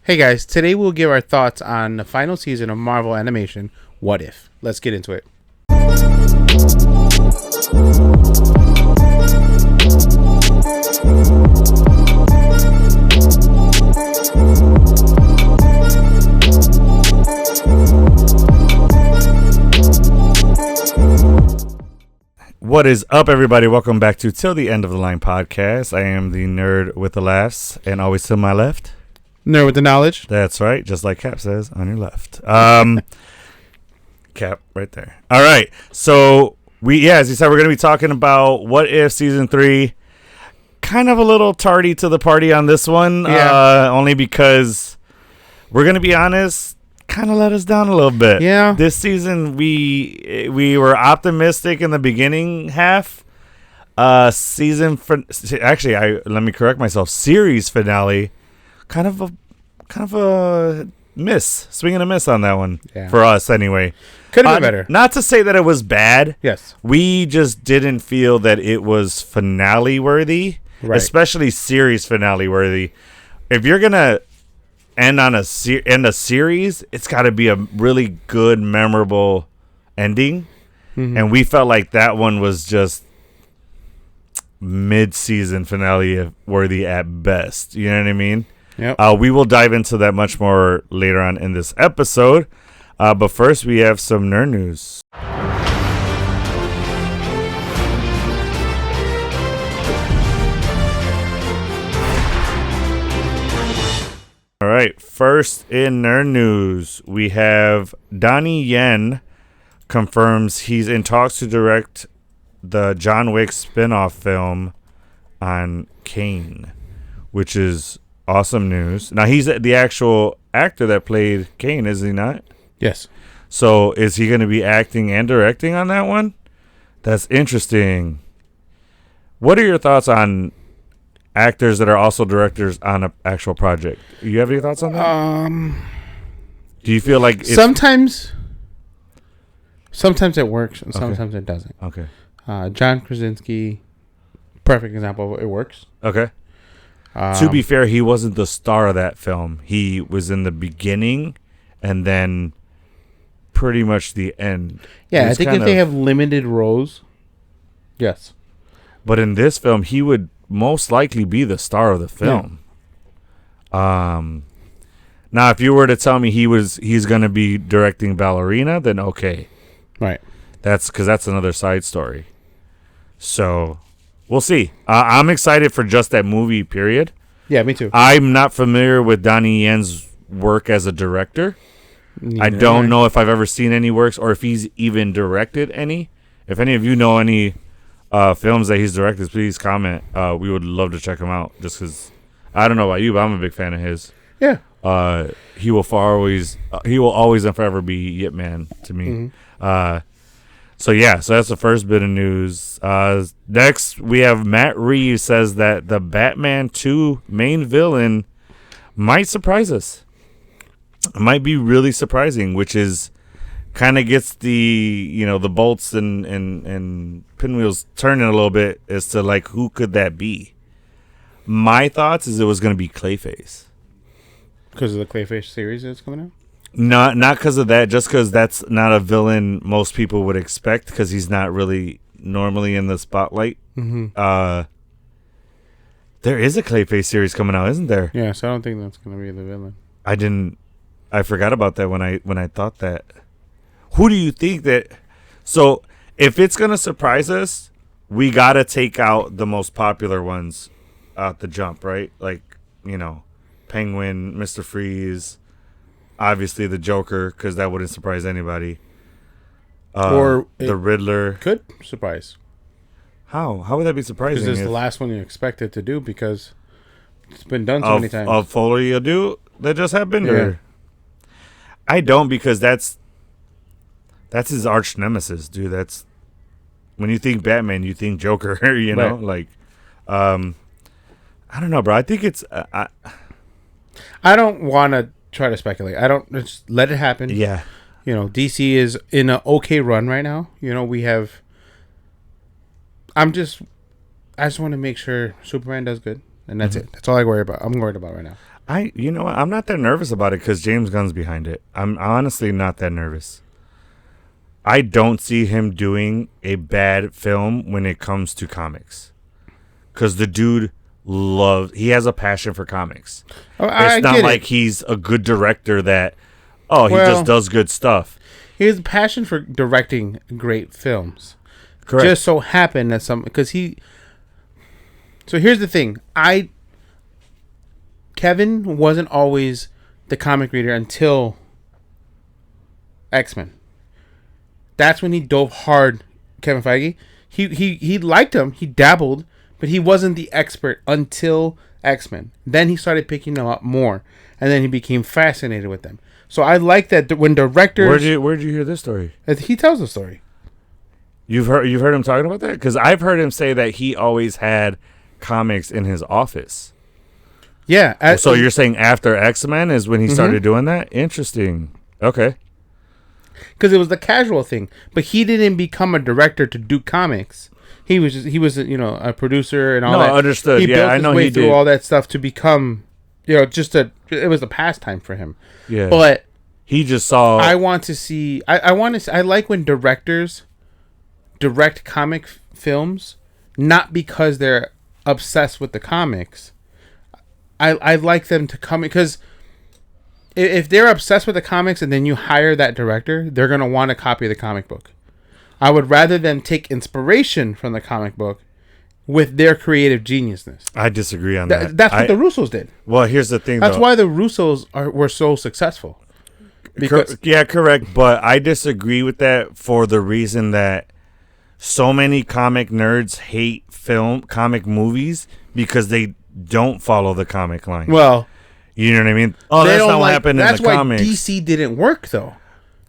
Hey guys, today we'll give our thoughts on the final season of Marvel animation, What If? Let's get into it. What is up, everybody? Welcome back to Till the End of the Line podcast. I am the nerd with the laughs, and always to my left. Nerd with the knowledge. That's right, just like Cap says, on your left. Cap, right there. All right, so as you said, we're going to be talking about What If Season 3. Kind of a little tardy to the party on this one, only because we're going to be honest, kind of let us down a little bit. Yeah. This season, we were optimistic in the beginning half. Let me correct myself. Series finale, kind of a miss, swing and a miss on that one for us anyway. Could have been better. Not to say that it was bad. Yes. We just didn't feel that it was finale worthy, especially series finale worthy. If you're gonna end on a series, it's got to be a really good, memorable ending, and we felt like that one was just mid-season finale worthy at best. You know what I mean? Yep. We will dive into that much more later on in this episode. But first, we have some nerd news. All right, first in nerd news, we have Donnie Yen confirms he's in talks to direct the John Wick spin-off film on Kane, which is awesome news. Now, he's the actual actor that played Kane, is he not? Yes. So, is he going to be acting and directing on that one? That's interesting. What are your thoughts on actors that are also directors on an actual project? You have any thoughts on that? Do you feel like sometimes it works and sometimes it doesn't. Okay. John Krasinski, perfect example of it works. Okay. To be fair, he wasn't the star of that film. He was in the beginning and then pretty much the end. Yeah, I think if they have limited roles, yes. But in this film, he would most likely be the star of the film. Yeah. Now, if you were to tell me he's going to be directing Ballerina, then okay. Right. That's because that's another side story. So we'll see. I'm excited for just that movie, period. Yeah, me too. I'm not familiar with Donnie Yen's work as a director. I don't know if I've ever seen any works or if he's even directed any. If any of you know any films that he's directed, please comment. We would love to check him out. Just because I don't know about you, but I'm a big fan of his. Yeah. He will always and forever be Yip Man to me. Mm-hmm. So that's the first bit of news. Next, we have Matt Reeves says that the Batman 2 main villain might surprise us. It might be really surprising, which is kind of gets the bolts and pinwheels turning a little bit as to like who could that be. My thoughts is it was going to be Clayface. Because of the Clayface series that's coming out? Not because of that, just because that's not a villain most people would expect because he's not really normally in the spotlight. Mm-hmm. There is a Clayface series coming out, isn't there? Yeah, so I don't think that's going to be the villain. I forgot about that when I thought that. Who do you think that? So if it's going to surprise us, we got to take out the most popular ones out the jump, right? Like, Penguin, Mr. Freeze, obviously the Joker, because that wouldn't surprise anybody. Or the Riddler. Could surprise. How? How would that be surprising? Because it's the last one you expect it to do because it's been done so many times. Of Foley do that just happened? Yeah. Or? I don't, because that's his arch nemesis, dude. That's when you think Batman, you think Joker, know? Right. Like, I don't know, bro. I think it's... I don't want to try to speculate. I don't... Just let it happen. Yeah. DC is in an okay run right now. We have... I just want to make sure Superman does good. And that's it. That's all I worry about. I'm worried about right now. You know what? I'm not that nervous about it because James Gunn's behind it. I'm honestly not that nervous. I don't see him doing a bad film when it comes to comics. Because the dude he has a passion for comics. It's not like he's a good director that, he just does good stuff. He has a passion for directing great films. Correct. Just so happened that So here's the thing. Kevin wasn't always the comic reader until X-Men. That's when he dove hard. Kevin Feige. He liked him. He dabbled, but he wasn't the expert until X-Men. Then he started picking them up more, and then he became fascinated with them. So I like that when directors. Where'd you hear this story? He tells the story. You've heard him talking about that? Because I've heard him say that he always had comics in his office. Yeah. So you're saying after X-Men is when he started doing that? Interesting. Okay. Because it was the casual thing, but he didn't become a director to do comics. He was a producer and all that. No, understood. He I know he through did all that stuff to become, it was a pastime for him. Yeah. But he just saw. I want to see. I like when directors direct comic films, not because they're obsessed with the comics. I like them to come because if they're obsessed with the comics and then you hire that director, they're going to want to copy the comic book. I would rather them take inspiration from the comic book with their creative geniusness. I disagree on that. That's what the Russos did. Well, here's the thing. That's why the Russos were so successful. Correct. But I disagree with that for the reason that so many comic nerds hate comic movies because they don't follow the comic line. Well, you know what I mean? Oh, that's not what happened in the comics. That's why DC didn't work, though.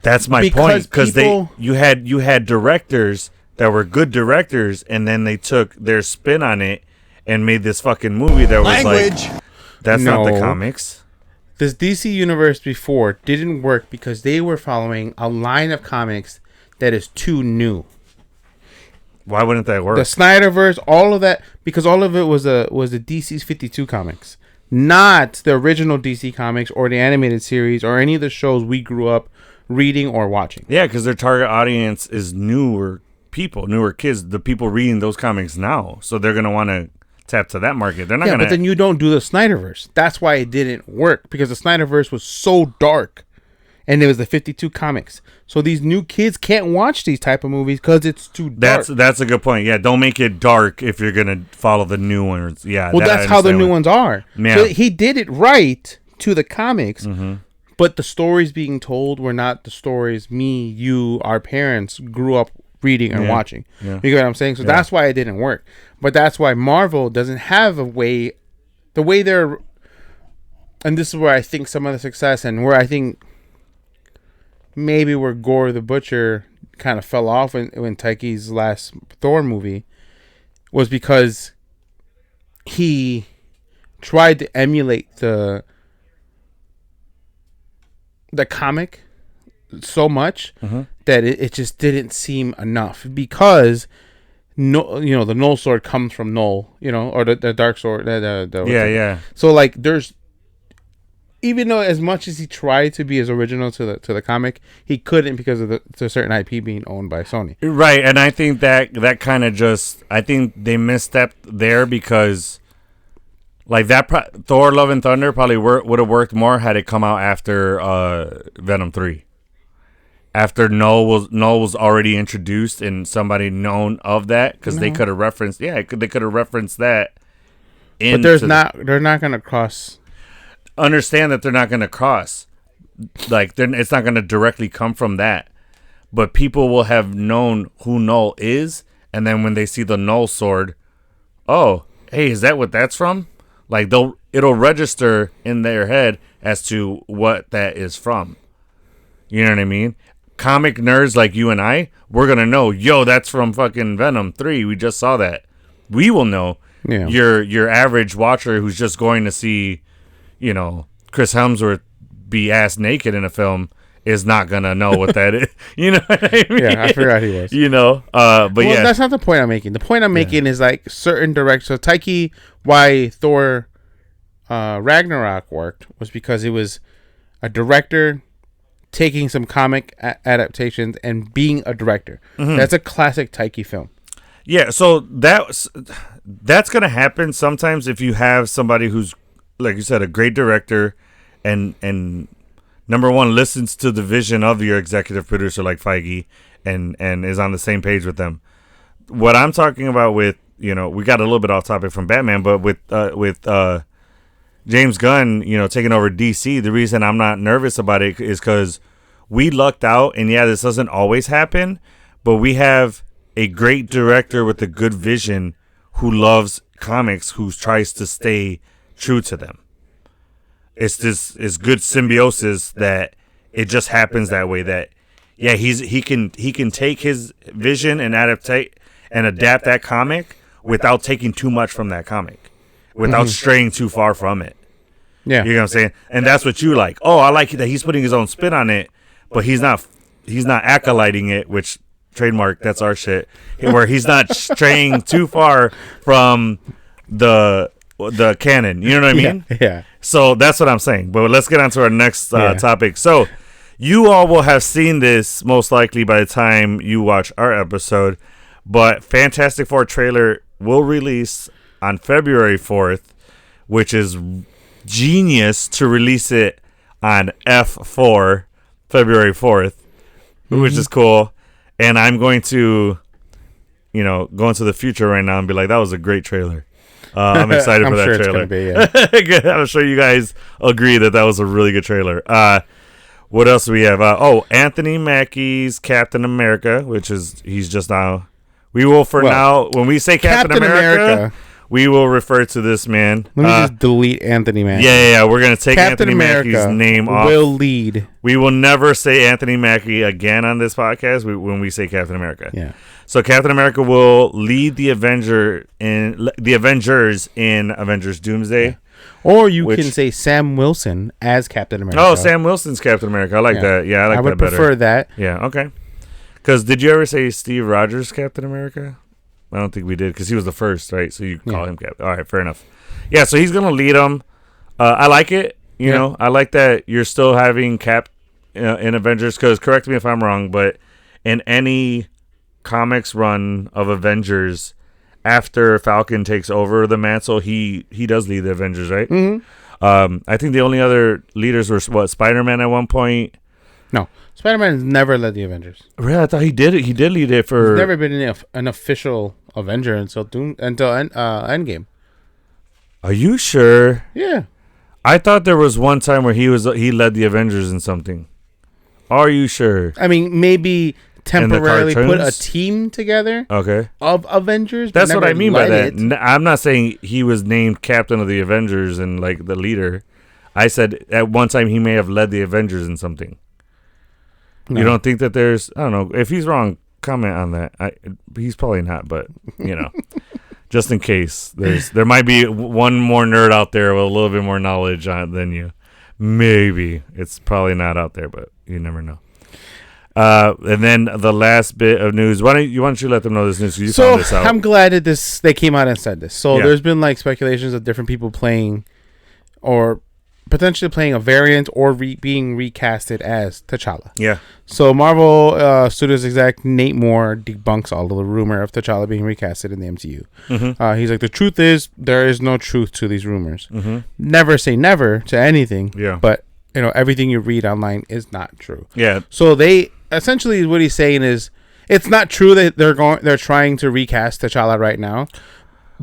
That's my point. Because you had directors that were good directors, and then they took their spin on it and made this fucking movie that was like, that's not the comics. This DC universe before didn't work because they were following a line of comics that is too new. Why wouldn't that work? The Snyderverse, all of that, because all of it was the DC's 52 comics, not the original DC comics or the animated series or any of the shows we grew up reading or watching. Yeah, because their target audience is newer people, newer kids, the people reading those comics now. So they're going to want to tap to that market. They're not going to. But then you don't do the Snyderverse. That's why it didn't work, because the Snyderverse was so dark. And it was the 52 comics. So these new kids can't watch these type of movies because it's too dark. That's a good point. Yeah, don't make it dark if you're going to follow the new ones. Yeah, well, that's how the new ones are. Yeah. So he did it right to the comics, but the stories being told were not the stories me, you, our parents grew up reading and watching. Yeah. You get what I'm saying? So that's why it didn't work. But that's why Marvel doesn't have a way, the way they're, and this is where I think some of the success and where I think maybe where Gore the Butcher kind of fell off when Taiki's last Thor movie was because he tried to emulate the comic so much that it just didn't seem enough, because the Null sword comes from Null, or the dark sword. So like there's, even though as much as he tried to be as original to the comic, he couldn't because of the certain IP being owned by Sony. Right, and I think that kind of just, I think they misstepped there because like that Thor: Love and Thunder probably would have worked more had it come out after Venom 3. After Null was already introduced and somebody known of that, because they could have referenced they could have referenced that. But they're not going to cross. Understand that they're not going to cross, like it's not going to directly come from that, but people will have known who Null is, and then when they see the Null sword, oh, hey, is that what that's from? Like it'll register in their head as to what that is from. You know what I mean? Comic nerds like you and I, we're gonna know, yo, that's from fucking Venom 3. We just saw that. We will know. Yeah. Your average watcher who's just going to see, Chris Hemsworth be ass naked in a film is not gonna know what that is. You know what I mean? Yeah, I forgot he was. But yeah, that's not the point I'm making. The point I'm making is like certain directors. So Taiki, why Thor, Ragnarok worked was because it was a director taking some comic adaptations and being a director. Mm-hmm. That's a classic Taiki film. Yeah, so that's going to happen sometimes if you have somebody who's, like you said, a great director and number one, listens to the vision of your executive producer like Feige and is on the same page with them. What I'm talking about with, we got a little bit off topic from Batman, but with James Gunn, taking over DC, the reason I'm not nervous about it is because we lucked out, and yeah, this doesn't always happen, but we have a great director with a good vision who loves comics, who tries to stay true to them. It's good symbiosis that it just happens that way. That yeah, he can take his vision and adapt that comic without taking too much from that comic, without straying too far from it. Yeah, you know what I'm saying. And that's what you like. Oh, I like it that he's putting his own spin on it, but he's not acolyting it, which trademark. That's our shit. Where he's not straying too far from the canon. You know what I mean? Yeah. So that's what I'm saying. But let's get on to our next topic. So you all will have seen this most likely by the time you watch our episode. But Fantastic Four trailer will release on February 4th, which is genius to release it on F4, February 4th, which is cool. And I'm going to, go into the future right now and be like, that was a great trailer. I'm excited for that trailer. It's gonna be, I'm sure you guys agree that was a really good trailer. What else do we have? Anthony Mackie's Captain America, he's just now. We will now, when we say Captain America, we will refer to this man. Let me just delete Anthony Mackie. Yeah. We're going to take Anthony Mackie's name off. Will lead. We will never say Anthony Mackie again on this podcast when we say Captain America. Yeah. So Captain America will lead the Avengers in Avengers Doomsday. Yeah. Or you can say Sam Wilson as Captain America. Oh, Sam Wilson's Captain America. I like that. Yeah, I would that better. prefer that. Yeah, okay. Because did you ever say Steve Rogers Captain America? I don't think we did because he was the first, right? So you call him Captain. All right, fair enough. Yeah, so he's going to lead them. I like it. You know, I like that you're still having Cap in Avengers because, correct me if I'm wrong, but in any comics run of Avengers, after Falcon takes over the mantle, he does lead the Avengers, right? Mm-hmm. I think the only other leaders were, Spider-Man at one point? No. Spider-Man has never led the Avengers. Really? I thought he did it. He did lead it for... He's never been an official Avenger until Endgame. Are you sure? Yeah. I thought there was one time where he led the Avengers in something. Are you sure? I mean, maybe temporarily put a team together of Avengers. That's what I mean by that. I'm not saying he was named captain of the Avengers and like the leader. I said at one time he may have led the Avengers in something. No. You don't think that there's... I don't know. If he's wrong, comment on that. He's probably not, but, just in case. There might be one more nerd out there with a little bit more knowledge than you. Maybe. It's probably not out there, but you never know. And then the last bit of news. Why don't you let them know this news? You found this out. I'm glad that they came out and said this. So there's been like speculations of different people playing or potentially playing a variant or being recasted as T'Challa. Yeah. So Marvel Studios exec Nate Moore debunks all of the rumor of T'Challa being recasted in the MCU. Mm-hmm. He's like, the truth is there is no truth to these rumors. Mm-hmm. Never say never to anything. Yeah. But everything you read online is not true. Yeah. So they essentially what he's saying is it's not true that they're trying to recast T'Challa right now.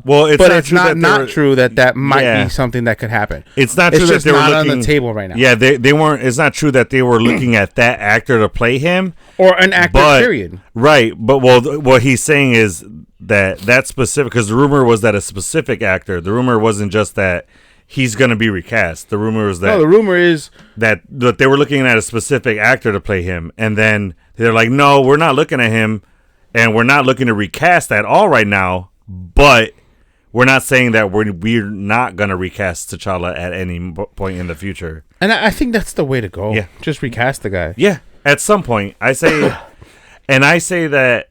Well, it's not true that might be something that could happen. It's not true that they were looking on the table right now. Yeah, they weren't. It's not true that they were looking at that actor to play him or an actor. Period. Right, but what he's saying is that specific, because the rumor was that a specific actor. The rumor wasn't just that he's going to be recast. The rumor was that the rumor is that they were looking at a specific actor to play him, and then they're like, no, we're not looking at him, and we're not looking to recast at all right now, but. We're not saying that we're not going to recast T'Challa at any point in the future. And I think that's the way to go. Yeah. Just recast the guy. Yeah. At some point. I say that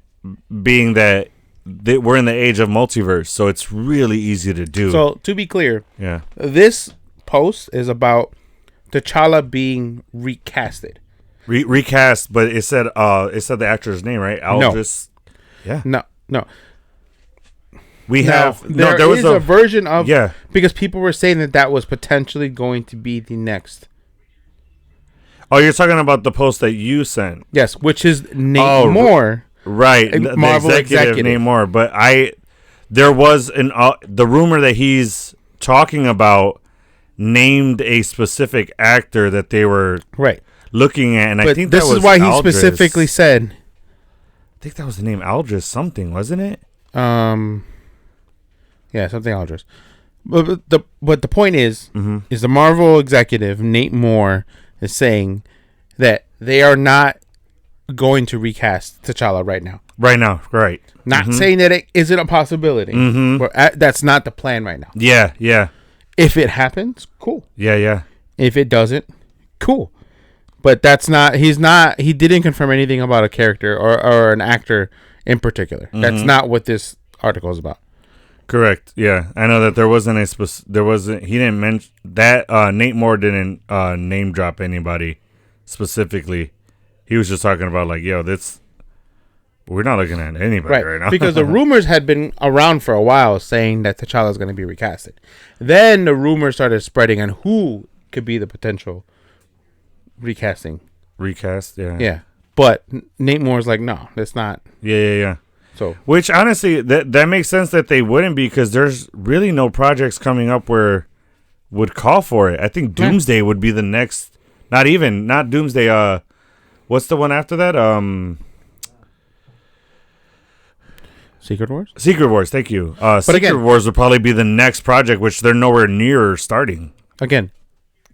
being that we're in the age of multiverse, so it's really easy to do. So, to be clear, yeah, this post is about T'Challa being recasted. Recast, but it said the actor's name, right? Aldris. No. Yeah. No. There was a version of because people were saying that was potentially going to be the next. Oh, you're talking about the post that you sent. Yes, which is Nate Moore. Right. Marvel the executive Nate Moore, but there was the rumor that he's talking about named a specific actor that they were looking at, and I think this is why he specifically said. I think that was the name Aldris something, wasn't it? Yeah, something Aldris. But the point is the Marvel executive Nate Moore is saying that they are not going to recast T'Challa right now. Right now, right. Not saying that it isn't a possibility. But that's not the plan right now. Yeah, yeah. If it happens, cool. Yeah, yeah. If it doesn't, cool. But that's not. He didn't confirm anything about a character or an actor in particular. That's not what this article is about. Correct. Yeah, I know that there wasn't he didn't mention that Nate Moore didn't name drop anybody specifically. He was just talking about like, yo, we're not looking at anybody right now. Because the rumors had been around for a while saying that T'Challa is going to be recasted. Then the rumors started spreading on who could be the potential recasting. Recast, yeah. Yeah. But Nate Moore's like, no, that's not. Yeah. So, which honestly, that makes sense that they wouldn't, because there's really no projects coming up where would call for it. I think Doomsday would be the next. Not Doomsday. What's the one after that? Secret Wars. Secret Wars. Thank you. Secret Wars would probably be the next project, which they're nowhere near starting. Again,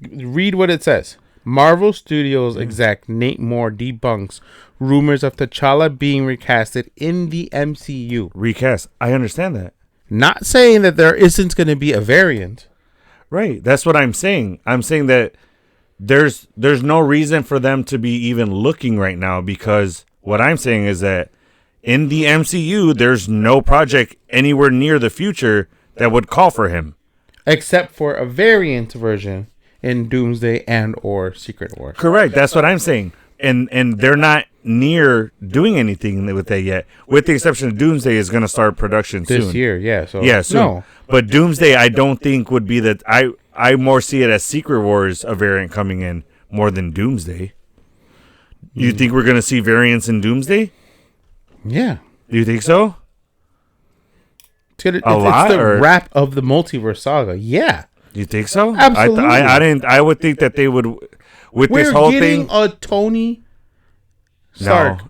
read what it says. Marvel Studios exec Nate Moore debunks rumors of T'Challa being recasted in the MCU. Recast. I understand that. Not saying that there isn't going to be a variant. Right. That's what I'm saying. I'm saying that there's no reason for them to be even looking right now, because what I'm saying is that in the MCU, there's no project anywhere near the future that would call for him. Except for a variant version in Doomsday and or Secret Wars. Correct. That's what I'm saying. And they're not near doing anything with that yet, with the exception of Doomsday is going to start production soon. This year, yeah. So soon. No. But Doomsday, I don't think would be that. I more see it as Secret Wars, a variant coming in, more than Doomsday. You think we're going to see variants in Doomsday? Yeah. Do you think so? It's the wrap of the multiverse saga. Yeah. You think so? Absolutely. I would think that they would, with this whole thing. We're getting a Tony Stark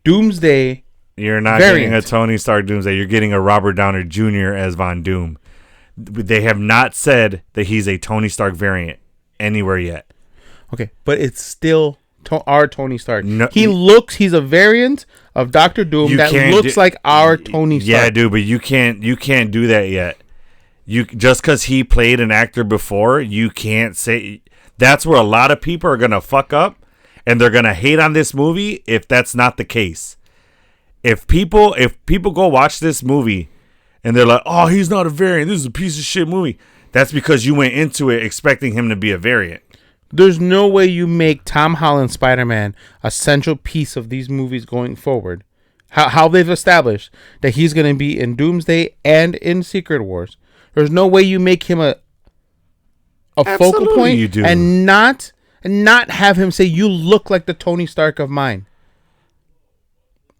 Doomsday. You're not getting a Tony Stark Doomsday. You're getting a Robert Downey Jr. as Von Doom. They have not said that he's a Tony Stark variant anywhere yet. Okay, but it's still our Tony Stark. No, he's a variant of Dr. Doom that looks like our Tony Stark. Yeah, dude, but you can't do that yet. You just because he played an actor before, you can't say. That's where a lot of people are gonna fuck up, and they're gonna hate on this movie if that's not the case. If people go watch this movie and they're like, "Oh, he's not a variant. This is a piece of shit movie," that's because you went into it expecting him to be a variant. There's no way you make Tom Holland's Spider-Man a central piece of these movies going forward. How they've established that he's going to be in Doomsday and in Secret Wars. There's no way you make him a focal point you do. and not have him say, "You look like the Tony Stark of mine."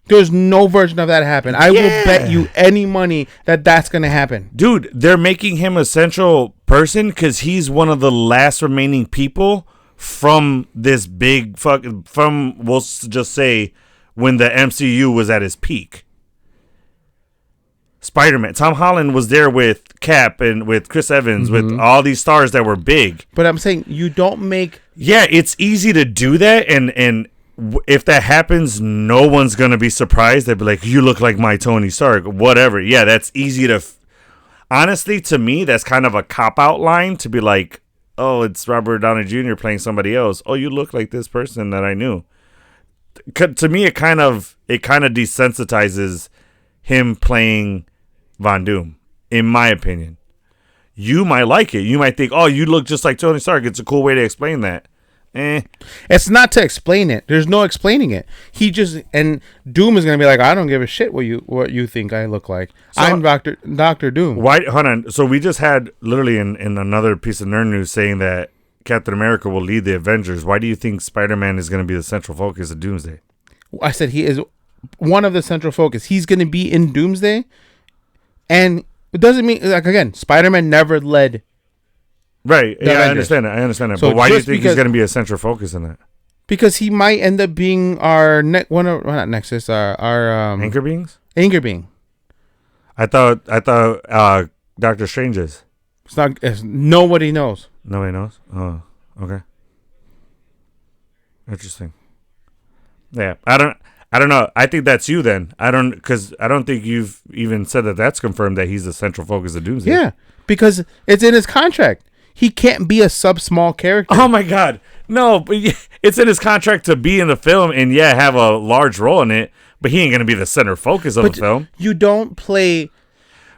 There's no version of that happen. I will bet you any money that that's going to happen. Dude, they're making him a central person because he's one of the last remaining people from this big we'll just say, when the MCU was at its peak. Spider-Man. Tom Holland was there with Cap and with Chris Evans, with all these stars that were big. But I'm saying you don't make... Yeah, it's easy to do that, and if that happens, no one's going to be surprised. They'll be like, "You look like my Tony Stark," whatever. Yeah, that's easy to... Honestly, to me, that's kind of a cop-out line to be like, "Oh, it's Robert Downey Jr. playing somebody else. Oh, you look like this person that I knew." To me, it kind of desensitizes him playing Von Doom, in my opinion. You might like it. You might think, oh, you look just like Tony Stark. It's a cool way to explain that. It's not to explain it. There's no explaining it. And Doom is gonna be like, I don't give a shit what you think I look like. So, I'm Doctor Doom. Why? Hold on. So we just had literally in another piece of nerd news saying that Captain America will lead the Avengers. Why do you think Spider-Man is gonna be the central focus of Doomsday? I said he is one of the central focus. He's gonna be in Doomsday, and it doesn't mean like again, Spider-Man never led. Right. Yeah, Avengers. I understand that. So but why do you think he's going to be a central focus in that? Because he might end up being our not Nexus, our anchor beings. Anchor being. I thought Doctor Strange is. It's not. Nobody knows. Nobody knows. Oh, okay. Interesting. Yeah, I don't know. I think that's you then. Because I don't think you've even said that that's confirmed that he's the central focus of Doomsday. Yeah, because it's in his contract. He can't be a small character. Oh my God. No, but it's in his contract to be in the film and have a large role in it, but he ain't going to be the center focus of the film. You don't play.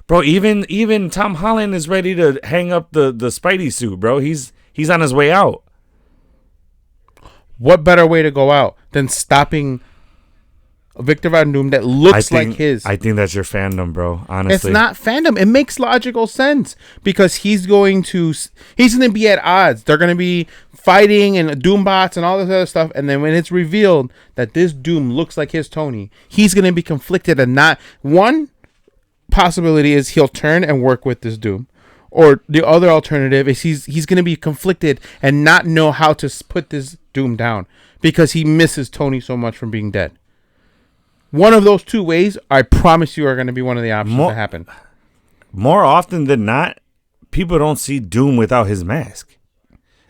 Bro, even Tom Holland is ready to hang up the Spidey suit, bro. He's on his way out. What better way to go out than stopping Victor Von Doom that looks like his? I think that's your fandom, bro. Honestly, it's not fandom. It makes logical sense because he's going to be at odds. They're going to be fighting and Doombots and all this other stuff. And then when it's revealed that this Doom looks like his Tony, he's going to be conflicted. And not one possibility is he'll turn and work with this Doom, or the other alternative is he's going to be conflicted and not know how to put this Doom down because he misses Tony so much from being dead. One of those two ways, I promise you, are going to be one of the options to happen. More often than not, people don't see Doom without his mask,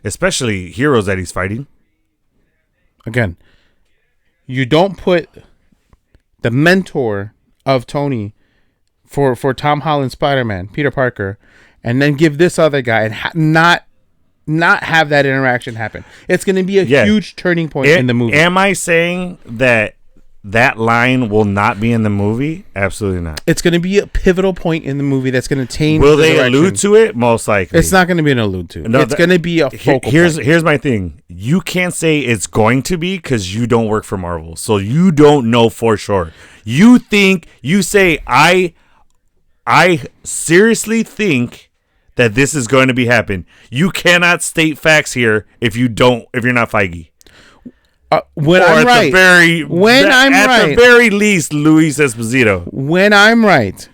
especially heroes that he's fighting. Again, you don't put the mentor of Tony for Tom Holland Spider-Man, Peter Parker, and then give this other guy and not have that interaction happen. It's going to be a huge turning point in the movie. Am I saying that line will not be in the movie? Absolutely not. It's going to be a pivotal point in the movie that's going to change. Will they allude to it? Most likely. It's not going to be an allude to. No, it's going to be a focal point. Here's my thing. You can't say it's going to be because you don't work for Marvel. So you don't know for sure. You say, I seriously think that this is going to be happen. You cannot state facts here if you're not Feige. When I'm right, at the very least, Luis Esposito. When I'm right,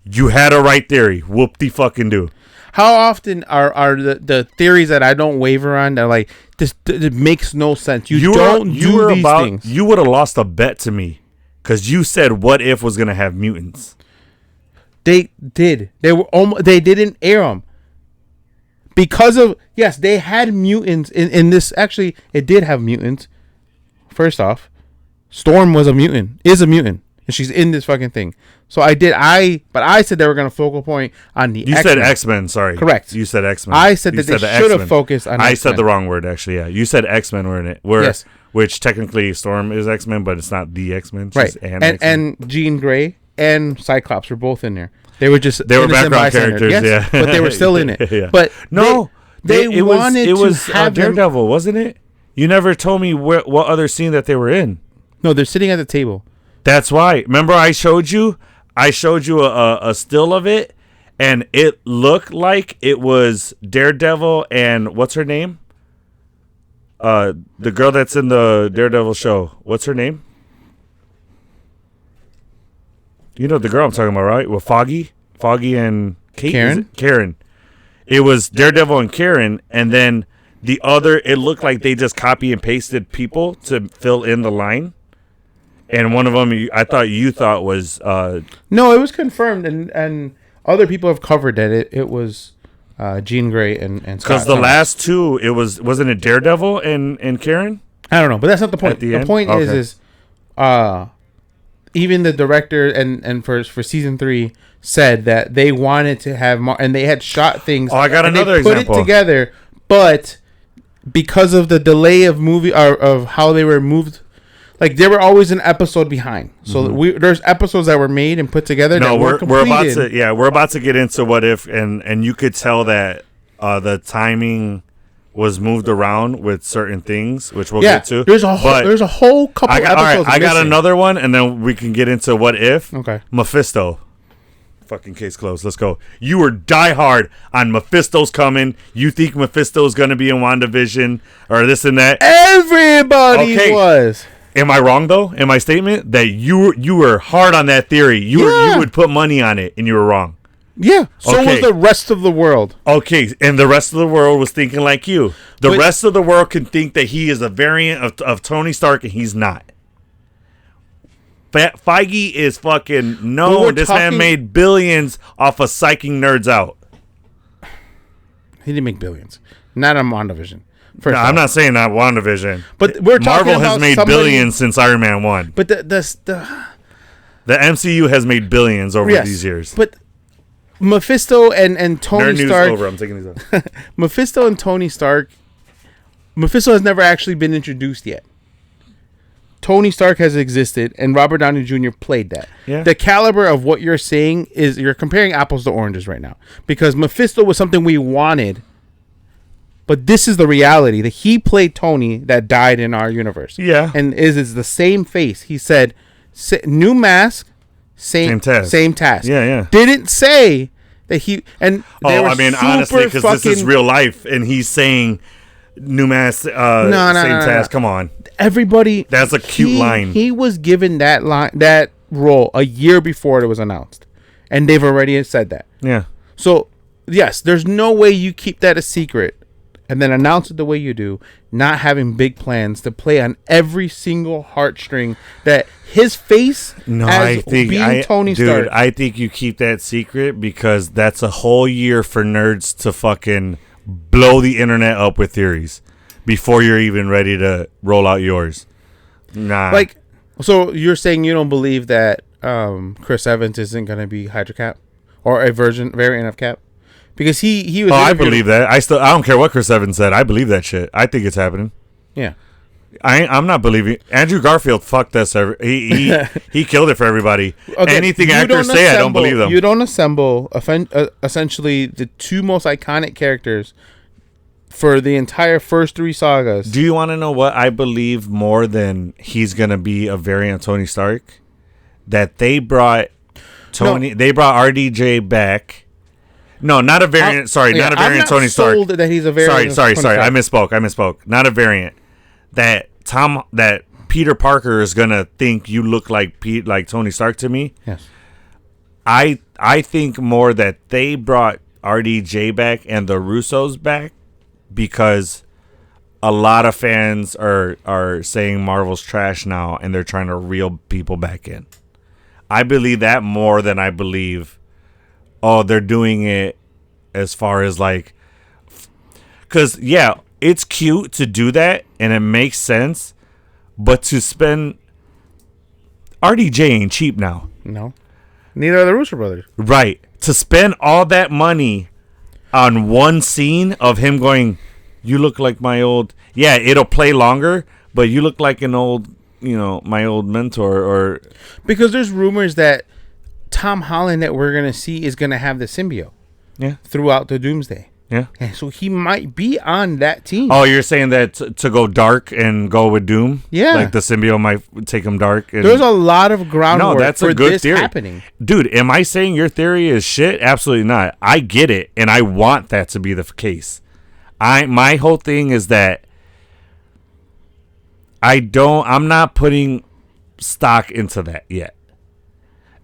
you had a right theory. Whoop-de-fucking do. How often are the theories that I don't waver on that like this? It makes no sense. You don't do these things. You would have lost a bet to me because you said what if was gonna have mutants. They did. They didn't air them because of they had mutants in this. Actually, it did have mutants. First off, Storm is a mutant, and she's in this fucking thing. So I said they were going to focal point on the X-Men. You said X-Men, sorry. Correct. You said X-Men. I said that they should have focused on X-Men. I said the wrong word, actually, yeah. You said X-Men were in it. Yes. Which technically Storm is X-Men, but it's not the X-Men. Right. And Jean Grey and Cyclops were both in there. They were background characters, yes, but they were still in it. Yeah. But no, it was Daredevil, wasn't it? You never told me what other scene that they were in. No, they're sitting at the table. That's why. Remember I showed you a still of it, and it looked like it was Daredevil and what's her name? The girl that's in the Daredevil show. What's her name? You know the girl I'm talking about, right? With Foggy and Kate. Karen. It was Daredevil and Karen, and then the other, it looked like they just copy and pasted people to fill in the line. And one of them, I thought you thought was... No, it was confirmed, and other people have covered that it was Jean Grey and Scott. Because the last two, wasn't it Daredevil and Karen? I don't know, but that's not the point. The point is even the director and for season 3 said that they wanted to have more, and they had shot things. Oh, I got another example. Put it together, but because of the delay of movie or of how they were moved, Like they were always an episode behind. So there's episodes that were made and put together. No, that we're about to get into what if, and you could tell that the timing was moved around with certain things, which we'll get to. There's a whole couple episodes. All right, I got another one, and then we can get into what if. Okay. Mephisto. Fucking case closed. Let's go. You were diehard on Mephisto's coming. You think Mephisto's going to be in WandaVision or this and that. Everybody was. Am I wrong though in my statement that you were hard on that theory? You would put money on it, and you were wrong. Yeah. So was the rest of the world. Okay, and the rest of the world was thinking like you. The rest of the world can think that he is a variant of Tony Stark, and he's not. Feige is fucking known. This man made billions off of psyching nerds out. He didn't make billions. Not on WandaVision. No, I'm not saying not WandaVision. But we're talking Marvel has made billions since Iron Man 1. But the MCU has made billions over these years. But Mephisto and Tony Nerd Stark. News over. I'm taking these off. Mephisto and Tony Stark. Mephisto has never actually been introduced yet. Tony Stark has existed, and Robert Downey Jr. played that. Yeah. The caliber of what you're saying is you're comparing apples to oranges right now. Because Mephisto was something we wanted, but this is the reality that he played Tony that died in our universe. Yeah. And is the same face. He said, new mask, same task. Yeah. Didn't say that he... and honestly, because this is real life, and he's saying... new mask, same task. Come on, everybody. That's a cute line. He was given that role a year before it was announced, and they've already said that. Yeah. So yes, there's no way you keep that a secret and then announce it the way you do, not having big plans to play on every single heartstring that his face. No, Tony Stark. Dude, I think you keep that secret because that's a whole year for nerds to fucking blow the internet up with theories before you're even ready to roll out yours. Nah. Like, so you're saying you don't believe that Chris Evans isn't going to be Hydra Cap or a variant of Cap? Because he was. Oh, I believe that. I don't care what Chris Evans said. I believe that shit. I think it's happening. Yeah. I'm not believing. Andrew Garfield fucked us. He killed it for everybody. Okay, anything actors say, I don't believe them. You don't assemble essentially the two most iconic characters for the entire first three sagas. Do you want to know what I believe more than he's gonna be a variant of Tony Stark? That they brought Tony. No. They brought RDJ back. No, not a variant. Not a variant of Tony Stark. Sold that he's a variant. Sorry. I misspoke. Not a variant. That Peter Parker is gonna think you look like Tony Stark to me. Yes. I think more that they brought RDJ back and the Russos back because a lot of fans are saying Marvel's trash now and they're trying to reel people back in. I believe that more than I believe they're doing it as far as like, because it's cute to do that and it makes sense, but to spend RDJ ain't cheap now. No, neither are the Russo brothers. Right, to spend all that money on one scene of him going, you look like my old. Yeah, it'll play longer, but you look like an old, my old mentor. Or because there's rumors that Tom Holland that we're gonna see is gonna have the symbiote. Yeah, throughout the Doomsday. Yeah. And so he might be on that team. Oh, you're saying that to go dark and go with Doom? Yeah. Like the symbiote might take him dark. There's a lot of groundwork that's a good this theory. Happening. Dude, am I saying your theory is shit? Absolutely not. I get it, and I want that to be the case. My whole thing is that I'm not putting stock into that yet.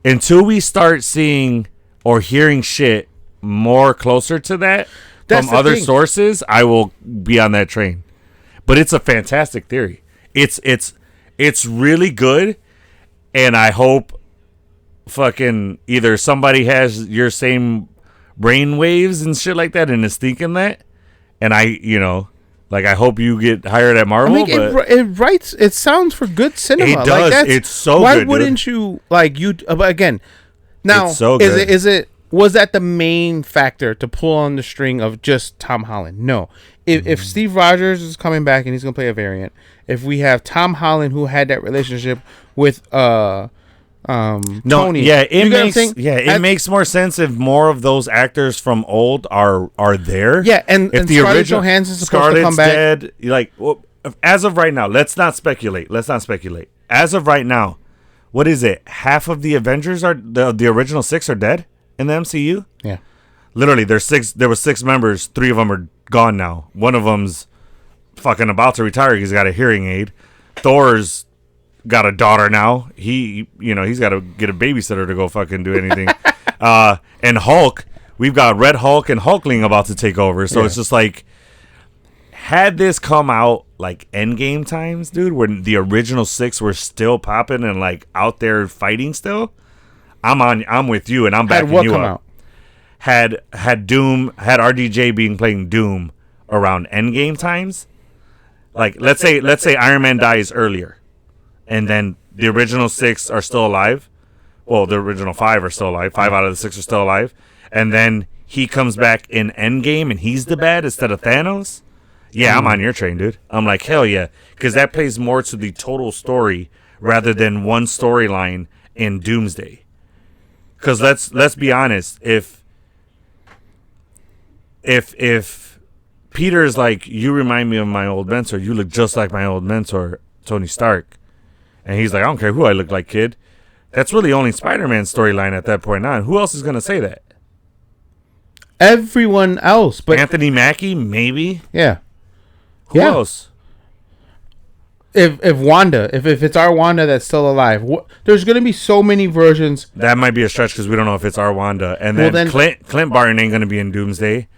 Until we start seeing or hearing shit more closer to that, from other sources, I will be on that train. But it's a fantastic theory. It's really good, and I hope fucking either somebody has your same brain waves and shit like that and is thinking that, and I hope you get hired at Marvel. I mean, it sounds for good cinema. It does. It's so why good. Why wouldn't you again? Now, it's so good. Was that the main factor to pull on the string of just Tom Holland? No. if Steve Rogers is coming back and he's gonna play a variant, if we have Tom Holland who had that relationship with Tony, it makes more sense if more of those actors from old are there. Yeah, and if the original Johansson's supposed Scarlett's to come back. Dead, like as of right now, let's not speculate. As of right now, what is it? Half of the Avengers are the original 6 are dead in the MCU. Yeah, literally, there were 6 members. 3 of them are gone now. One of them's fucking about to retire. He's got a hearing aid. Thor's got a daughter now. He's got to get a babysitter to go fucking do anything. And Hulk, we've got Red Hulk and Hulkling about to take over. So it's just like, had this come out like Endgame times, dude, when the original 6 were still popping and like out there fighting still, I'm with you and I'm backing you up. Had Doom, had RDJ playing Doom around Endgame times, like let's say Iron Man dies earlier, and then the original 6 are still alive. Well, the original 5 are still alive. 5 out of the 6 are still alive, and then he comes back in Endgame and he's the bad instead of Thanos. Yeah, I'm on your train, dude. I'm like, hell yeah, because that plays more to the total story rather than one storyline in Doomsday. Because let's be honest, if Peter's like, you remind me of my old mentor, you look just like my old mentor, Tony Stark, and he's like, I don't care who I look like, kid. That's really only Spider-Man's storyline at that point on. Who else is gonna say that? Everyone else, but Anthony Mackie, maybe. Yeah. Who else? If Wanda, if it's our Wanda that's still alive, there's gonna be so many versions. That might be a stretch because we don't know if it's our Wanda. And then Clint Barton ain't gonna be in Doomsday.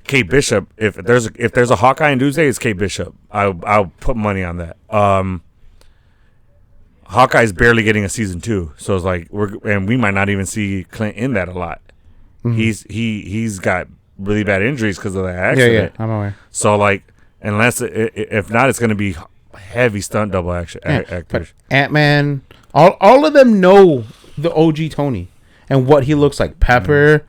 Kate Bishop. If there's a Hawkeye in Doomsday, it's Kate Bishop. I'll put money on that. Hawkeye's barely getting a season 2, so it's like we might not even see Clint in that a lot. Mm-hmm. He's got really bad injuries because of the accident. Yeah, I'm aware. So like, if not, it's gonna be heavy stunt double actors. Ant-Man, all of them know the OG Tony and what he looks like. Pepper.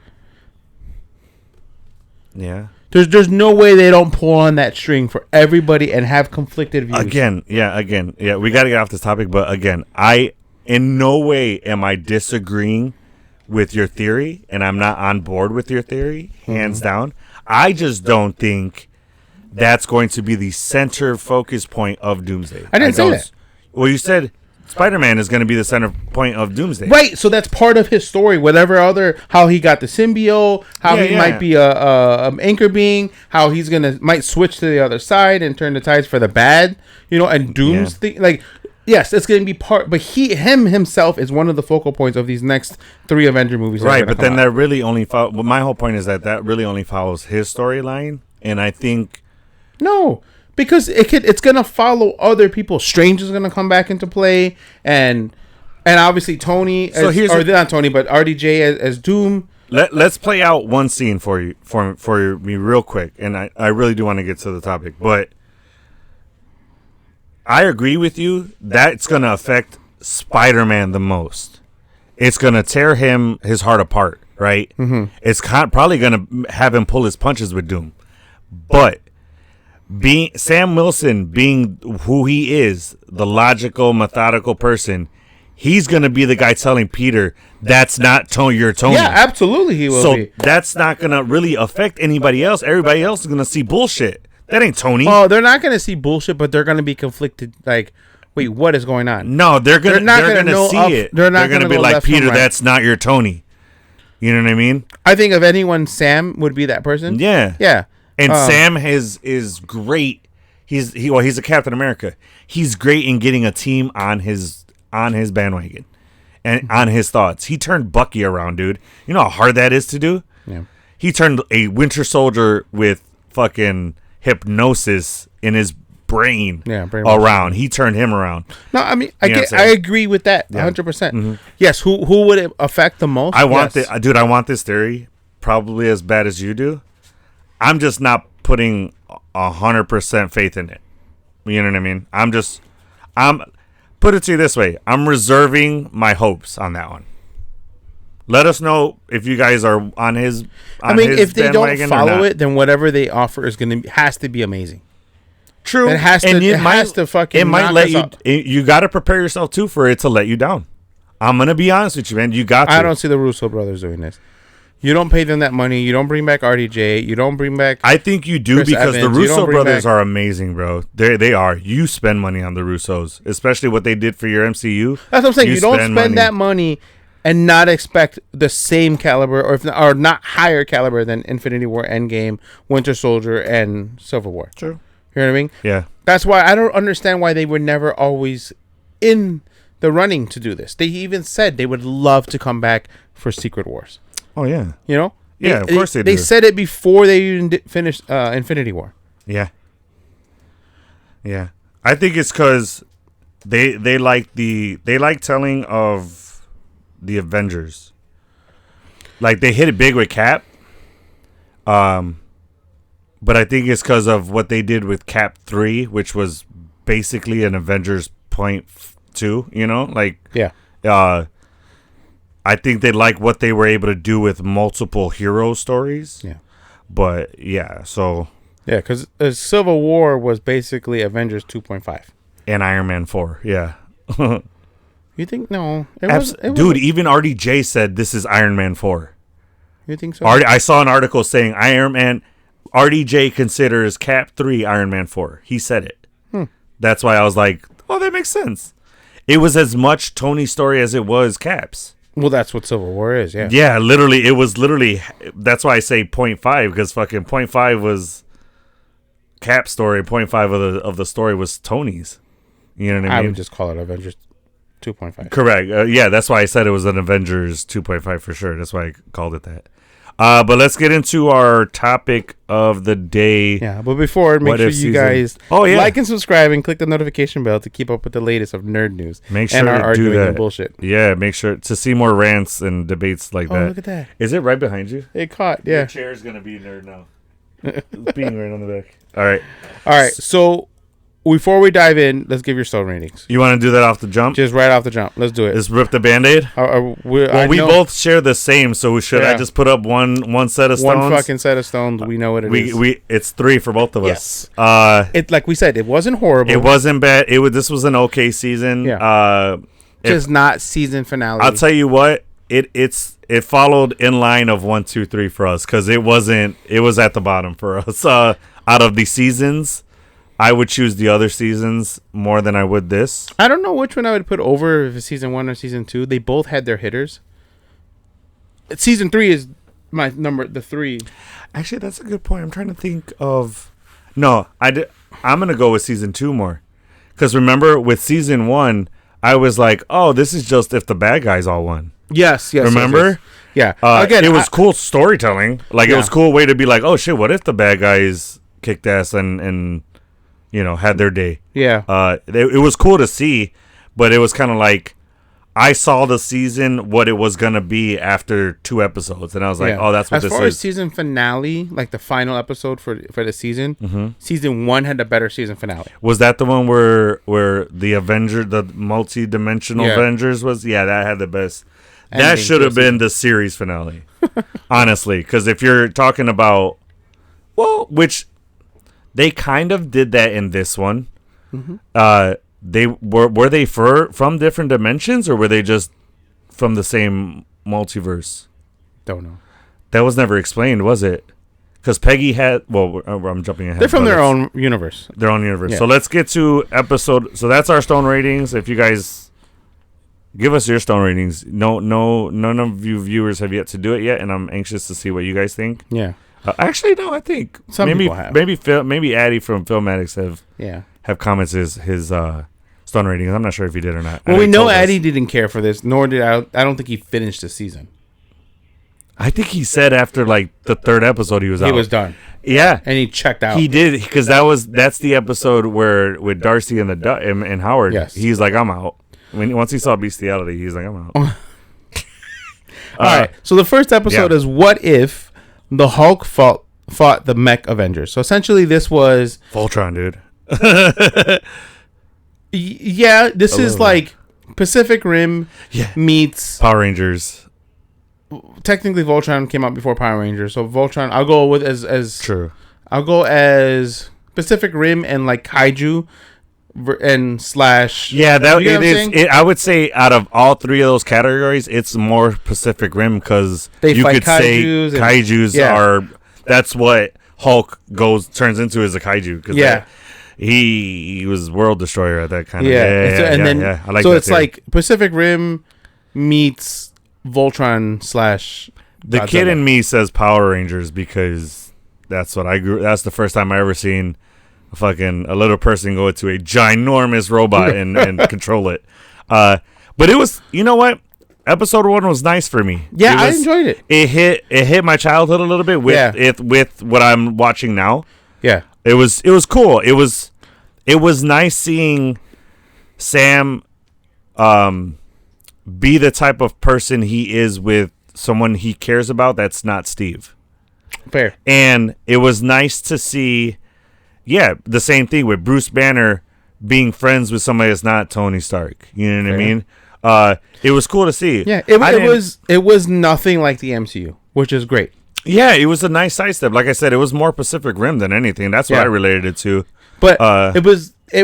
Yeah. There's no way they don't pull on that string for everybody and have conflicted views. Again, we got to get off this topic, but again, in no way am I disagreeing with your theory, and I'm not on board with your theory, hands down. I just don't think that's going to be the center focus point of Doomsday. I didn't say that. Well, you said Spider-Man is going to be the center point of Doomsday. Right, so that's part of his story. How he got the symbiote, how he might be a anchor being, how he's might switch to the other side and turn the tides for the bad, and Doom's thing. Like, yes, it's going to be part, but himself is one of the focal points of these next 3 Avenger movies. Right, but then that really only my whole point is that really only follows his storyline, and I think no. Because it's gonna follow other people. Strange is gonna come back into play, and obviously Tony, not Tony, but RDJ as Doom. Let's play out one scene for me real quick, and I really do want to get to the topic, but I agree with you. That's gonna affect Spider-Man the most. It's gonna tear his heart apart, right? Mm-hmm. It's probably gonna have him pull his punches with Doom, but Sam Wilson being who he is, the logical, methodical person, he's going to be the guy telling Peter, that's not your Tony. Yeah, absolutely he will be. So that's not going to really affect anybody else. Everybody else is going to see bullshit. That ain't Tony. Oh, they're not going to see bullshit, but they're going to be conflicted. Like, wait, what is going on? No, they're going to see it. They're going to be like, Peter, that's not your Tony. You know what I mean? I think if anyone, Sam would be that person. Yeah. Yeah. And Sam is great. He's a Captain America. He's great in getting a team on his bandwagon and on his thoughts. He turned Bucky around, dude. You know how hard that is to do? Yeah. He turned a Winter Soldier with fucking hypnosis in his brain around. He turned him around. No, I mean, I agree with that 100%. Mm-hmm. Yes, who would it affect the most? I want this theory probably as bad as you do. I'm just not putting 100% faith in it. You know what I mean? I'm put it to you this way. I'm reserving my hopes on that one. Let us know if you guys are on his. If they don't follow it, then whatever they offer has to be amazing. True. It has to. It has to fucking. It might let you. You got to prepare yourself too for it to let you down. I'm gonna be honest with you, man. You got to. I don't see the Russo brothers doing this. You don't pay them that money. You don't bring back RDJ. You don't bring back. I think you do, Chris because Evans. The Russo brothers are amazing, bro. They are. You spend money on the Russos, especially what they did for your MCU. That's what I'm saying. You don't spend that money and not expect the same caliber, or not higher caliber than Infinity War, Endgame, Winter Soldier, and Civil War. True. You know what I mean? Yeah. That's why I don't understand why they were never always in the running to do this. They even said they would love to come back for Secret Wars. Oh, yeah. You know? Yeah, of course they do. They said it before they even finished Infinity War. Yeah. Yeah. I think it's because they like telling of the Avengers. Like, they hit it big with Cap. But I think it's because of what they did with Cap 3, which was basically an Avengers point 2, you know? Like, yeah. I think they like what they were able to do with multiple hero stories. Yeah. But, yeah, so. Yeah, because Civil War was basically Avengers 2.5. And Iron Man 4, yeah. You think? No. Dude, even RDJ said this is Iron Man 4. You think so? I saw an article saying RDJ considers Cap 3 Iron Man 4. He said it. That's why I was like, oh, that makes sense. It was as much Tony's story as it was Cap's. Well, that's what Civil War is, yeah. Yeah, literally, it was literally, that's why I say 0.5, because fucking 0.5 was Cap's story, 0.5 of the story was Tony's. You know what I mean? I would just call it Avengers 2.5. Correct. Yeah, that's why I said it was an Avengers 2.5 for sure. That's why I called it that. But let's get into our topic of the day. Yeah, but before, make sure you guys like and subscribe and click the notification bell to keep up with the latest of nerd news. Make sure and our to arguing do that. And bullshit. Yeah, make sure to see more rants and debates like that. Oh, look at that. Is it right behind you? It caught, yeah. Your chair's going to be nerd now. It's being right on the back. All right. So before we dive in, let's give your stone ratings. You want to do that off the jump? Just right off the jump. Let's do it. Just rip the Band-Aid? We both share the same, so should I just put up one set of stones? One fucking set of stones. We know what it is. It's 3 for both of us. It like we said, it wasn't horrible. It wasn't bad. This was an okay season. Yeah. Just not season finale. I'll tell you what, it followed in line of 1, 2, 3 for us, because it was at the bottom for us. Out of the seasons, I would choose the other seasons more than I would this. I don't know which one I would put over, if it's season 1 or season 2. They both had their hitters. Season 3 is my number, the 3. Actually, that's a good point. I'm trying to think of. No, I'm gonna go with season 2 more, because remember with season 1, I was like, oh, this is just if the bad guys all won. Yes. Remember? Yes. Yeah. Again, it was cool storytelling. Like it was a cool way to be like, oh shit, what if the bad guys kicked ass and had their day. Yeah. It was cool to see, but it was kind of like I saw the season what it was gonna be after 2 episodes, and I was like, oh, that's what this is. As far as season finale, like the final episode for the season, season 1 had a better season finale. Was that the one where the multi-dimensional Avengers was? Yeah, that had the best. That should have been the series finale, honestly, because if you're talking about, which. They kind of did that in this one. Mm-hmm. They were they from different dimensions, or were they just from the same multiverse? Don't know. That was never explained, was it? Because Peggy had. Well, I'm jumping ahead. They're from their own universe. Their own universe. Yeah. So let's get to episode. So that's our stone ratings. If you guys give us your stone ratings, none of you viewers have yet to do it yet, and I'm anxious to see what you guys think. Yeah. Actually, no. I think some people have. Maybe Addy from Filmatics have comments his stone ratings. I'm not sure if he did or not. Well, we know Addy didn't care for this, nor did I. I don't think he finished the season. I think he said after like the 3rd episode he was out. He was done. Yeah, and he checked out. He did, because that's the episode where with Darcy and Howard. Yes. He's like, I'm out. Once he saw bestiality, he's like, I'm out. All right. So the first episode is what if the Hulk fought the Mech Avengers. So essentially, this was Voltron, dude. This is like Pacific Rim meets Power Rangers. technically Voltron came out before Power Rangers, so Voltron I'll go with as true. I'll go as Pacific Rim and like Kaiju and slash. Yeah, that it is. I would say out of all three of those categories, it's more Pacific Rim because you could say kaijus are. That's what Hulk turns into as a kaiju. Cause he was World Destroyer at that kind of. I like so that it's too. Like Pacific Rim meets Voltron slash. The Godzilla. kid in me says Power Rangers because that's what I grew. That's the first time I ever seen a little person go into a ginormous robot and control it. But it was, you know what? Episode 1 was nice for me. Yeah, I enjoyed it. It hit my childhood a little bit with what I'm watching now. Yeah, it was cool. It was nice seeing Sam be the type of person he is with someone he cares about that's not Steve. Fair. And it was nice to see, the same thing with Bruce Banner being friends with somebody that's not Tony Stark. You know what I mean? It was cool to see. Yeah, it was nothing like the MCU, which is great. Yeah, it was a nice sidestep. Like I said, it was more Pacific Rim than anything. That's what I related it to. But it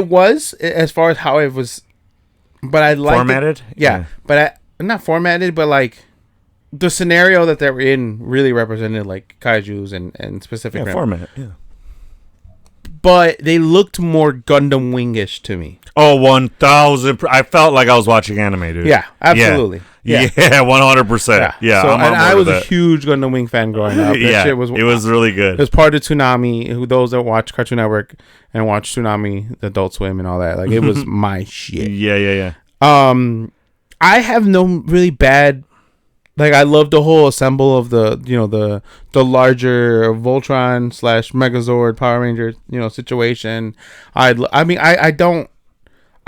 was as far as how it was. But I liked formatted. But not formatted, but like the scenario that they were in really represented like kaijus and specific Rim. Format. Yeah. But they looked more Gundam Wingish to me. Oh, 1,000! I felt like I was watching anime, dude. Yeah, absolutely. Yeah, 100%. Yeah, so, and I was a huge Gundam Wing fan growing up. It was really good. It was part of Toonami. Those that watch Cartoon Network and watch Toonami, Adult Swim, and all that, like it was my shit. Yeah. I have no really bad. Like I love the whole assemble of the larger Voltron / Megazord Power Ranger situation. I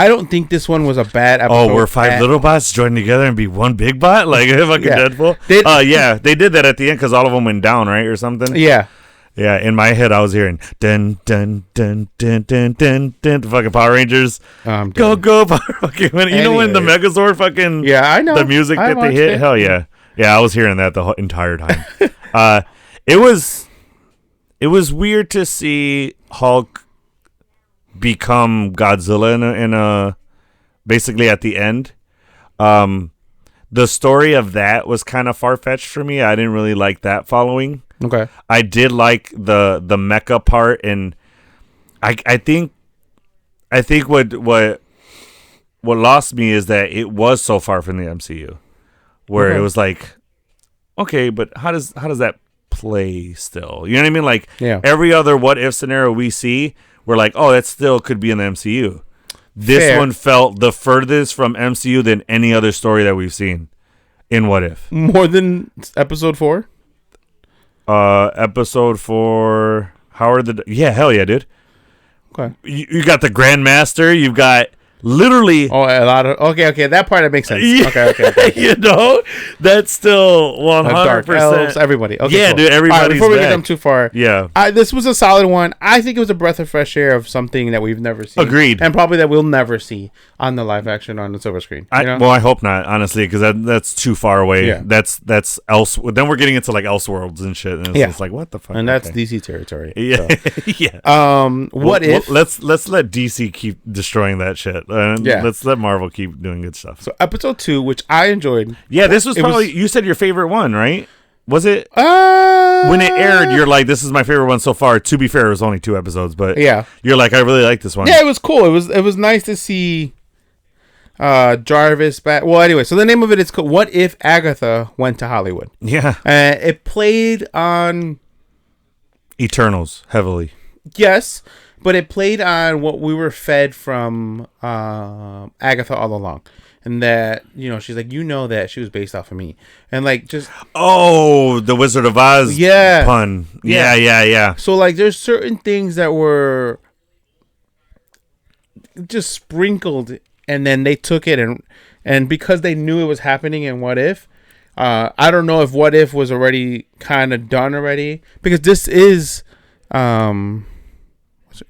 don't think this one was a bad episode. Oh, were 5 little bots joined together and be one big bot like fucking Deadpool? They did that at the end because all of them went down, right, or something. Yeah. In my head, I was hearing dun dun dun dun dun dun dun. The fucking Power Rangers, go Power fucking. You know when the Megazord fucking I know the music that they hit. Hell yeah. Yeah, I was hearing that the whole entire time. It was weird to see Hulk become Godzilla in a basically at the end. The story of that was kind of far-fetched for me. I didn't really like that following. Okay. I did like the mecha part, and I think what lost me is that it was so far from the MCU. Where it was like, okay, but how does that play still? You know what I mean? Like every other what if scenario we see, we're like, oh, that still could be in the MCU. This one felt the furthest from MCU than any other story that we've seen in What If. More than episode 4? Episode 4, Howard hell yeah, dude. Okay. You got the Grandmaster, you've got literally a lot of okay that part that makes sense. Okay. You know, that's still 100%. Elves, everybody. Okay, yeah, cool. Dude, everybody's right, before we get them too far. Yeah. This was a solid one. I think it was a breath of fresh air of something that we've never seen. Agreed. And probably that we'll never see on the live action on the silver screen. Well, I hope not, honestly, because that's too far away. Yeah. That's else. Then we're getting into like Elseworlds and shit, and it's just like, what the fuck? And that's DC territory. Yeah. So. Yeah. What if? Let's let DC keep destroying that shit. Let's let Marvel keep doing good stuff. So episode 2, which I enjoyed. Yeah, this was probably you said your favorite one, right? Was it? When it aired, you're like, this is my favorite one so far. To be fair, it was only 2 episodes, but you're like, I really like this one. Yeah, it was cool. It was nice to see Jarvis back. Well, anyway, so the name of it is called What If Agatha Went to Hollywood? Yeah. It played on Eternals heavily. Yes. But it played on what we were fed from Agatha all along. And that, she's like, that she was based off of me. And like, just... Oh, the Wizard of Oz pun. Yeah. So like, there's certain things that were just sprinkled. And then they took it and because they knew it was happening in What If, I don't know if What If was already kind of done already. Because this is...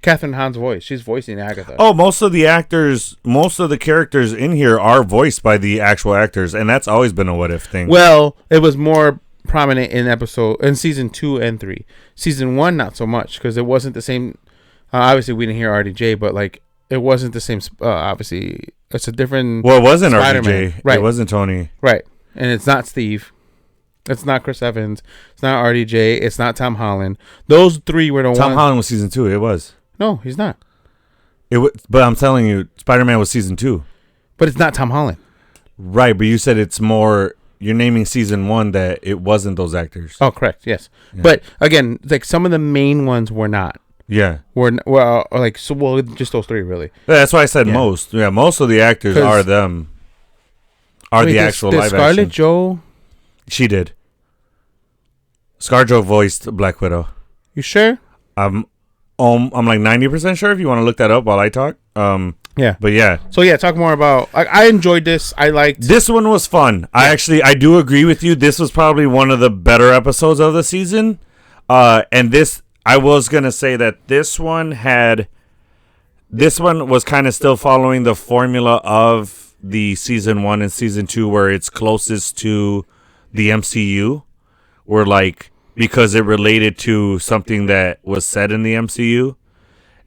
Catherine Hahn's voice. She's voicing Agatha. Oh, most of the characters in here are voiced by the actual actors, and that's always been a what if thing. Well, it was more prominent in season 2 and 3. Season 1, not so much, because it wasn't the same. Obviously, we didn't hear RDJ, but like it wasn't the same. Obviously, it's a different. Well, it wasn't Spider-Man. RDJ. Right. It wasn't Tony. Right, and it's not Steve. It's not Chris Evans. It's not RDJ. It's not Tom Holland. Those 3 were the ones. Tom Holland was season 2. It was. No, he's not. But I'm telling you, Spider-Man was season 2. But it's not Tom Holland. Right, but you said it's more. You're naming season 1 that it wasn't those actors. Oh, correct. Yes, but again, like some of the main ones were not. Yeah. Just those 3 really. Yeah, that's why I said most. Yeah, most of the actors are them. The actual live Scarlett action. Joe. She did. ScarJo voiced Black Widow. You sure? I'm like 90% sure. If you want to look that up while I talk. Yeah. But yeah. So yeah, talk more about. I enjoyed this. I liked. This one was fun. Yeah. I do agree with you. This was probably one of the better episodes of the season. And this, I was gonna say that this one was kind of still following the formula of the season 1 and season 2, where it's closest to the MCU, where like because it related to something that was said in the MCU,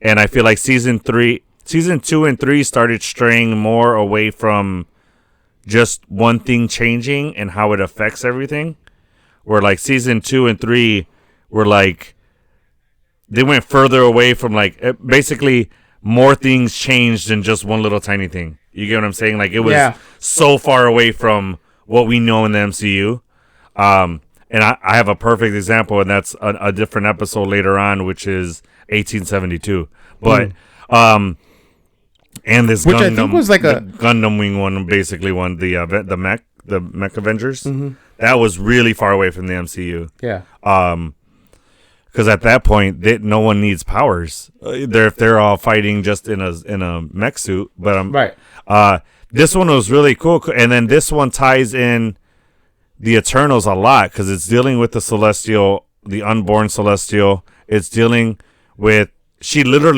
and I feel like season 2 and 3 started straying more away from just one thing changing and how it affects everything, where like season 2 and 3 were like they went further away from like basically more things changed than just one little tiny thing. You get what I'm saying? Like it was so far away from what we know in the MCU. And I have a perfect example, and that's a different episode later on, which is 1872. But and this which Gundam, I think was like a Gundam Wing one, basically one, the Mech Avengers. Mm-hmm. That was really far away from the MCU. Yeah. Because at that point, no one needs powers. They're all fighting just in a mech suit. But right. This one was really cool, and then this one ties in the Eternals a lot because it's dealing with the unborn Celestial. It's dealing with she didn't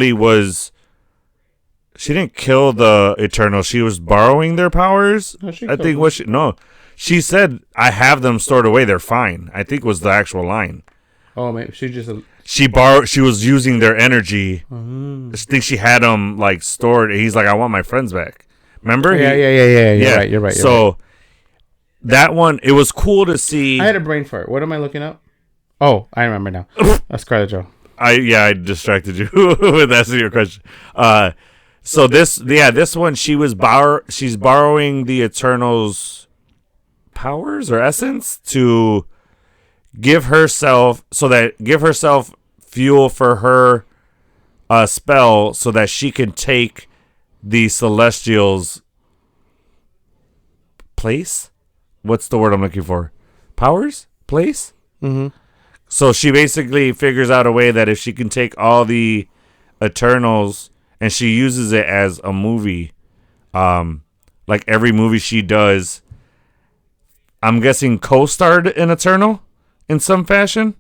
kill the Eternals. She was borrowing their powers. She said, "I have them stored away. They're fine." I think was the actual line. Oh, man, She was using their energy. I think she had them like stored. He's like, "I want my friends back." Remember? Yeah. You're right. So that one, it was cool to see. I had a brain fart. What am I looking up? Oh, I remember now. That's Scarlett Joe. I distracted you with asking your question. So this one, she's borrowing the Eternals' powers or essence to give herself fuel for her spell so that she can take the Celestials' place. What's the word I'm looking for? Powers? Place? Mm-hmm. So she basically figures out a way that if she can take all the Eternals, and she uses it as a movie, like every movie she does, I'm guessing co-starred in Eternal in some fashion.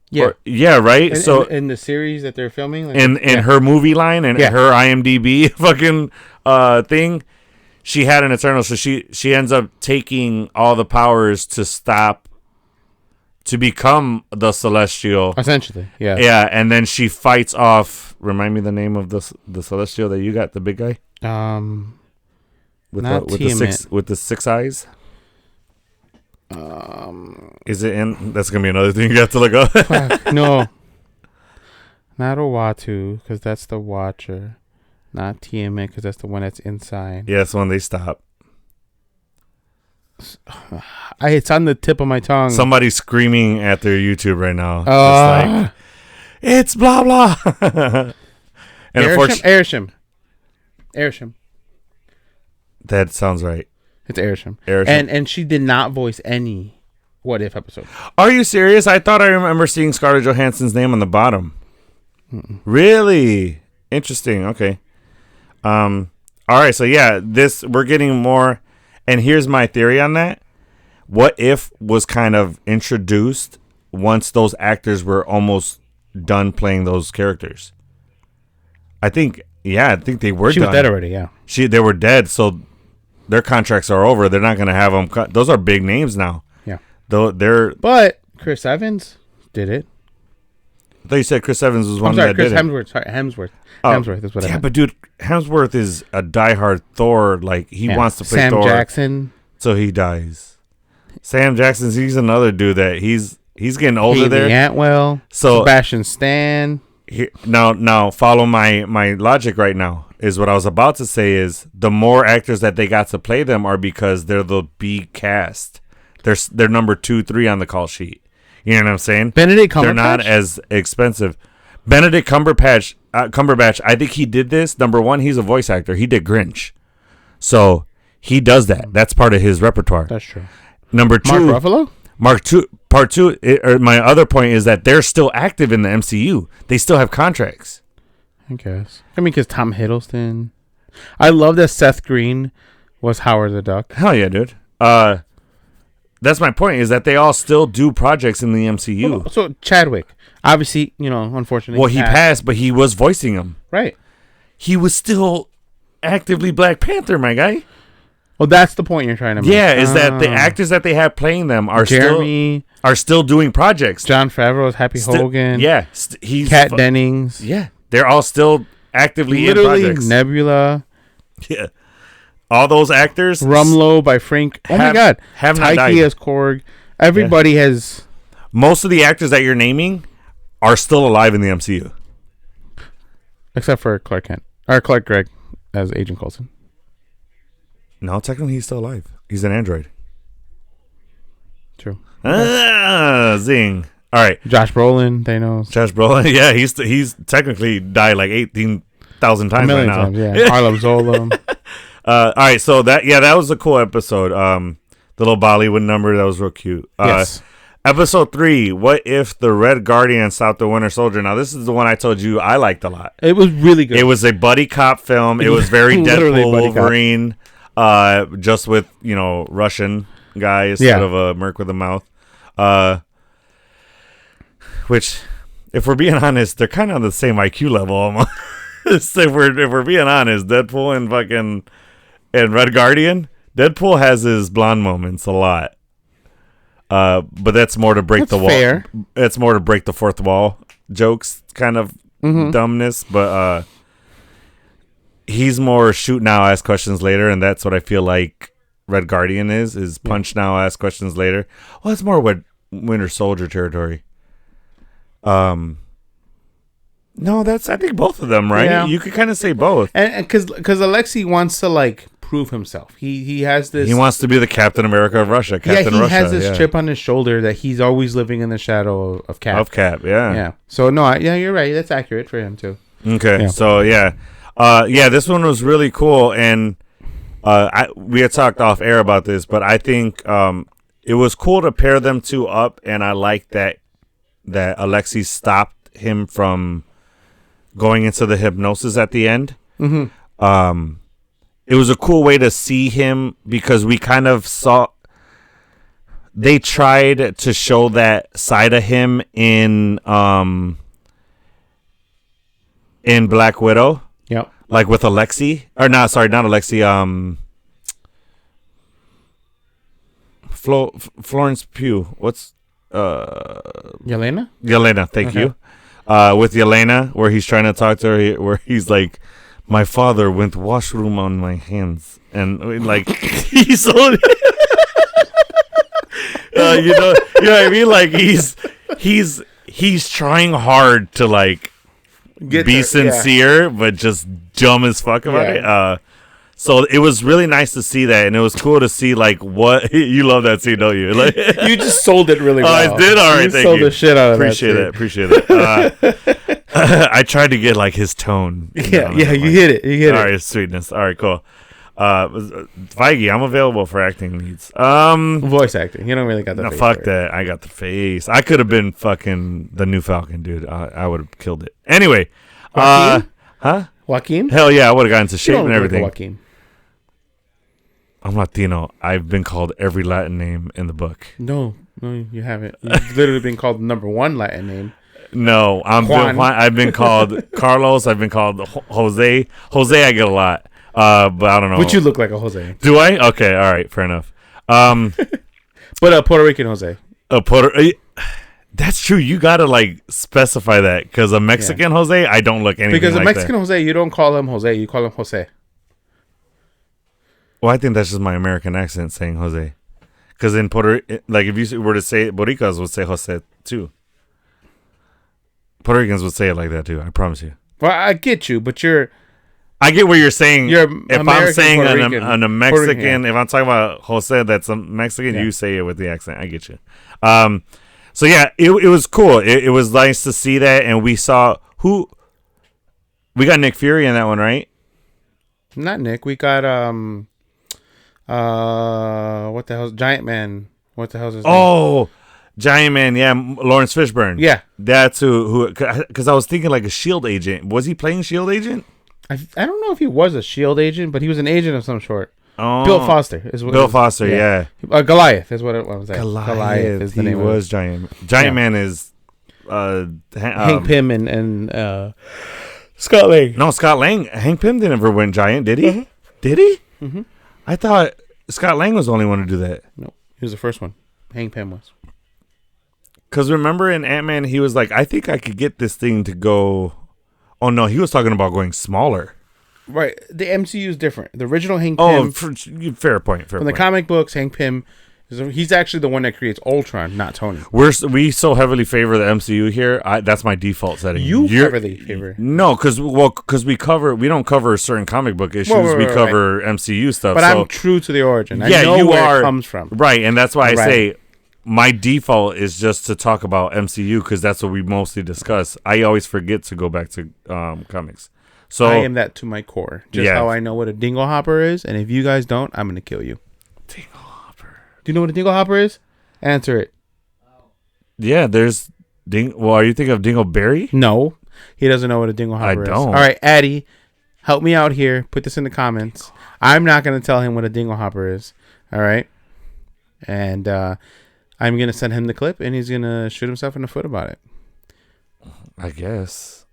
Yeah, right. In the series that they're filming, her movie line and her IMDb fucking thing, she had an Eternal, so she ends up taking all the powers to become the Celestial, essentially. Yeah, and then she fights off. Remind me the name of the Celestial that you got, the big guy. With the six eyes. Is it in? That's gonna be another thing you have to look up. No, not Owatu, because that's the Watcher. Not Tiamat, because that's the one that's inside. Yeah, it's when they stop. It's on the tip of my tongue. Somebody's screaming at their YouTube right now. It's blah blah. And Airsham. That sounds right. It's Airsham. And she did not voice any What If episode. Are you serious? I thought I remember seeing Scarlett Johansson's name on the bottom. Mm-mm. Really? Interesting. Okay. All right. So yeah, we're getting more. And here's my theory on that. What If was kind of introduced once those actors were almost done playing those characters. I think they were. She was dead already. Yeah, they were dead. So their contracts are over. They're not going to have them cut. Those are big names now. Yeah, though but Chris Evans did it. I thought you said Chris Evans was one that Chris did Hemsworth. Sorry, Hemsworth. Hemsworth is what I meant. But dude, Hemsworth is a diehard Thor. Like he wants to play Thor. Sam Jackson. So he dies. Sam Jackson. He's another dude that he's getting older. Haley there. Atwell. So Sebastian Stan. Now follow my logic right now. Is what I was about to say is the more actors that they got to play them are because they're the B cast. They're number 2, 3 on the call sheet. You know what I'm saying? Benedict Cumberbatch. They're not as expensive. Benedict Cumberbatch. I think he did this. Number one, he's a voice actor. He did Grinch, so he does that. That's part of his repertoire. That's true. Number 2, Mark Ruffalo. Part 2. My other point is that they're still active in the MCU. They still have contracts. I guess. I mean, because Tom Hiddleston. I love that Seth Green was Howard the Duck. Hell yeah, dude. That's my point, is that they all still do projects in the MCU. Well, so Chadwick, obviously, unfortunately. Well, he passed, but he was voicing him. Right. He was still actively Black Panther, my guy. Well, that's the point you're trying to make. Yeah, is that the actors that they have playing them are still doing projects. Jon Favreau is Happy Hogan. Yeah, he's Kat Dennings. Yeah, they're all still actively in projects. Nebula. Yeah. All those actors. Rumlow by Frank. Oh my God. Taiki as Korg. Everybody has. Most of the actors that you're naming are still alive in the MCU. Except for Clark Kent. Or Clark Gregg as Agent Coulson. No, technically he's still alive. He's an android. True. Zing. All right. Josh Brolin, Thanos. Josh Brolin. Yeah, he's technically died like 18,000 times right now. Times, yeah. Harlem Zola. All right, so that was a cool episode. The little Bollywood number, that was real cute. Yes. Episode 3, what if the Red Guardian stopped the Winter Soldier? Now, this is the one I told you I liked a lot. It was really good. It was a buddy cop film. It was very Deadpool, Wolverine, just with, Russian guy instead of a merc with a mouth. Which, if we're being honest, they're kind of on the same IQ level almost. if we're being honest, Deadpool and Red Guardian, Deadpool has his blonde moments a lot. But that's more to break the wall. Fair. It's more to break the fourth wall jokes kind of dumbness, but he's more shoot now, ask questions later, and that's what I feel like Red Guardian is punch now, ask questions later. Well, it's more what Winter Soldier territory. No, I think both of them, right? Yeah. You could kind of say both. And because Alexei wants to prove himself. He has this. He wants to be the Captain America of Russia. He has this chip on his shoulder that he's always living in the shadow of Cap. Of Cap, yeah. Yeah. So no, you're right. That's accurate for him too. Okay. Yeah. So this one was really cool, and we had talked off air about this, but I think it was cool to pair them two up, and I like that Alexei stopped him from going into the hypnosis at the end. Mm-hmm. It was a cool way to see him because we kind of saw they tried to show that side of him in Black Widow. Yep. Like with Alexei. Or not Alexei, Florence Pugh. What's Yelena? Yelena, thank you. With Yelena, where he's trying to talk to her, where he's like, my father went washroom on my hands, and he's so, you know what I mean? Like he's trying hard to be sincere, but just dumb as fuck about it. So it was really nice to see that, and it was cool to see what you love that scene, don't you? You just sold it really well. I did. All right, thank you. Sold the shit out of Appreciate it. I tried to get his tone. You hit it. All right, sweetness. All right, cool. Feige, I'm available for acting needs. Voice acting. You don't really got the face. Fuck that. I got the face. I could have been fucking the new Falcon, dude. I would have killed it. Anyway, Joaquin? Hell yeah, I would have gotten into shape and everything. Joaquin. I'm Latino. I've been called every Latin name in the book. No, you haven't. You've literally been called the number one Latin name. No, I've been called Carlos. I've been called Jose. Jose, I get a lot. But I don't know. But you look like a Jose. Do I? Okay, all right, fair enough. But a Puerto Rican Jose. That's true. You gotta like specify that because a Mexican Jose, I don't look anything because like a Mexican Jose, you don't call him Jose, you call him Jose. Well, I think that's just my American accent saying Jose. Because in like if you were to say it, Boricuas would say Jose too. Puerto Ricans would say it like that too. I promise you. Well, I get you, but I get what you're saying. You're if American, I'm saying a Mexican, Rican. If I'm talking about Jose, that's a Mexican. You say it with the accent. I get you. So yeah, it was cool. It was nice to see that, and we saw who. We got Nick Fury in that one, right? Not Nick. We got what the hell's Giant Man? What the hell's his name? Oh, Giant Man. Yeah, Lawrence Fishburne. Yeah, that's who. Because I was thinking like a Shield agent. Was he playing Shield agent? I don't know if he was a Shield agent, but he was an agent of some sort. Oh, Bill Foster is what. Bill Foster, yeah. Goliath is what it was. Goliath is the name. He was Giant. Giant Man is Hank Pym and Scott Lang. No, Scott Lang. Hank Pym didn't ever win Giant, did he? Mm-hmm. Did he? Mm-hmm. I thought Scott Lang was the only one to do that. No, he was the first one. Hank Pym was. Because remember in Ant-Man, he was like, I think I could get this thing to go. Oh no, he was talking about going smaller. Right, the MCU is different. The original Hank Pym. Fair point. From the comic books, Hank Pym, he's actually the one that creates Ultron, not Tony. We so heavily favor the MCU here. That's my default setting. You're heavily favor. No, because we don't cover certain comic book issues. We cover MCU stuff. But I'm true to the origin. I know you where it comes from. Right, and that's why I say my default is just to talk about MCU because that's what we mostly discuss. I always forget to go back to comics. So I am that to my core. Just how I know what a dingle hopper is, and if you guys don't, I'm gonna kill you. Dingle hopper. Do you know what a dingle hopper is? Answer it. Yeah, there's Well, are you thinking of Dingleberry? No, he doesn't know what a dingle hopper is. I don't. All right, Addy, help me out here. Put this in the comments. I'm not gonna tell him what a dingle hopper is. All right, and I'm gonna send him the clip, and he's gonna shoot himself in the foot about it. I guess.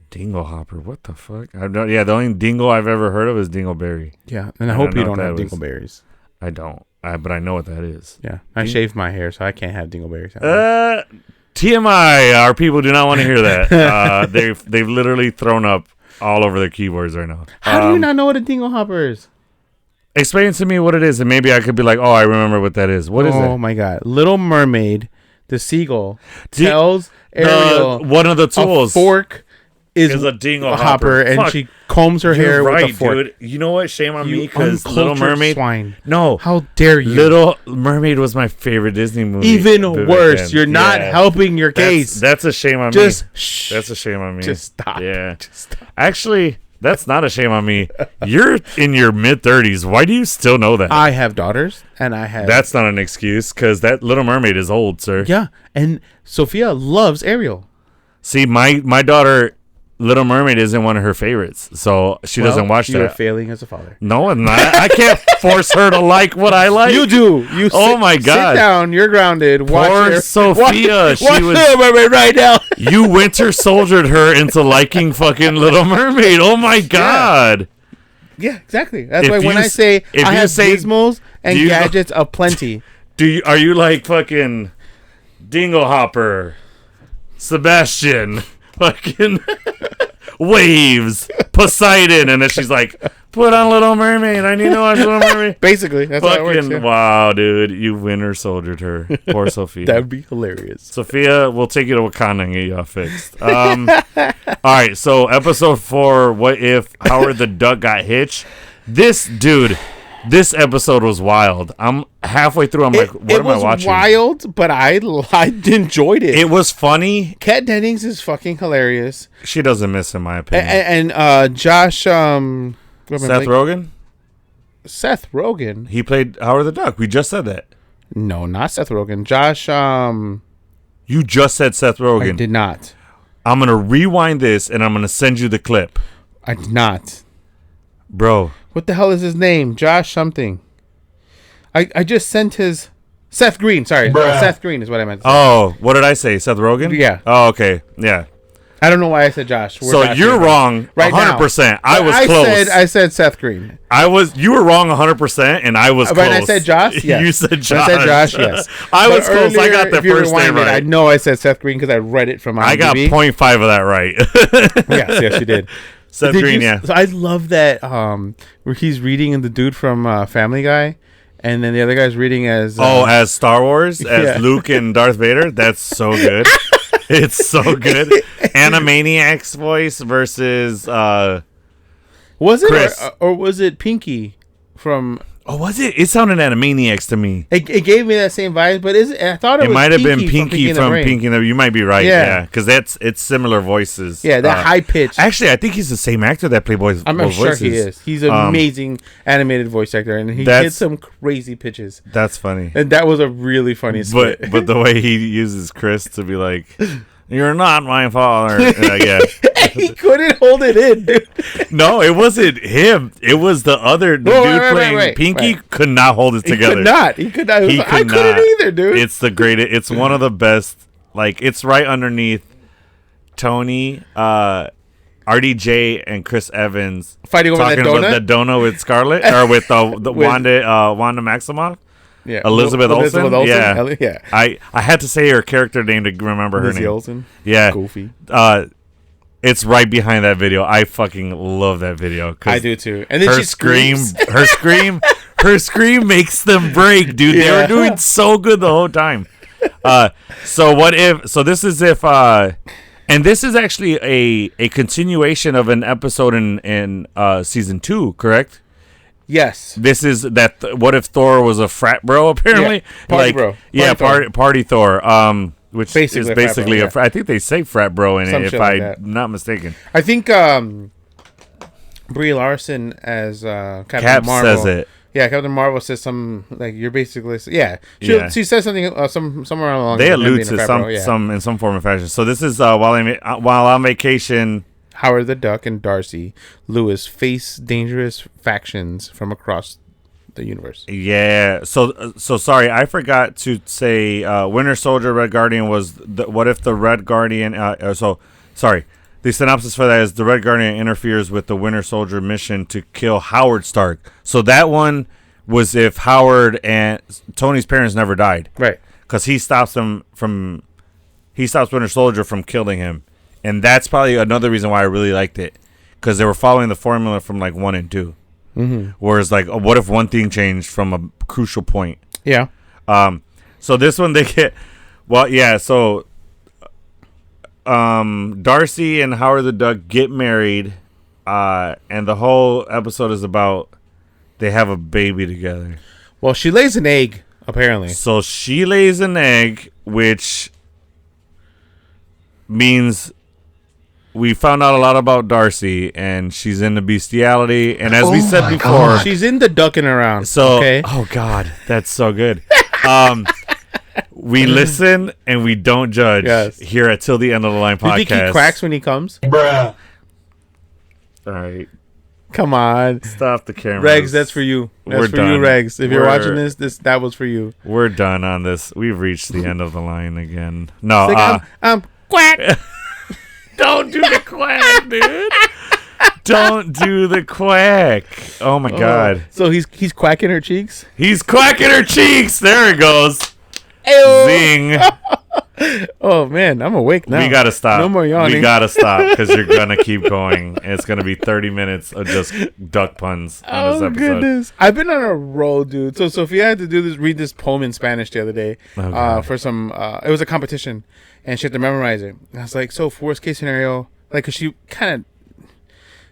Dinglehopper, what the fuck? The only dingle I've ever heard of is Dingleberry. Yeah, and I hope you don't have dingleberries. I don't, but I know what that is. Yeah, I shaved my hair, so I can't have dingleberries. TMI, our people do not want to hear that. They've literally thrown up all over their keyboards right now. How do you not know what a dinglehopper is? Explain to me what it is, and maybe I could be like, oh, I remember what that is. What is that? Oh my god, Little Mermaid, the seagull tells Ariel one of the tools. A fork is a dingle hopper, and she combs her hair with a fork. Dude. You know what? Shame on me because Little Mermaid. Swine. No, how dare you? Little Mermaid was my favorite Disney movie. Even worse, you're not helping your case. That's a shame on me. That's a shame on me. Just stop. Yeah. Actually, that's not a shame on me. You're in your mid-30s. Why do you still know that? I have daughters, and I have. That's not an excuse because that Little Mermaid is old, sir. Yeah, and Sophia loves Ariel. See, my daughter. Little Mermaid isn't one of her favorites, so she doesn't watch that. You're failing as a father. No, I'm not. I can't force her to like what I like. You do. My God. Sit down. You're grounded. Poor Sophia. Watch Little Mermaid right now. You winter soldiered her into liking fucking Little Mermaid. Oh my God. Yeah, exactly. That's why when I say I have gizmos and gadgets aplenty. Are you like fucking Dinglehopper, Sebastian? Fucking waves, Poseidon, and then she's like, "Put on Little Mermaid. I need to watch Little Mermaid." Basically, that's how it works. Yeah. Wow, dude, you winter soldiered her. Poor Sophia. That'd be hilarious. Sophia, we'll take you to Wakanda and get you all fixed. All right, so episode 4. What if Howard the Duck got hitched? This episode was wild. I'm halfway through. I'm like, what am I watching? It was wild, but I enjoyed it. It was funny. Kat Dennings is fucking hilarious. She doesn't miss, in my opinion. And Josh, Seth Rogen? Seth Rogen. He played Howard the Duck. We just said that. No, not Seth Rogen. Josh, You just said Seth Rogen. I did not. I'm going to rewind this, and I'm going to send you the clip. I did not. Bro. What the hell is his name? Josh something. I just sent his Seth Green. Sorry, Seth Green is what I meant to say. Oh, what did I say? Seth Rogen? Yeah. Oh, okay. Yeah. I don't know why I said Josh. So you're wrong, right 100%. I was close. I said Seth Green. You were wrong 100%, and I was close. When I said Josh, yes. You said Josh. When I said Josh, yes. I was close. I got the first name right. I know I said Seth Green because I read it from IMDb. I got 0.5 of that right. yes, you did. Seth Green, yeah. So I love that where he's reading and the dude from Family Guy, and then the other guy's reading as as Star Wars, as Luke and Darth Vader. That's so good. It's so good. Animaniacs voice versus was it Chris. Or was it Pinky from? Oh, was it? It sounded Animaniacs to me. It gave me that same vibe, but I thought it might have been Pinky from Pinky. You might be right. Yeah, because it's similar voices. Yeah, that high pitch. Actually, I think he's the same actor that played voices. I'm sure he is. He's an amazing animated voice actor, and he gets some crazy pitches. That's funny, and that was a really funny skit. But the way he uses Chris to be like, "You're not my father," he couldn't hold it in, dude. No, it wasn't him. It was the other dude playing Pinky. Could not hold it together. He could not. I couldn't either, dude. It's the greatest. It's one of the best. Like, it's right underneath Tony, RDJ, and Chris Evans fighting over that donut. Talking about the donut with Scarlett or with the Wanda Maximoff. Yeah, Elizabeth Olsen. Yeah. I had to say her character name to remember her name. Olsen. Yeah, Goofy. It's right behind that video. I fucking love that video. I do too. And then she screams. Her scream makes them break, dude. They were doing so good the whole time. So what if? So this is if. And this is actually a continuation of an episode in season 2, correct? Yes. This is that. What if Thor was a frat bro? Apparently, party bro. Party Thor. Which basically is basically I think they say frat bro in it, if I'm not mistaken. I think Brie Larson as Captain Cap Marvel says it. Yeah, Captain Marvel says you're basically she says something somewhere along. They allude to some in some form or fashion. So this is while on vacation. Howard the Duck and Darcy Lewis face dangerous factions from across the universe. Yeah. So sorry, I forgot to say Winter Soldier, Red Guardian was what if the Red Guardian sorry. The synopsis for that is the Red Guardian interferes with the Winter Soldier mission to kill Howard Stark. So that one was if Howard and Tony's parents never died. Right. Cuz he stops Winter Soldier from killing him. And that's probably another reason why I really liked it, cuz they were following the formula from like 1 and 2. Mm-hmm. Whereas, like, what if one thing changed from a crucial point? Yeah. So this one they get, So, Darcy and Howard the Duck get married, and the whole episode is about they have a baby together. Well, she lays an egg, apparently. So she lays an egg, which means we found out a lot about Darcy, and she's into bestiality. And as we said before, she's into ducking around. So, oh God, that's so good. We listen and we don't judge here at Till the End of the Line podcast. Do you think he cracks when he comes? Bruh. All right. Come on. Stop the camera. Regs, that's for you. That's for you, Regs. If you're watching that was for you. We're done on this. We've reached the end of the line again. No, like, quack. Don't do the quack, dude. Don't do the quack. Oh my God. So he's quacking her cheeks? He's quacking her cheeks. There it goes. Ayo. Zing. Oh man, I'm awake now. We gotta stop. No more yawning. We gotta stop because you're gonna keep going. And it's gonna be 30 minutes of just duck puns on this episode. Goodness. I've been on a roll, dude. So Sophia had to read this poem in Spanish the other day for some. It was a competition, and she had to memorize it. And I was like, so worst case scenario, like, cause she kind of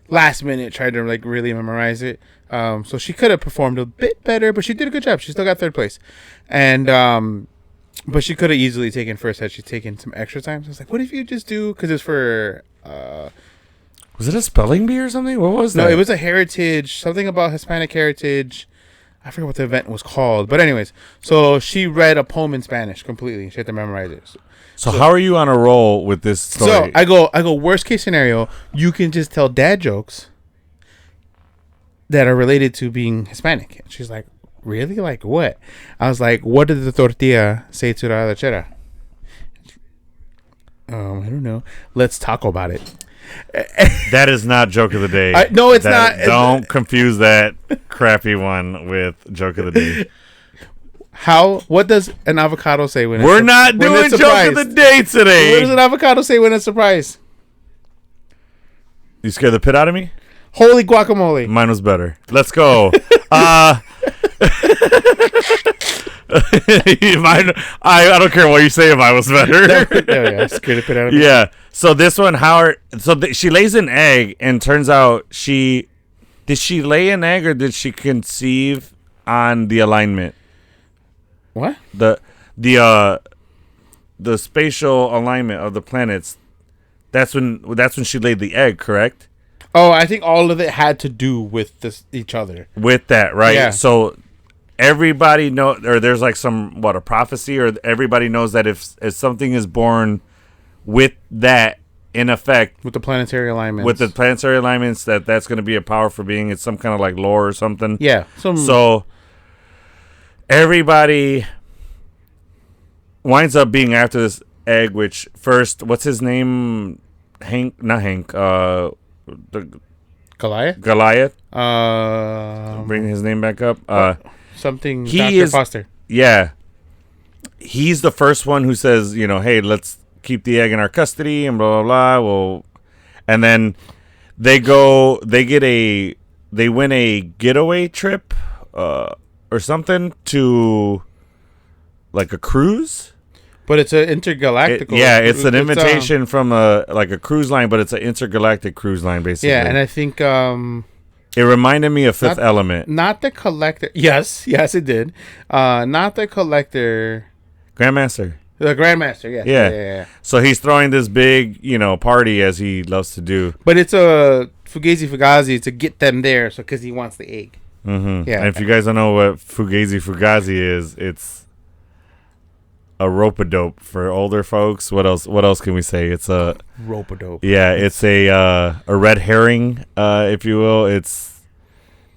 last minute tried to like really memorize it. So she could have performed a bit better, but she did a good job. She still got 3rd place, and but she could have easily taken first had she taken some extra time. So I was like, what if you just do, because it's for was it a spelling bee or something? What was that? No, it was a heritage, something about Hispanic heritage. I forget what the event was called, but anyways, so she read a poem in Spanish completely. She had to memorize it. So how are you on a roll with this story? So I go worst case scenario, you can just tell dad jokes that are related to being Hispanic. And she's like, really? Like what? I was like, what did the tortilla say to the arrachera? I don't know. Let's talk about it. That is not joke of the day. No, it's not. Don't confuse that crappy one with joke of the day. What does an avocado say when we're not doing joke of the day today? What does an avocado say when it's surprised? You scared the pit out of me? Holy guacamole. Mine was better. Let's go. I don't care what you say if I was better. Yeah, scared the pit out of me. Yeah. So this one, Howard. So she lays an egg, and turns out did she lay an egg or did she conceive on the alignment? What? The spatial alignment of the planets. That's when she laid the egg, correct? Oh, I think all of it had to do with each other. With that, right? Yeah. So everybody or there's like a prophecy, or everybody knows that if something is born with that in effect, with the planetary alignments, that's going to be a powerful being. It's some kind of like lore or something. Yeah. So everybody winds up being after this egg, which first, what's his name? Not Hank. Goliath. Bring his name back up. Something. He Dr. Foster. Yeah. He's the first one who says, hey, let's keep the egg in our custody and blah blah blah. Well, and then they win a getaway trip or something to like a cruise. But it's an intergalactic. It's an invitation from a cruise line, but it's an intergalactic cruise line, basically. Yeah, and I think it reminded me of Fifth Element. Not the Collector. Yes, it did. Not the Collector. Grandmaster. The Grandmaster. Yes. Yeah. So he's throwing this big, party as he loves to do. But it's a Fugazi to get them there, because he wants the egg. Mm-hmm. Yeah. And if you guys don't know what Fugazi is, it's a rope-a-dope for older folks. What else can we say? It's a rope-a-dope. Yeah, it's a red herring, if you will. It's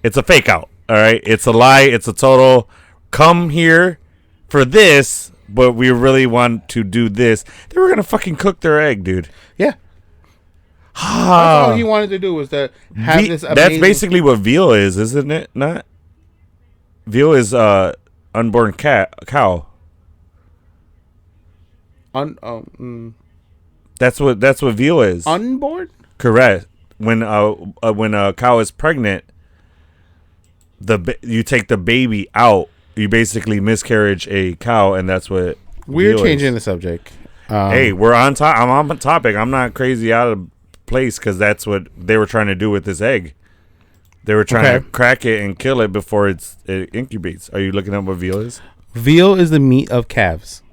a fake out. All right, it's a lie. It's a total come here for this, but we really want to do this. They were gonna fucking cook their egg, dude. Yeah. That's all he wanted to do was to have this amazing... That's basically what veal is, isn't it? Not veal is unborn cow. That's what veal is. Unborn? Correct. When a cow is pregnant, you take the baby out. You basically miscarriage a cow, and that's what. We're changing the subject. Hey, we're on top. I'm on topic. I'm not crazy out of place because that's what they were trying to do with this egg. They were trying to crack it and kill it before it incubates. Are you looking at what veal is? Veal is the meat of calves.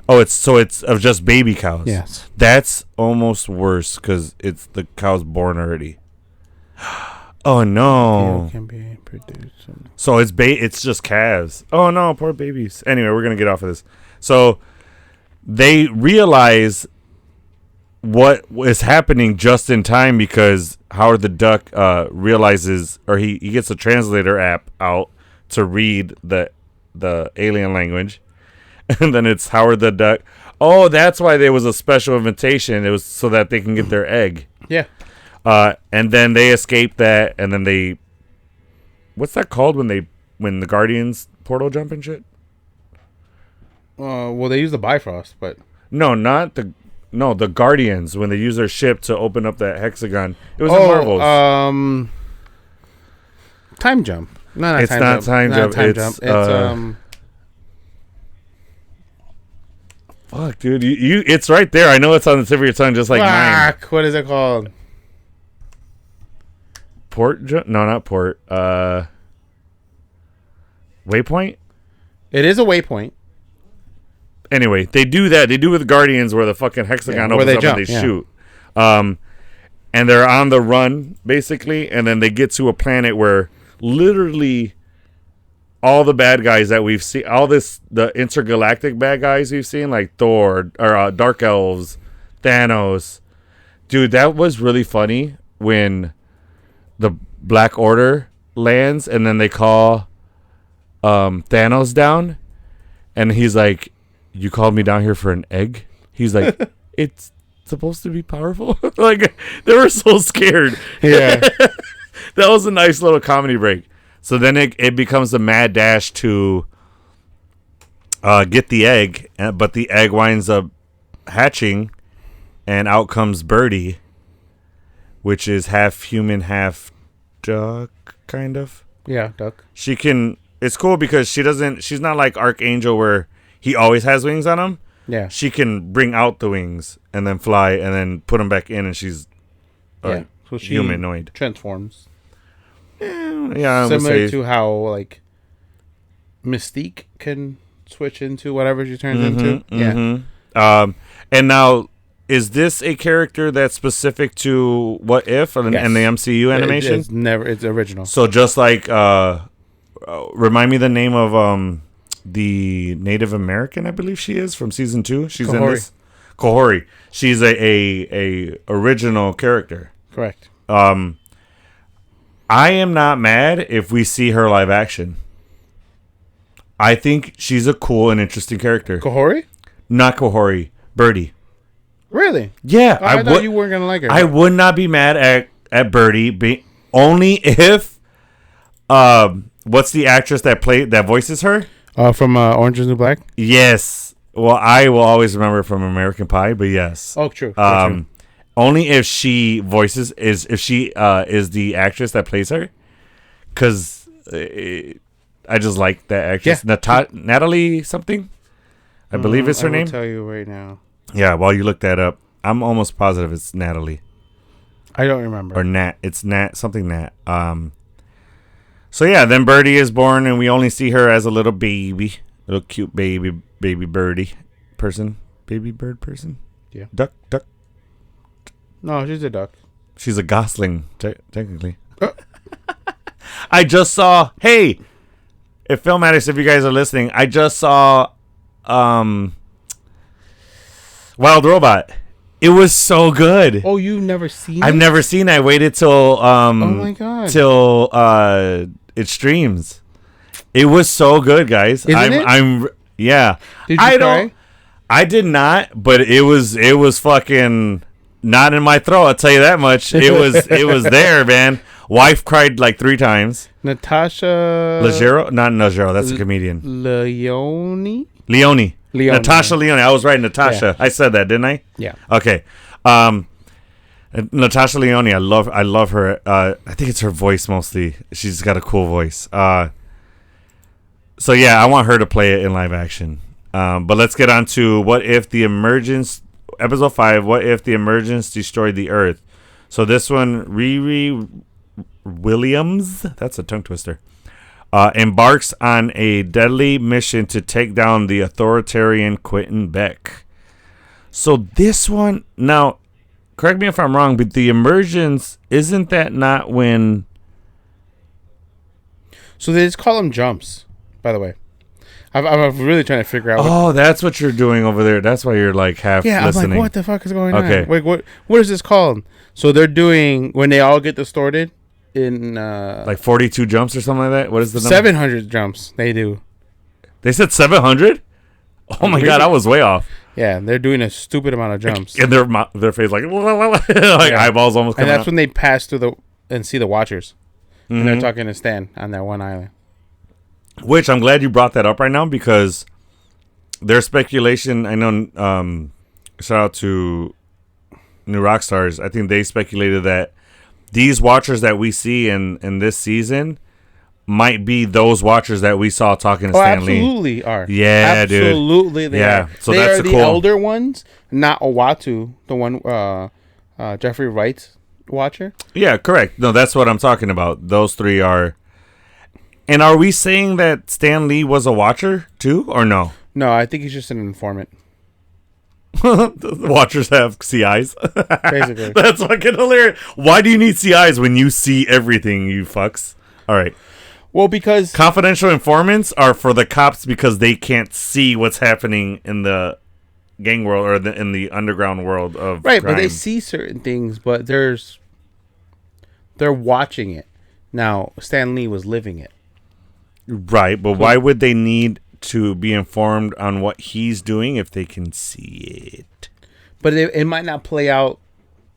Oh, it's of just baby cows. Yes. That's almost worse because it's the cow's born already. Oh no. Veal can be produced. So it's just calves. Oh no, poor babies. Anyway, we're gonna get off of this. So they realize what is happening just in time because Howard the Duck realizes, or he gets a translator app out to read the alien language. And then it's Howard the Duck. Oh, that's why there was a special invitation. It was so that they can get their egg. Yeah. And then they escape that, and then what's that called when the Guardians portal jump and shit? Well, they use the Bifrost, but the Guardians when they use their ship to open up that hexagon. It was in Marvels. Time jump. No, it's not time jump. It's fuck, dude. You it's right there. I know it's on the tip of your tongue, just like mine. What is it called? Port jump? No, not port. Waypoint? It is a waypoint. Anyway, they do that. They do with Guardians where the fucking hexagon opens up and they shoot. And they're on the run, basically, and then they get to a planet where literally all the bad guys that we've seen, the intergalactic bad guys we've seen, like Thor, or Dark Elves, Thanos. Dude, that was really funny when the Black Order lands and then they call Thanos down, and he's like, "You called me down here for an egg?" He's like, "It's supposed to be powerful." Like, they were so scared. Yeah. That was a nice little comedy break. So then it becomes a mad dash to get the egg, but the egg winds up hatching, and out comes Birdie, which is half human, half duck, kind of. Yeah, duck. She can. It's cool because she's not like Archangel where he always has wings on him. Yeah. She can bring out the wings and then fly and then put them back in, and she's so she humanoid. Transforms. Yeah, similar to how like Mystique can switch into whatever she turns into. Yeah. And now, is this a character that's specific to What If and the MCU animation? It's original. So just like, remind me the name of the Native American, I believe she is, from season 2. She's in this. Kahori. She's a original character. Correct. I am not mad if we see her live action. I think she's a cool and interesting character. Kahori? Not Kahori. Birdie. Really? Yeah. I thought you weren't going to like her. I would not be mad at Birdie, only if... what's the actress that voices her? From Orange is the New Black? Yes. Well, I will always remember from American Pie, but yes. Oh, true. True. Only if she voices is the actress that plays her, because I just like that actress. Yeah. Natalie something, I believe is her name. I'll tell you right now. Yeah, while you look that up, I'm almost positive it's Natalie. I don't remember. Or Nat. It's Nat something Nat. So yeah, then Birdie is born, and we only see her as a little baby, little cute baby birdie person, baby bird person. Yeah. Duck. No, she's a duck. She's a gosling, technically. I just saw. Hey, if Film Addicts, if you guys are listening, I just saw Wild Robot. It was so good. Oh, you've never seen it? I've never seen it. I waited till oh my god. Till it streams. It was so good, guys. I'm yeah. Did you cry? I did not, but it was fucking not in my throat, I'll tell you that much. It was there, man. Wife cried like 3 times. Natasha Leggero? Not Leggero, that's a comedian. Leone. Natasha Leone. I was right, Natasha. Yeah. I said that, didn't I? Yeah. Okay. Natasha Leone, I love her. I think it's her voice mostly. She's got a cool voice. So yeah, I want her to play it in live action. But let's get on to What If the Emergence, episode 5, What If the Emergence Destroyed the Earth. So this one, Riri Williams, that's a tongue twister, embarks on a deadly mission to take down the authoritarian Quentin Beck. So this one, now, correct me if I'm wrong, but the emergence, isn't that not when... So they just call them jumps, by the way. I'm really trying to figure out. Oh, that's what you're doing over there. That's why you're like half listening. I'm like, what the fuck is going on? Wait, what is this called? So they're doing, when they all get distorted, in... like 42 jumps or something like that? What is the number? 700 jumps, they do. They said 700? Oh my God, I was way off. Yeah, they're doing a stupid amount of jumps. And their face like eyeballs almost coming And that's out. when they pass through and see the Watchers. Mm-hmm. And they're talking to Stan on that one island. Which I'm glad you brought that up right now, because there's speculation. I know, shout out to New Rockstars. I think they speculated that these Watchers that we see in this season might be those Watchers that we saw talking to Stan Lee. Absolutely are. Yeah, dude. Absolutely they are. So they that's are the elder ones, not Owatu, the one Jeffrey Wright's Watcher. Yeah, correct. No, that's what I'm talking about. Those 3 are... And are we saying that Stan Lee was a Watcher too, or no? No, I think he's just an informant. The Watchers have CIs. Basically. That's fucking hilarious. Why do you need CIs when you see everything, you fucks? All right. Well, because... Confidential informants are for the cops because they can't see what's happening in the gang world or in the underground world of crime. But they see certain things, but they're watching it. Now, Stan Lee was living it. Right, but why would they need to be informed on what he's doing if they can see it? But it might not play out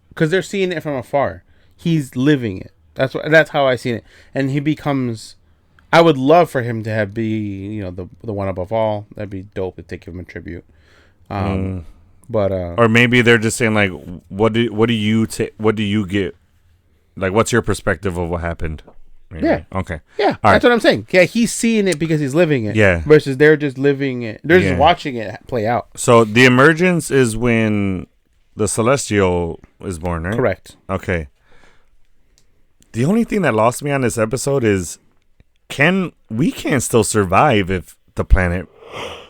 because they're seeing it from afar. He's living it. That's how I see it. And he becomes. I would love for him to be the one above all. That'd be dope if they give him a tribute. But or maybe they're just saying like, what do you get? Like, what's your perspective of what happened? Maybe. Yeah. Okay. Yeah. That's what I'm saying. Yeah, he's seeing it because he's living it. Yeah. Versus they're just living it. They're just watching it play out. So the emergence is when the Celestial is born, right? Correct. Okay. The only thing that lost me on this episode is we can't still survive if the planet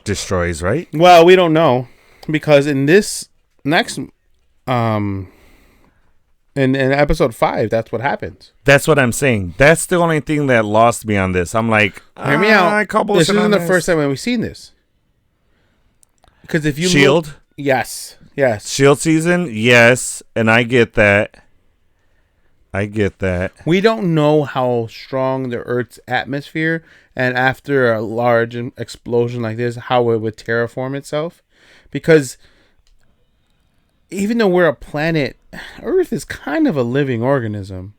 destroys, right? Well, we don't know because in this next in episode 5, that's what happens. That's what I'm saying. That's the only thing that lost me on this. I'm like, hear me out. This isn't the first time we've seen this. Because if you Shield, yes, Shield season, yes, and I get that. We don't know how strong the Earth's atmosphere, and after a large explosion like this, how it would terraform itself. Because even though we're a planet, Earth is kind of a living organism.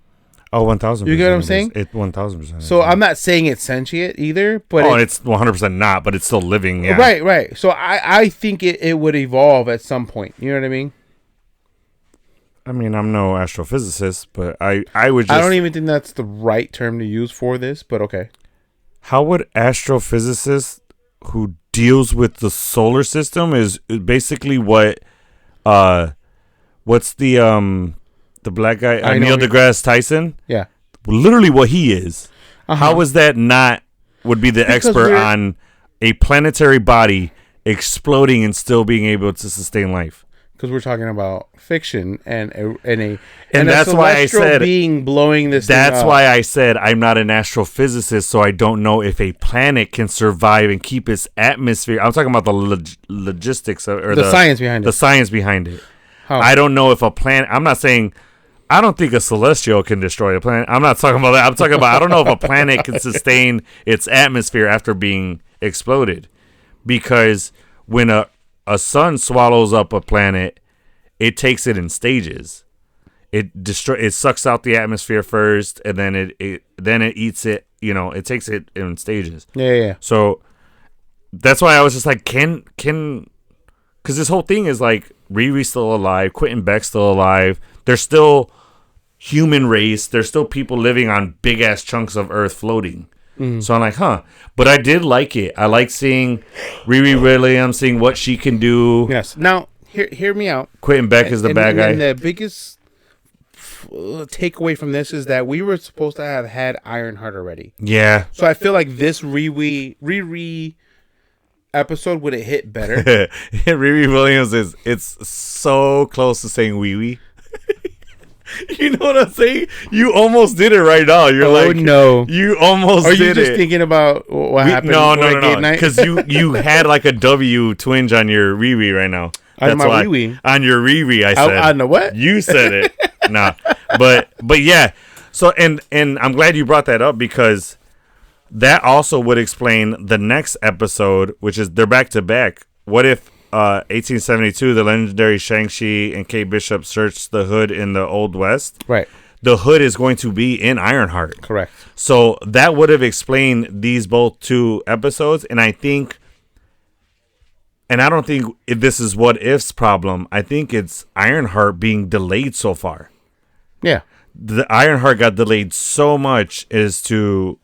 Oh, 1,000%. You get what I'm saying? 1,000%. So I'm not saying it's sentient either, but it's 100% not, but it's still living. Yeah. Right. So I think it would evolve at some point. You know what I mean? I mean, I'm no astrophysicist, but I would just... I don't even think that's the right term to use for this, but okay. How would astrophysicist who deals with the solar system is basically what... what's the black guy? Neil deGrasse Tyson? Yeah. Literally what he is. Uh-huh. How is that not... would be the expert on a planetary body exploding and still being able to sustain life? Because we're talking about fiction and that's why I said being blowing this. That's why I said I'm not an astrophysicist, so I don't know if a planet can survive and keep its atmosphere. I'm talking about the logistics or the science behind it. The science behind it. How? I don't know if a planet. I'm not saying. I don't think a celestial can destroy a planet. I'm not talking about that. I'm talking about I don't know if a planet can sustain its atmosphere after being exploded, because when a sun swallows up a planet, it takes it in stages. It sucks out the atmosphere first, and then it eats it. It takes it in stages. Yeah. So that's why I was just like, because this whole thing is like Riri's still alive, Quentin Beck's still alive. There's still human race. There's still people living on big ass chunks of Earth floating. Mm-hmm. So I'm like, but I did like it. I like seeing Riri Williams, seeing what she can do. Yes. Now, hear me out. Quentin Beck is the bad guy. And the biggest takeaway from this is that we were supposed to have had Ironheart already. Yeah. So I feel like this Riri episode would have hit better. Riri Williams it's so close to saying wee wee. You know what I'm saying? You almost did it right now. You're like, no, you almost did it. Are you just thinking about what happened? No. Because you had like a W twinge on your Riri right now. That's on my wee. On your Riri, I said. On the what? You said it. Nah, but yeah. So and I'm glad you brought that up, because that also would explain the next episode, which is they're back to back. What if 1872, the legendary Shang-Chi and Kate Bishop searched the hood in the Old West? Right. The hood is going to be in Ironheart. Correct. So that would have explained these both two episodes, and I think, and I don't think this is What If's problem. I think it's Ironheart being delayed so far. Yeah. The Ironheart got delayed so much as to,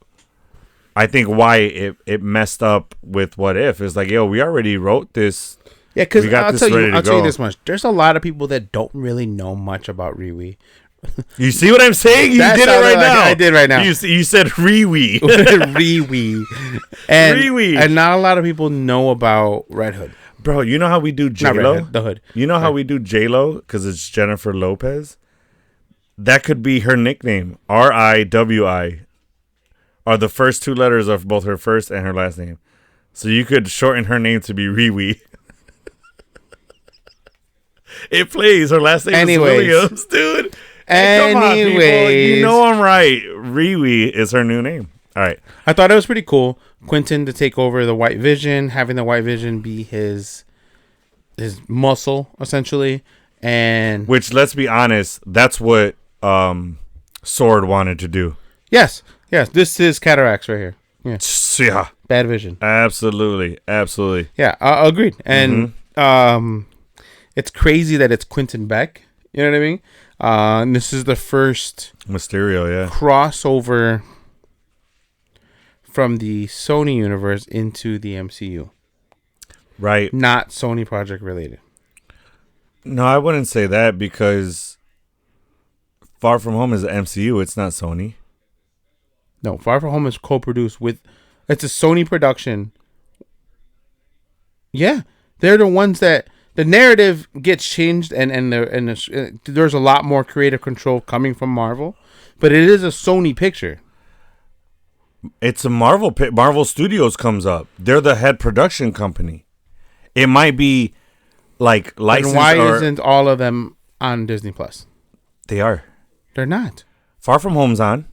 I think, why it messed up with What If. It's like, yo, we already wrote this. Yeah, because I'll tell you this much. There's a lot of people that don't really know much about Riri. You see what I'm saying? You did it right now. I did right now. You said Riri. Riri. Riri. And not a lot of people know about Red Hood. Bro, you know how we do J-Lo? The Hood. You know how we do J-Lo? Because it's Jennifer Lopez? That could be her nickname. R-I-W-I. Are the first two letters of both her first and her last name. So you could shorten her name to be Riri. It plays. Her last name is Williams, dude. Come on, people. You know I'm right. Riri is her new name. All right. I thought it was pretty cool. Quentin to take over the White Vision, having the White Vision be his muscle essentially, and which, let's be honest, that's what Sword wanted to do. Yes. This is cataracts right here. Yeah. Bad vision. Absolutely. Yeah. Agreed. And it's crazy that it's Quentin Beck. You know what I mean? And this is the first Mysterio, crossover from the Sony universe into the MCU. Right. Not Sony project related. No, I wouldn't say that because Far From Home is MCU. It's not Sony. No, Far From Home is co-produced with... It's a Sony production. Yeah. They're the ones that... The narrative gets changed and there's a lot more creative control coming from Marvel. But it is a Sony picture. It's a Marvel Studios comes up. They're the head production company. It might be like licensed. And why isn't all of them on Disney Plus? They are. They're not. Far From Home's on.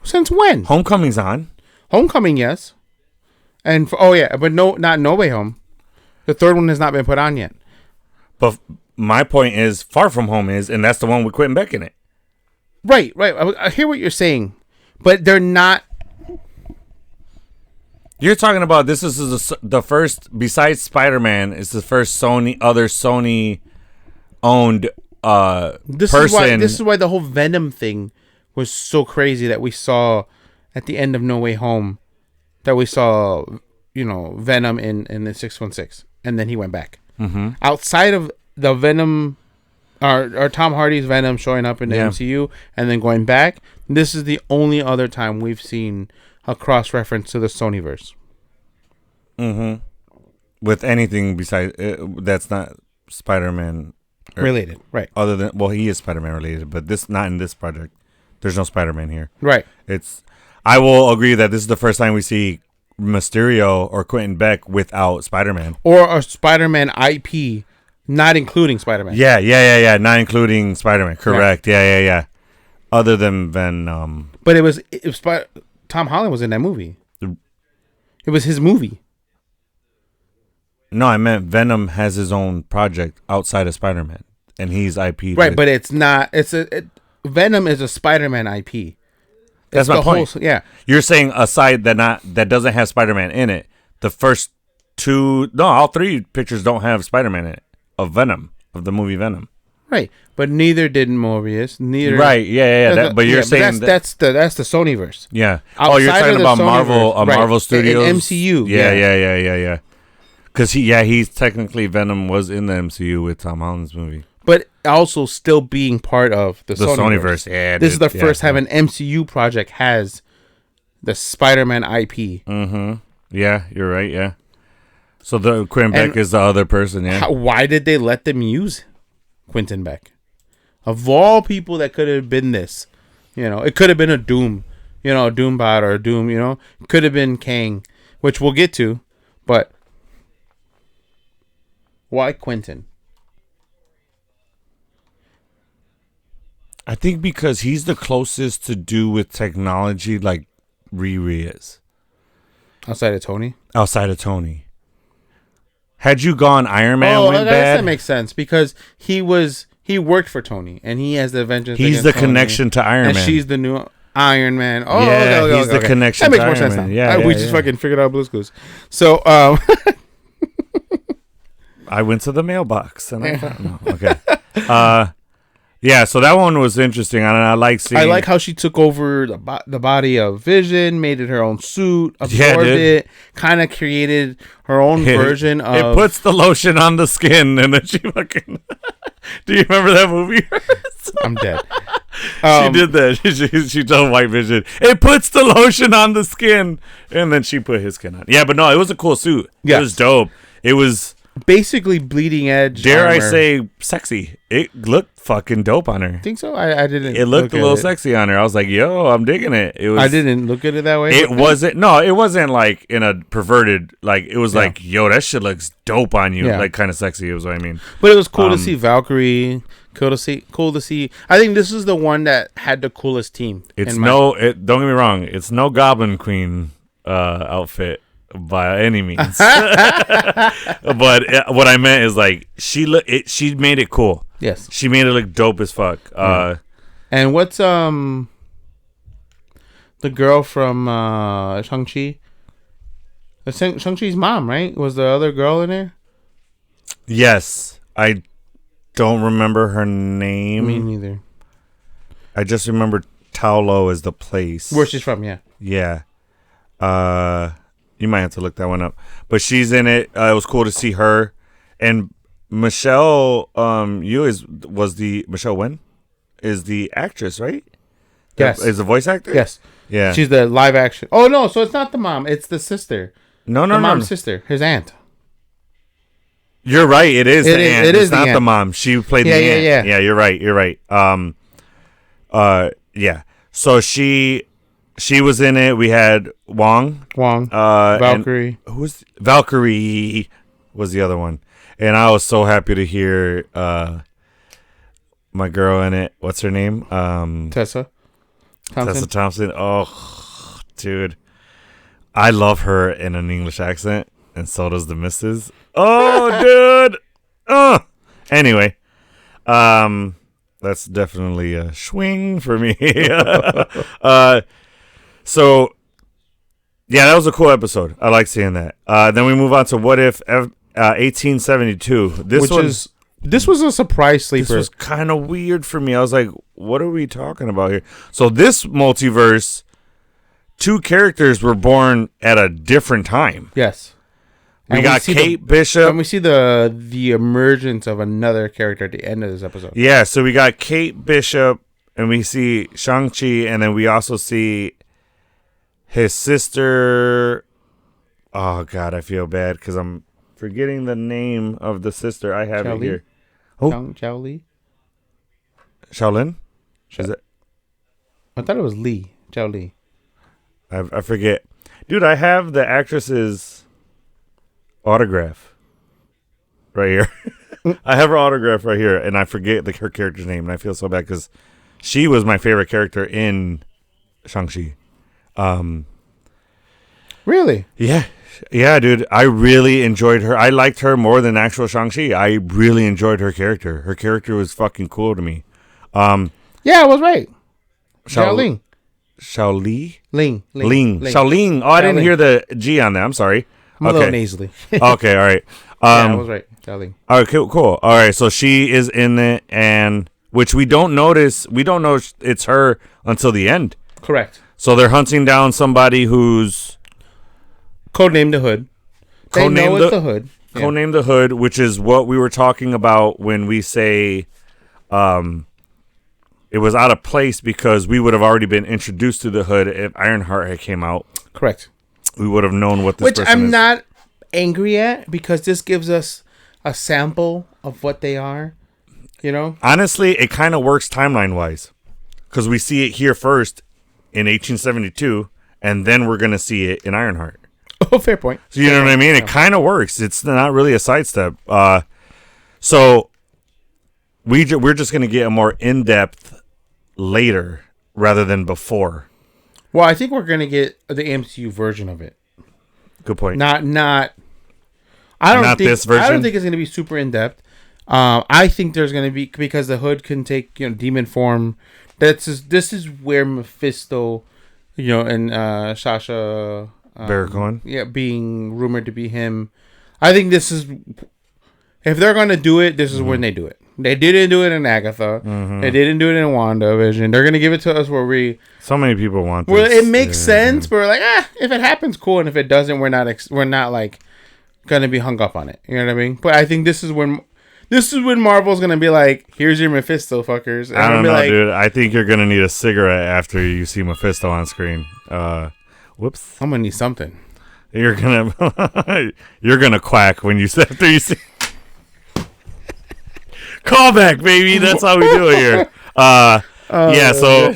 Since when? Homecoming's on. Homecoming, yes. And but not No Way Home. The third one has not been put on yet. But my point is, Far From Home is, and that's the one with Quentin Beck in it. Right. I hear what you're saying, but they're not. You're talking about this is the first, besides Spider-Man, it's the first other Sony owned person. This is why the whole Venom thing was so crazy that we saw at the end of No Way Home, that we saw, Venom in the 616, and then he went back. Mm-hmm. Outside of the Venom, or Tom Hardy's Venom showing up in the MCU and then going back, this is the only other time we've seen a cross-reference to the Sonyverse. Mm-hmm. With anything besides that's not Spider-Man related, right? Other than, he is Spider-Man related, but this not in this project. There's no Spider-Man here, right? I will agree that this is the first time we see Mysterio or Quentin Beck without Spider-Man or a Spider-Man IP, not including Spider-Man. Yeah, not including Spider-Man. Correct. Yeah. Other than Venom. But it was Tom Holland was in that movie. It was his movie. No, I meant Venom has his own project outside of Spider-Man, and he's IP. Right, but it's not. Venom is a Spider-Man IP. That's my point. You're saying aside that doesn't have Spider-Man in it. The first all three pictures don't have Spider-Man in it of Venom, of the movie Venom. Right, but neither did Morbius. Neither. Right, yeah. But you're saying that's the Sonyverse. Yeah. Outside you're talking about Marvel, Marvel Studios, and MCU. Yeah. Because he's technically Venom was in the MCU with Tom Holland's movie, but also still being part of the Sonyverse. Yeah, this is the first time an MCU project has the Spider-Man IP. Mm-hmm. Yeah, you're right. Yeah. So the Quentin Beck is the other person. Yeah. Why did they let them use Quentin Beck? Of all people that could have been this, it could have been a Doom, a Doombot or a Doom, it could have been Kang, which we'll get to, but why Quentin? I think because he's the closest to do with technology like Riri is. Outside of Tony? Outside of Tony. Had you gone Iron Man went bad? That makes sense because he worked for Tony and he has the Avengers. He's the connection to Iron Man. And she's the new Iron Man. Oh, yeah, he's the connection to Iron Man. That makes more sense now. Yeah, we just fucking figured out Blue's Clues. So, I went to the mailbox and I found no. Okay. So that one was interesting, and I like seeing. I like how she took over the body of Vision, made it her own suit, absorbed it, kind of created her own version of. It puts the lotion on the skin, and then she fucking. Do you remember that movie? I'm dead. She did that. She told White Vision, it puts the lotion on the skin, and then she put his skin on. Yeah, but no, it was a cool suit. Yes. It was dope. It was. basically bleeding edge. Dare armor. I say sexy? It looked fucking dope on her. Think so? I didn't. It looked a little sexy on her. I was like, yo, I'm digging it. It was. I didn't look at it that way. It wasn't. No, it wasn't like in a perverted. Like it was like, yo, that shit looks dope on you. Like kind of sexy. Is what I mean. But it was cool to see Valkyrie. Cool to see. I think this is the one that had the coolest team. It's don't get me wrong. It's no Goblin Queen outfit by any means. But what I meant is like she made it cool. Yes, she made it look dope as fuck. And what's the girl from Shang-Chi? Shang-Chi's mom, right? Was the other girl in there? Yes, I don't remember her name. Me neither. I just remember Taolo is the place where she's from. Yeah. Yeah. You might have to look that one up, but she's in it. It was cool to see her, and Michelle. Michelle Wen is the actress, right? Yes. Is the voice actor? Yes. Yeah. She's the live action. Oh no! So it's not the mom. It's the sister. No, mom's sister. His aunt. You're right. It is the aunt. It's not the mom. She played the aunt. Yeah. Yeah, you're right. You're right. Yeah. So she was in it. We had Wong. Valkyrie. Valkyrie was the other one. And I was so happy to hear my girl in it. What's her name? Tessa Thompson. Oh, dude. I love her in an English accent. And so does the missus. Oh, dude. Anyway. That's definitely a swing for me. So, yeah, that was a cool episode. I like seeing that. Then we move on to What If 1872. This was a surprise sleeper. This was kind of weird for me. I was like, what are we talking about here? So this multiverse, 2 characters were born at a different time. Yes. We got Kate Bishop. And we see the emergence of another character at the end of this episode. Yeah, so we got Kate Bishop, and we see Shang-Chi, and then we also see his sister. Oh, God, I feel bad because I'm forgetting the name of the sister. I have it here. Shaolin? Is it? I thought it was Li. Shaolin. I forget. Dude, I have the actress's autograph right here. I have her autograph right here, and I forget her character's name, and I feel so bad because she was my favorite character in Shang-Chi. Really? Yeah, dude. I really enjoyed her. I liked her more than actual Shang-Chi. I really enjoyed her character. Her character was fucking cool to me. Yeah, I was right. Shaolin. Ling. Shaolin. Oh, I didn't hear the G on that. I'm sorry. I'm a little nasally. Okay, all right. Yeah, I was right. Shaolin. All right, cool. All right, so she is in it, and which we don't notice. We don't know it's her until the end. Correct. So they're hunting down somebody who's codenamed the Hood. They know it's the Hood. Yeah. Codenamed the Hood, which is what we were talking about when we say it was out of place because we would have already been introduced to the Hood if Ironheart had came out. Correct. We would have known what this person is. Which I'm not angry at because this gives us a sample of what they are, you know? Honestly, it kind of works timeline-wise because we see it here first in 1872, and then we're going to see it in Ironheart. Oh, fair point. So you know what I mean? It kind of works. It's not really a sidestep. So we're just going to get a more in-depth later rather than before. Well, I think we're going to get the MCU version of it. Good point. I don't think it's going to be super in depth. I think there's going to be because the Hood can take demon form. This is where Mephisto, and Sasha Baron Cohen. Yeah, being rumored to be him. I think this is if they're going to do it. This is when they do it. They didn't do it in Agatha. Mm-hmm. They didn't do it in WandaVision. They're going to give it to us where we. So many people want this. Well, it makes sense, but we're like, if it happens, cool, and if it doesn't, we're not like going to be hung up on it. You know what I mean? But I think this is when Marvel's going to be like, here's your Mephisto, fuckers. And I don't know, dude. I think you're going to need a cigarette after you see Mephisto on screen. Whoops. I'm going to need something. You're gonna quack when after you see. Callback, baby. That's how we do it here. Yeah, so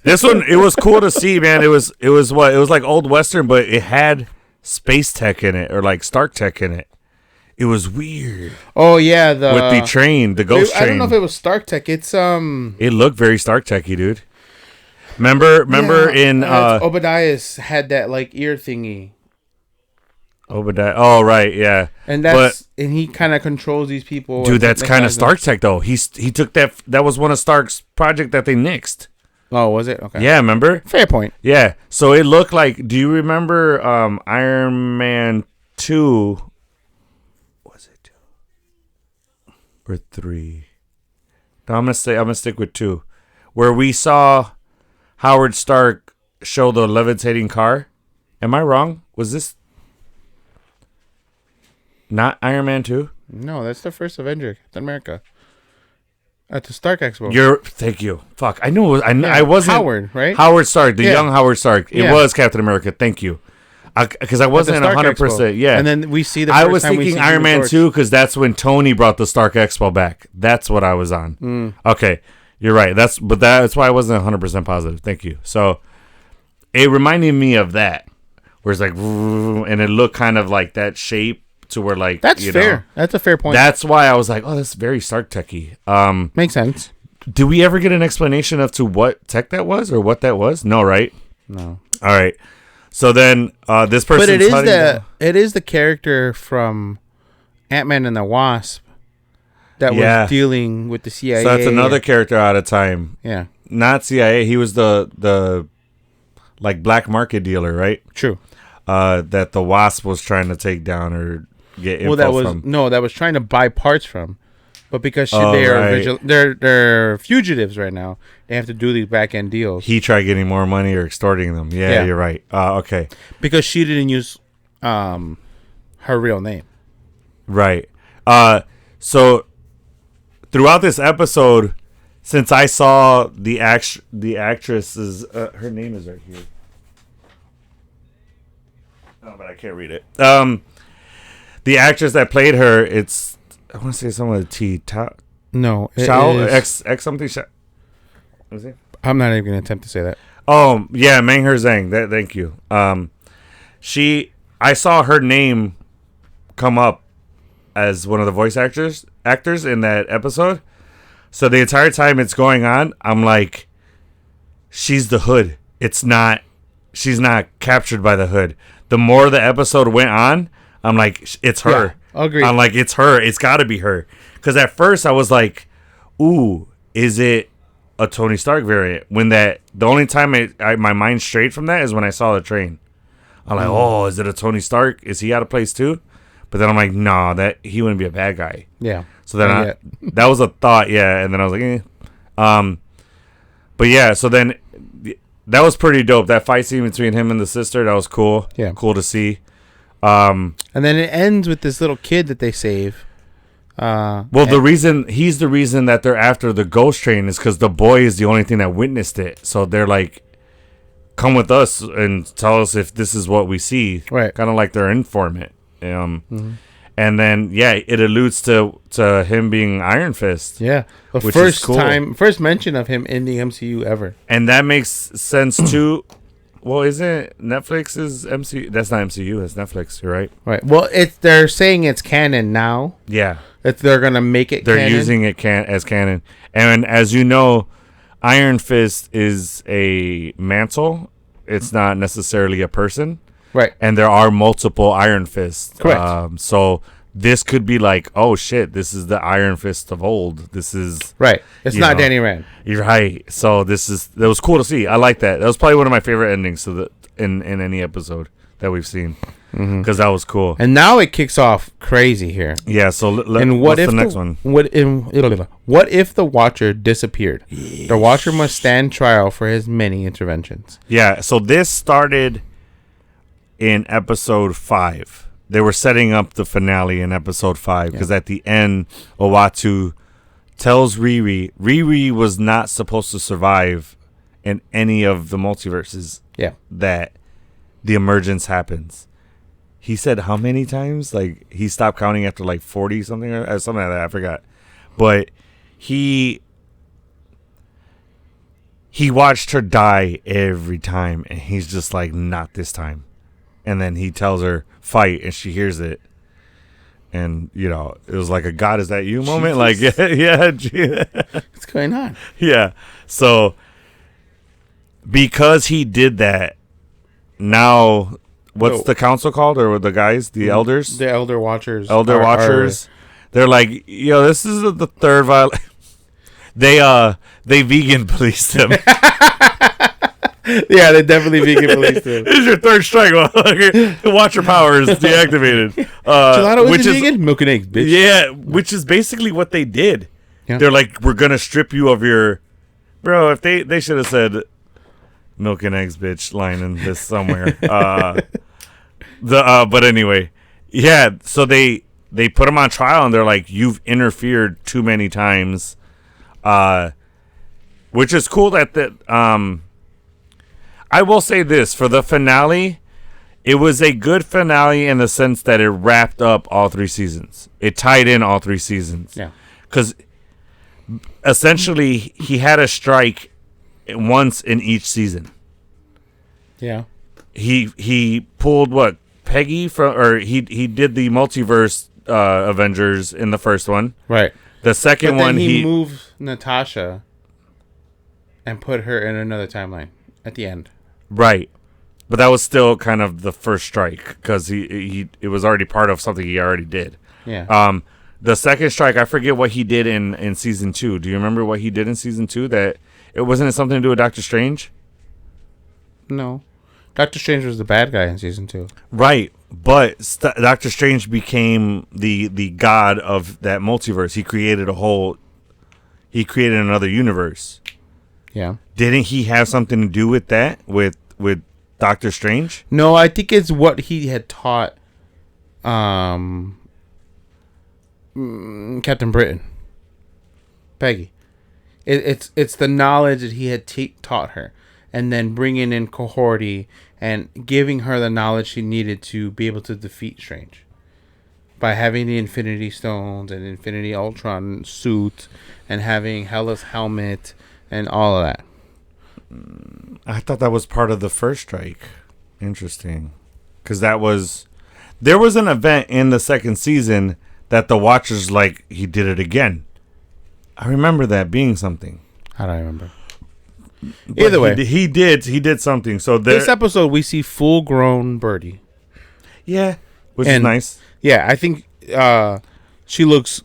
this one, it was cool to see, man. It was like old Western, but it had space tech in it, or like Stark tech in it. It was weird. Oh yeah, with the train, the ghost train. I don't know if it was Stark tech. It looked very Stark techy, dude. Remember in Obadiah's had that like ear thingy. Obadiah. Oh right, yeah. And he kind of controls these people. Dude, that's kind of Stark tech though. He took that. That was one of Stark's project that they nixed. Oh, was it? Okay. Yeah, remember? Fair point. Yeah. So it looked like. Do you remember Iron Man 2? Was it 2 or 3? No, I'm gonna stick with 2, where we saw Howard Stark show the levitating car. Am I wrong? Was this not Iron Man 2? No, that's the first Avenger, Captain America. At the Stark Expo. Thank you. Fuck, I knew it was. I wasn't Howard, right? Howard Stark, the young Howard Stark. It was Captain America. Thank you. Because I wasn't 100%. Yeah, and then we see I was thinking Iron Man 2 because that's when Tony brought the Stark Expo back. That's what I was on. Okay, you're right. That's why I wasn't 100% positive. Thank you. So it reminded me of that, where it's like, and it looked kind of like that shape. To where like that's fair. That's a fair point. That's why I was like, oh, that's very Stark techy. Makes sense. Did we ever get an explanation of to what tech that was or what that was? No, right? No. All right. So then this person. But it is the character from Ant-Man and the Wasp that was dealing with the CIA. So that's another character out of time. Yeah. Not CIA. He was the like black market dealer, right? True. That the Wasp was trying to take down or get info from. That was trying to buy parts from, but because they're fugitives right now, they have to do these back end deals. He tried getting more money or extorting them. Yeah. You're right. Okay, because she didn't use her real name. Right. So throughout this episode, since I saw the actress's her name is right here. Oh, but I can't read it. The actress that played her, I want to say something with a T. No, Shao X something. What is it? I'm not even going to attempt to say that. Oh yeah, Meng-Her Zhang. Thank you. I saw her name come up as one of the voice actors in that episode. So the entire time it's going on, I'm like, she's the Hood. She's not captured by the Hood. The more the episode went on, I'm like, it's her. Yeah, agreed. I'm like, it's her. It's got to be her. Because at first I was like, ooh, is it a Tony Stark variant? When the only time my mind strayed from that is when I saw the train. I'm like, oh, is it a Tony Stark? Is he out of place too? But then I'm like, nah, that he wouldn't be a bad guy. Yeah. So then that was a thought, yeah. And then I was like, but yeah, so then that was pretty dope. That fight scene between him and the sister, that was cool. Yeah. Cool to see. And then it ends with this little kid that they save. He's the reason that they're after the ghost train is because the boy is the only thing that witnessed it. So they're like, come with us and tell us if this is what we see. Right. Kind of like their informant. And then, it alludes to him being Iron Fist. Yeah. The first mention of him in the MCU ever. And that makes sense too. Well, isn't Netflix's MCU? That's not MCU. That's Netflix. You're right. Right. Well, they're saying it's canon now. Yeah. That they're gonna make it. They're using it as canon. And as you know, Iron Fist is a mantle. It's not necessarily a person. Right. And there are multiple Iron Fists. Correct. So this could be like, oh shit, this is the Iron Fist of old. This is right. It's not Danny Rand. You're right. So that was cool to see. I like that. That was probably one of my favorite endings in any episode that we've seen, because that was cool. And now it kicks off crazy here. Yeah. So what's the next one? What if the Watcher disappeared? Yeesh. The Watcher must stand trial for his many interventions. Yeah. So this started in episode 5. They were setting up the finale in episode 5 because at the end, Owatu tells Riri was not supposed to survive in any of the multiverses. Yeah, that the emergence happens. He said how many times? Like he stopped counting after like 40 something or something like that. I forgot. but he watched her die every time, and he's just like, not this time. And then he tells her, fight, and she hears it. And, you know, it was like a God, is that you moment? Jesus. Like, yeah. What's going on? Yeah. So, because he did that, now, what's the council called? Or the guys? The elders? The elder watchers. They're like, yo, this is the third violation. They vegan policed him. Yeah, they definitely vegan policed him. This is your third strike. Watcher power is deactivated. Gelato is vegan? Milk and eggs, bitch. Yeah, which is basically what they did. Yeah. They're like, we're going to strip you of your... Bro, if they should have said milk and eggs, bitch, line in this somewhere. But anyway, yeah, so they put him on trial, and they're like, you've interfered too many times. Which is cool that I will say this, for the finale, it was a good finale in the sense that it wrapped up all 3 seasons. It tied in all 3 seasons. Yeah. Because essentially he had a strike once in each season. Yeah. He pulled what? Peggy from, or he did the multiverse Avengers in the first one. Right. The second one he moved Natasha and put her in another timeline at the end. Right. But that was still kind of the first strike because it was already part of something he already did. Yeah. The second strike, I forget what he did in season 2. Do you remember what he did in season 2? That it wasn't something to do with Doctor Strange? No. Doctor Strange was the bad guy in season 2. Right. But Doctor Strange became the god of that multiverse. He created another universe. Yeah. Didn't he have something to do with that? With Doctor Strange? No, I think it's what he had taught Captain Britain. Peggy. It's the knowledge that he had taught her. And then bringing in Cohorty and giving her the knowledge she needed to be able to defeat Strange. By having the Infinity Stones and Infinity Ultron suit and having Hela's helmet and all of that. I thought that was part of the first strike. Interesting. Because there was an event in the second season that the Watchers, like, he did it again. I remember that being something. How do I remember? But either way, he did something. So this episode we see full grown Birdie. Yeah, which is nice. Yeah, I think she looks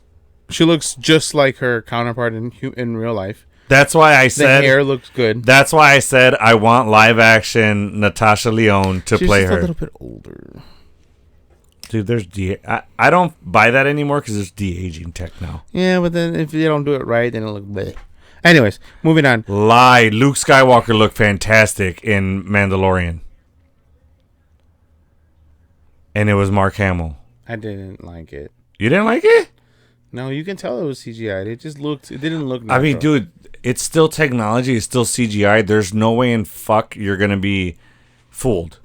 just like her counterpart in real life. That's why I said the hair looks good. That's why I said I want live action Natasha Lyonne to play her. She's a little bit older. Dude, there's I don't buy that anymore because there's de-aging tech now. Yeah, but then if you don't do it right, then it'll look bleh. Anyways, moving on. Lie. Luke Skywalker looked fantastic in Mandalorian. And it was Mark Hamill. I didn't like it. You didn't like it? No, you can tell it was CGI. It didn't look natural. I mean, dude, it's still technology. It's still CGI. There's no way in fuck you're going to be fooled.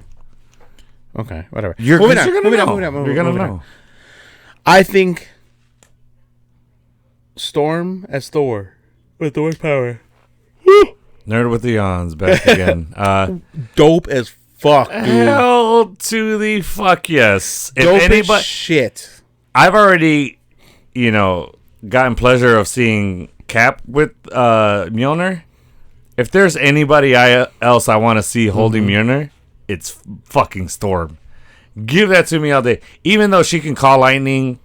Okay, whatever. You're going to know. I think Storm as Thor. With Thor's power. Woo! Nerd with the yawns back again. Dope as fuck, dude. Hell to the fuck yes. Dope as shit. I've already, gotten pleasure of seeing Cap with Mjolnir. If there's anybody else I want to see holding Mjolnir, it's fucking Storm. Give that to me all day. Even though she can call lightning,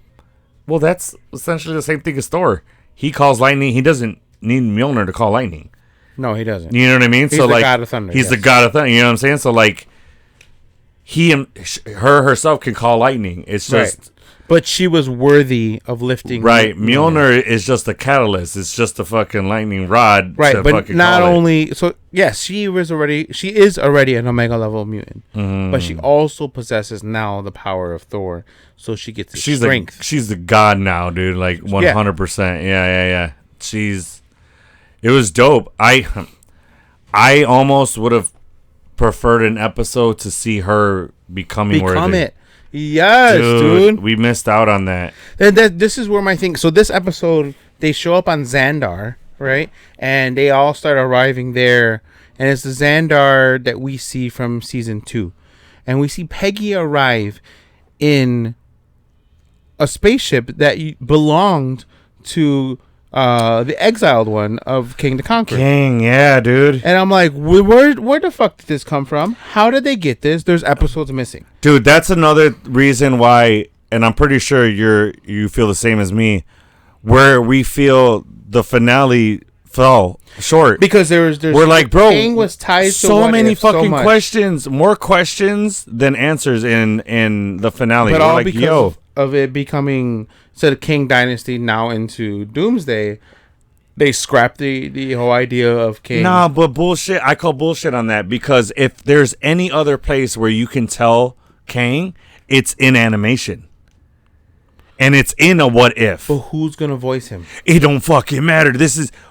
well, that's essentially the same thing as Thor. He calls lightning. He doesn't need Mjolnir to call lightning. No, he doesn't. You know what I mean? He's the god of thunder. He's the god of thunder. You know what I'm saying? So like, her herself can call lightning. It's just, right. But she was worthy of lifting. Right, Mjolnir is just a catalyst. It's just a fucking lightning rod. Right, but not only so. Yes, she is already an Omega level mutant, but she also possesses now the power of Thor. So she gets strength. She's the god now, dude. Like 100%. Yeah. It was dope. I almost would have preferred an episode to see her become worthy. Yes, dude. We missed out on that. And this is where my thing. So this episode they show up on Xandar, right? And they all start arriving there, and it's the Xandar that we see from season 2, and we see Peggy arrive in a spaceship that belonged to the exiled one of King the Conqueror. King, yeah, dude. And I'm like, where the fuck did this come from? How did they get this? There's episodes missing. Dude, that's another reason why, and I'm pretty sure you feel the same as me, where we feel the finale fell short. Because we're like, bro, King was tied so many fucking questions, more questions than answers in the finale. But all like, because of it becoming, instead of King Dynasty now into Doomsday, they scrapped the whole idea of King. Nah, but bullshit. I call bullshit on that, because if there's any other place where you can tell Kang, it's in animation. And it's in a what if. But who's gonna voice him? It don't fucking matter.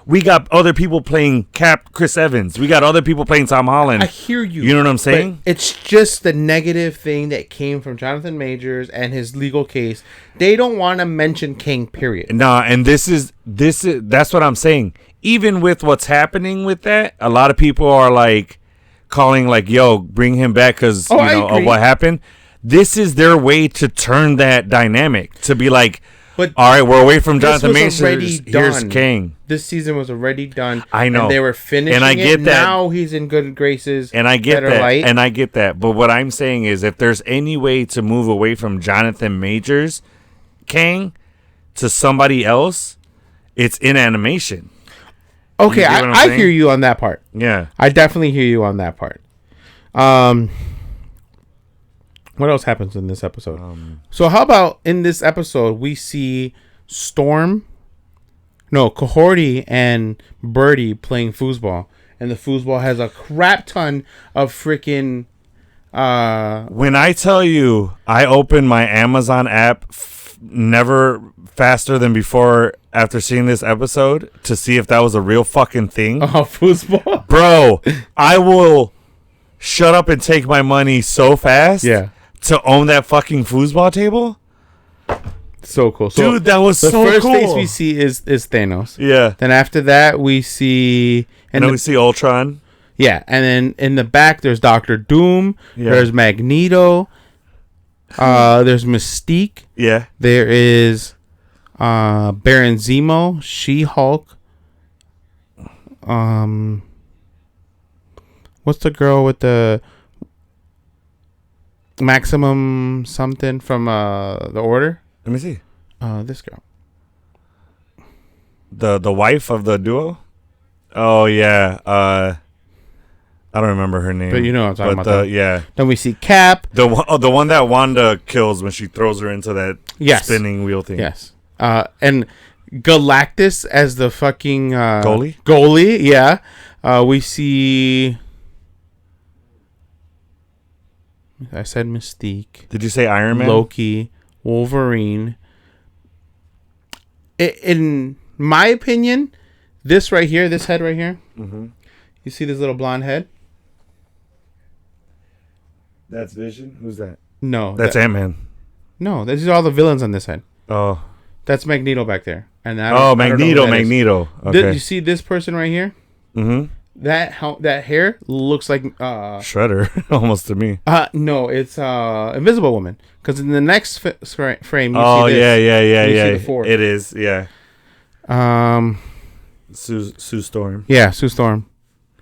We got other people playing Chris Evans. We got other people playing Tom Holland. I hear you. You know what I'm saying? It's just the negative thing that came from Jonathan Majors and his legal case. They don't want to mention King, period. Nah, and that's what I'm saying. Even with what's happening with that, a lot of people are like calling like, yo, bring him back because of what happened. This is their way to turn that dynamic to be like, but all right, we're away from Jonathan Majors. Here's King. This season was already done. I know. And they were finishing and I get it. That. Now he's in good graces. And I get that. Light. And I get that. But what I'm saying is, if there's any way to move away from Jonathan Majors, Kang, to somebody else, it's in animation. Okay, I hear you on that part. Yeah. I definitely hear you on that part. What else happens in this episode? So how about in this episode we see Cohorty and Birdie playing foosball, and the foosball has a crap ton of freaking. When I tell you, I opened my Amazon app never faster than before after seeing this episode to see if that was a real fucking thing. Oh, foosball, bro! I will shut up and take my money so fast. Yeah. To own that fucking foosball table? So cool. Dude, that was so cool. The first face we see is Thanos. Yeah. Then after that, we see... And then we see Ultron. Yeah. And then in the back, there's Doctor Doom. Yeah. There's Magneto. There's Mystique. Yeah. There is Baron Zemo. She-Hulk. What's the girl with the... Maximum something from the Order? Let me see. This girl. The wife of the duo? Oh yeah. I don't remember her name. But you know what I'm talking about. Yeah. Then we see Cap. The one that Wanda kills when she throws her into that spinning wheel thing. Yes. And Galactus as the fucking goalie? Goalie, yeah. We see... I said Mystique. Did you say Iron Man? Loki, Wolverine. In my opinion, this right here, this head right here. Mm-hmm. You see this little blonde head? That's Vision? Who's that? No. That's Ant-Man. No, these are all the villains on this head. Oh. That's Magneto back there. And Magneto. Okay. You see this person right here? Mm-hmm. That hair looks like Shredder almost to me. No, it's Invisible Woman, because in the next frame you see this. Yeah. It is, yeah. Sue Storm. Yeah, Sue Storm.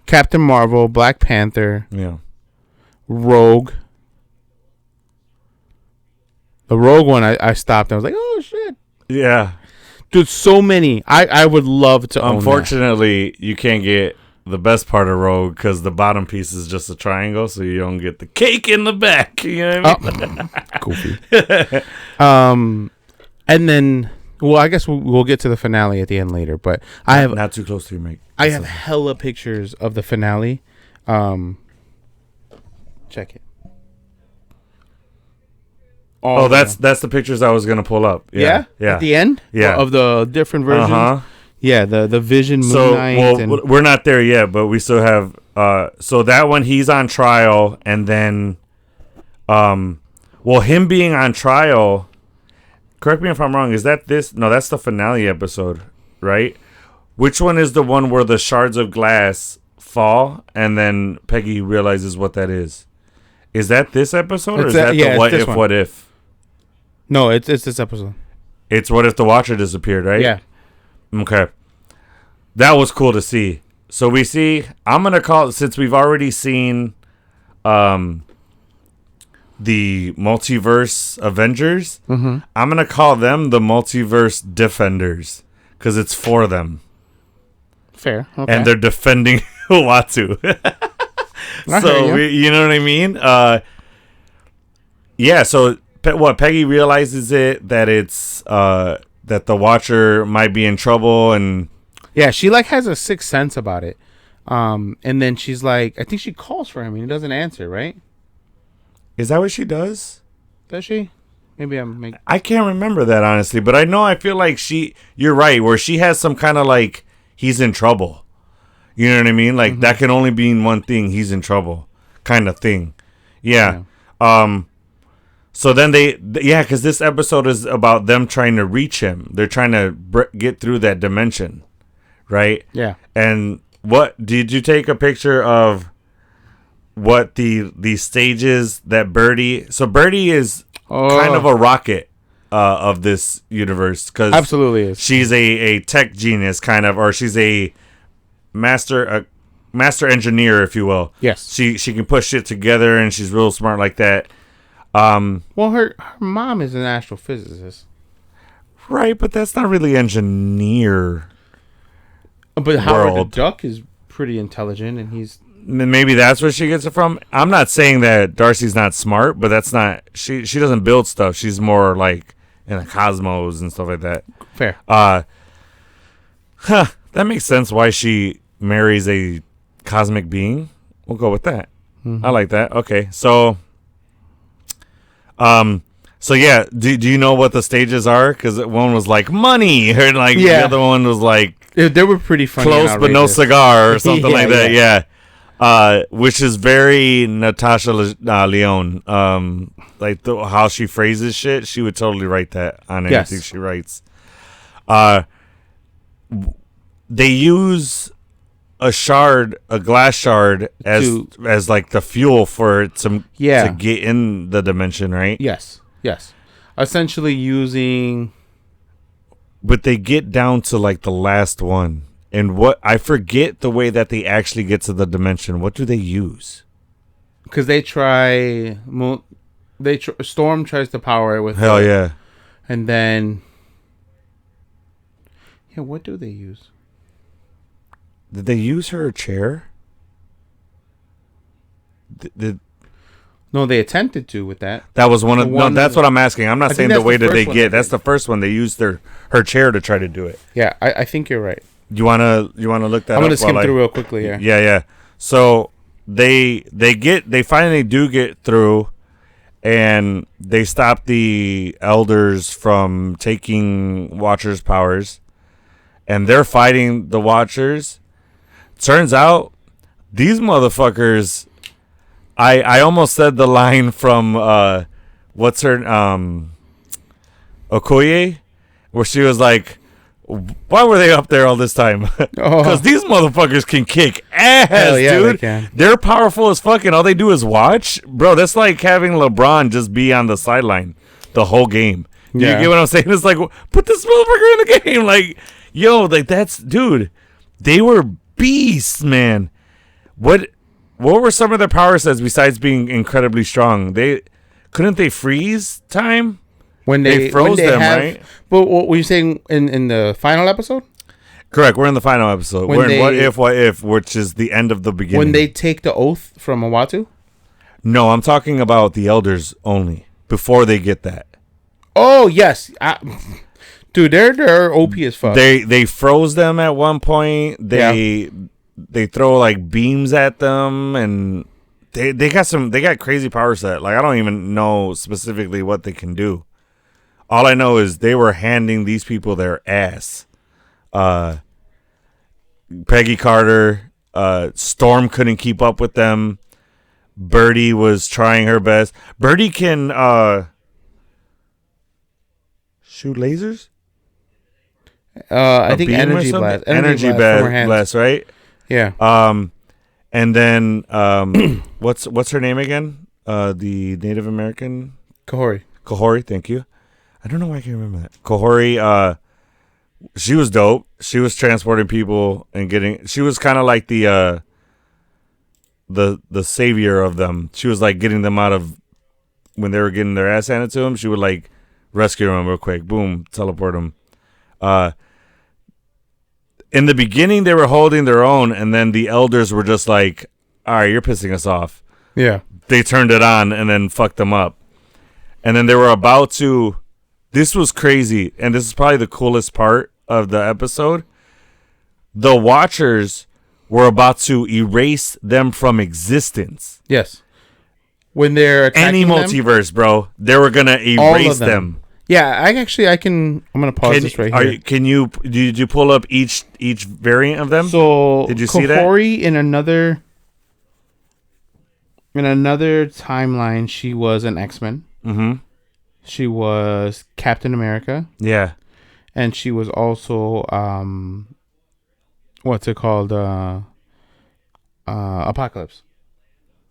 Captain Marvel, Black Panther. Yeah. Rogue. The Rogue one, I stopped. I was like, oh shit. Yeah. Dude, so many. I would love to own Unfortunately, you can't get the best part of Rogue because the bottom piece is just a triangle, so you don't get the cake in the back. You know what I mean? Goofy. And then, well, I guess we'll get to the finale at the end later, but I have not too close to you, mate. I have hella pictures of the finale. Check it. Oh, that's the pictures I was gonna pull up. Yeah. At the end. Yeah. Of the different versions. Uh-huh. Yeah, the Vision, Moon Knight. We're not there yet, but we still have. So that one, he's on trial, and then, him being on trial. Correct me if I'm wrong. Is that this? No, that's the finale episode, right? Which one is the one where the shards of glass fall and then Peggy realizes what that is? Is that this episode or is that the what if? No, it's this episode. It's what if the Watcher disappeared, right? Yeah. Okay. That was cool to see. So we see, I'm going to call it, since we've already seen the Multiverse Avengers, I'm going to call them the Multiverse Defenders because it's for them. Fair. Okay. And they're defending Uatu. So, you know what I mean? Yeah, so Peggy realizes that it's that the Watcher might be in trouble, and yeah, she like has a sixth sense about it. And then she's like, I think she calls for him and he doesn't answer, right? Is that what she does? Does she? Maybe I can't remember that honestly, but I feel like you're right, where she has some kind of like he's in trouble. You know what I mean? Like that can only mean one thing, he's in trouble kind of thing. Yeah. So then because this episode is about them trying to reach him. They're trying to get through that dimension, right? Yeah. And what did you take a picture of? What the stages that Birdie? So Birdie is kind of a rocket of this universe because absolutely is. She's a tech genius kind of, or she's a master engineer, if you will. Yes. She can put shit together and she's real smart like that. Well, her mom is an astrophysicist. Right, but that's not really engineer. But Howard the Duck is pretty intelligent, and he's... Maybe that's where she gets it from. I'm not saying that Darcy's not smart, but that's not... She doesn't build stuff. She's more like in the cosmos and stuff like that. Fair. That makes sense why she marries a cosmic being. We'll go with that. I like that. Okay, so... So yeah, do you know what the stages are? Because one was like money, and like the other one was like they were pretty funny, close but no cigar or something like that. Yeah, which is very Natasha Leone. Like how she phrases shit, she would totally write that on anything she writes. They use a glass shard as like the fuel for it to get in the dimension, right? Yes. Essentially using... But they get down to like the last one. And I forget the way that they actually get to the dimension. What do they use? Because they try... Storm tries to power it with... Hell yeah. And then... Yeah, what do they use? Did they use her chair? No, they attempted to with that. That was one of... No, that's what I'm asking. I'm not saying the way that they get. That's the first one. They used her chair to try to do it. Yeah, I think you're right. You wanna look that up? I'm gonna skim through real quickly. Yeah. Yeah. So they finally do get through, and they stop the elders from taking Watcher's powers, and they're fighting the Watchers. Turns out these motherfuckers. I almost said the line from what's her Okoye, where she was like, "Why were they up there all this time? Because these motherfuckers can kick ass, dude. They're powerful as fuck, and all they do is watch, bro. That's like having LeBron just be on the sideline the whole game. Do you get what I'm saying? It's like, put this motherfucker in the game, like, yo, like that's, dude. They were beasts, man. What were some of their power sets besides being incredibly strong? Couldn't they freeze time? When they froze them, right? But what were you saying in the final episode? Correct. We're in the final episode. We're in What If, which is the end of the beginning. When they take the oath from Uatu? No, I'm talking about the elders only. Before they get that. Oh yes, dude, they're OP as fuck. They froze them at one point. They throw like beams at them, and they got crazy power set. Like I don't even know specifically what they can do. All I know is they were handing these people their ass. Peggy Carter, Storm couldn't keep up with them. Birdie was trying her best. Birdie can shoot lasers. I think energy blast. Energy blast, right? Yeah. And then what's her name again? The Native American Kahori, thank you. I don't know why I can't remember that. Kahori, she was dope. She was transporting people and she was kind of like the savior of them. She was like getting them out of when they were getting their ass handed to them. She would like rescue them real quick. Boom, teleport them. In the beginning, they were holding their own, and then the elders were just like, all right, you're pissing us off. Yeah. They turned it on and then fucked them up. And then they were about to... This was crazy, and this is probably the coolest part of the episode. The Watchers were about to erase them from existence. Yes. When they're attacking any multiverse, bro, they were going to erase them. Yeah, I'm going to pause this right here. Did you pull up each variant of them? So, did you see that? Kahori in another timeline, she was an X-Men. Mm-hmm. She was Captain America. Yeah. And she was also, what's it called? Apocalypse.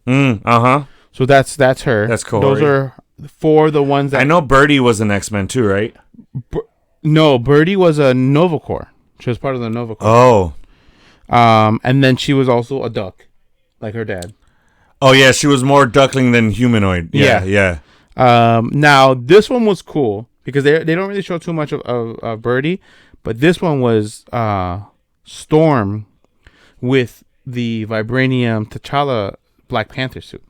Uh-huh. So that's her. That's Kahori. Those are for the ones that... I know Birdie was an X-Men too, right? No, Birdie was a Nova Corps. She was part of the Nova Oh. Corps. And then she was also a duck, like her dad. Oh, yeah, she was more duckling than humanoid. Yeah. Now, this one was cool because they don't really show too much of Birdie, but this one was Storm with the vibranium T'Challa Black Panther suit.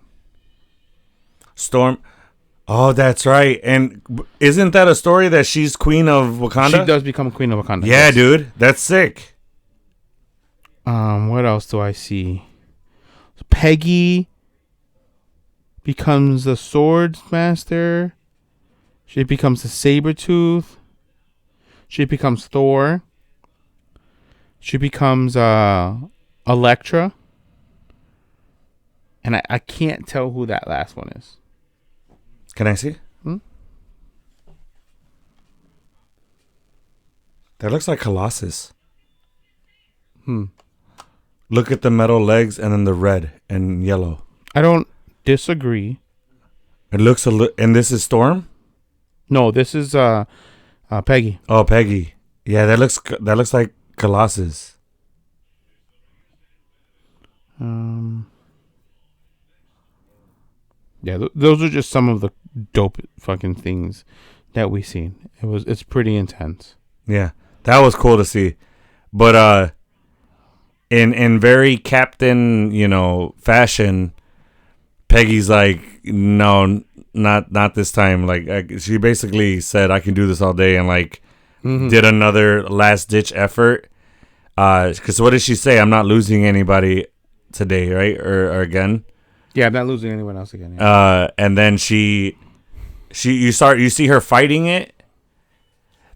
Storm. Oh, that's right. And isn't that a story that she's queen of Wakanda? She does become queen of Wakanda. Yeah, yes. Dude. That's sick. What else do I see? Peggy becomes the Swords Master. She becomes the Sabretooth. She becomes Thor. She becomes Elektra. And I can't tell who that last one is. Can I see? That looks like Colossus. Look at the metal legs and then the red and yellow. I don't disagree. It looks and this is Storm? No, this is Peggy. Oh, Peggy. Yeah, that looks like Colossus. Yeah, those are just some of the dope fucking things that we seen. It's pretty intense. Yeah, that was cool to see. But in very Captain, fashion, Peggy's like, no, not this time. Like she basically said, I can do this all day, and did another last ditch effort. Because what did she say? I'm not losing anybody today, right? Or again. Yeah, I'm not losing anyone else again. Yeah. And then you see her fighting it.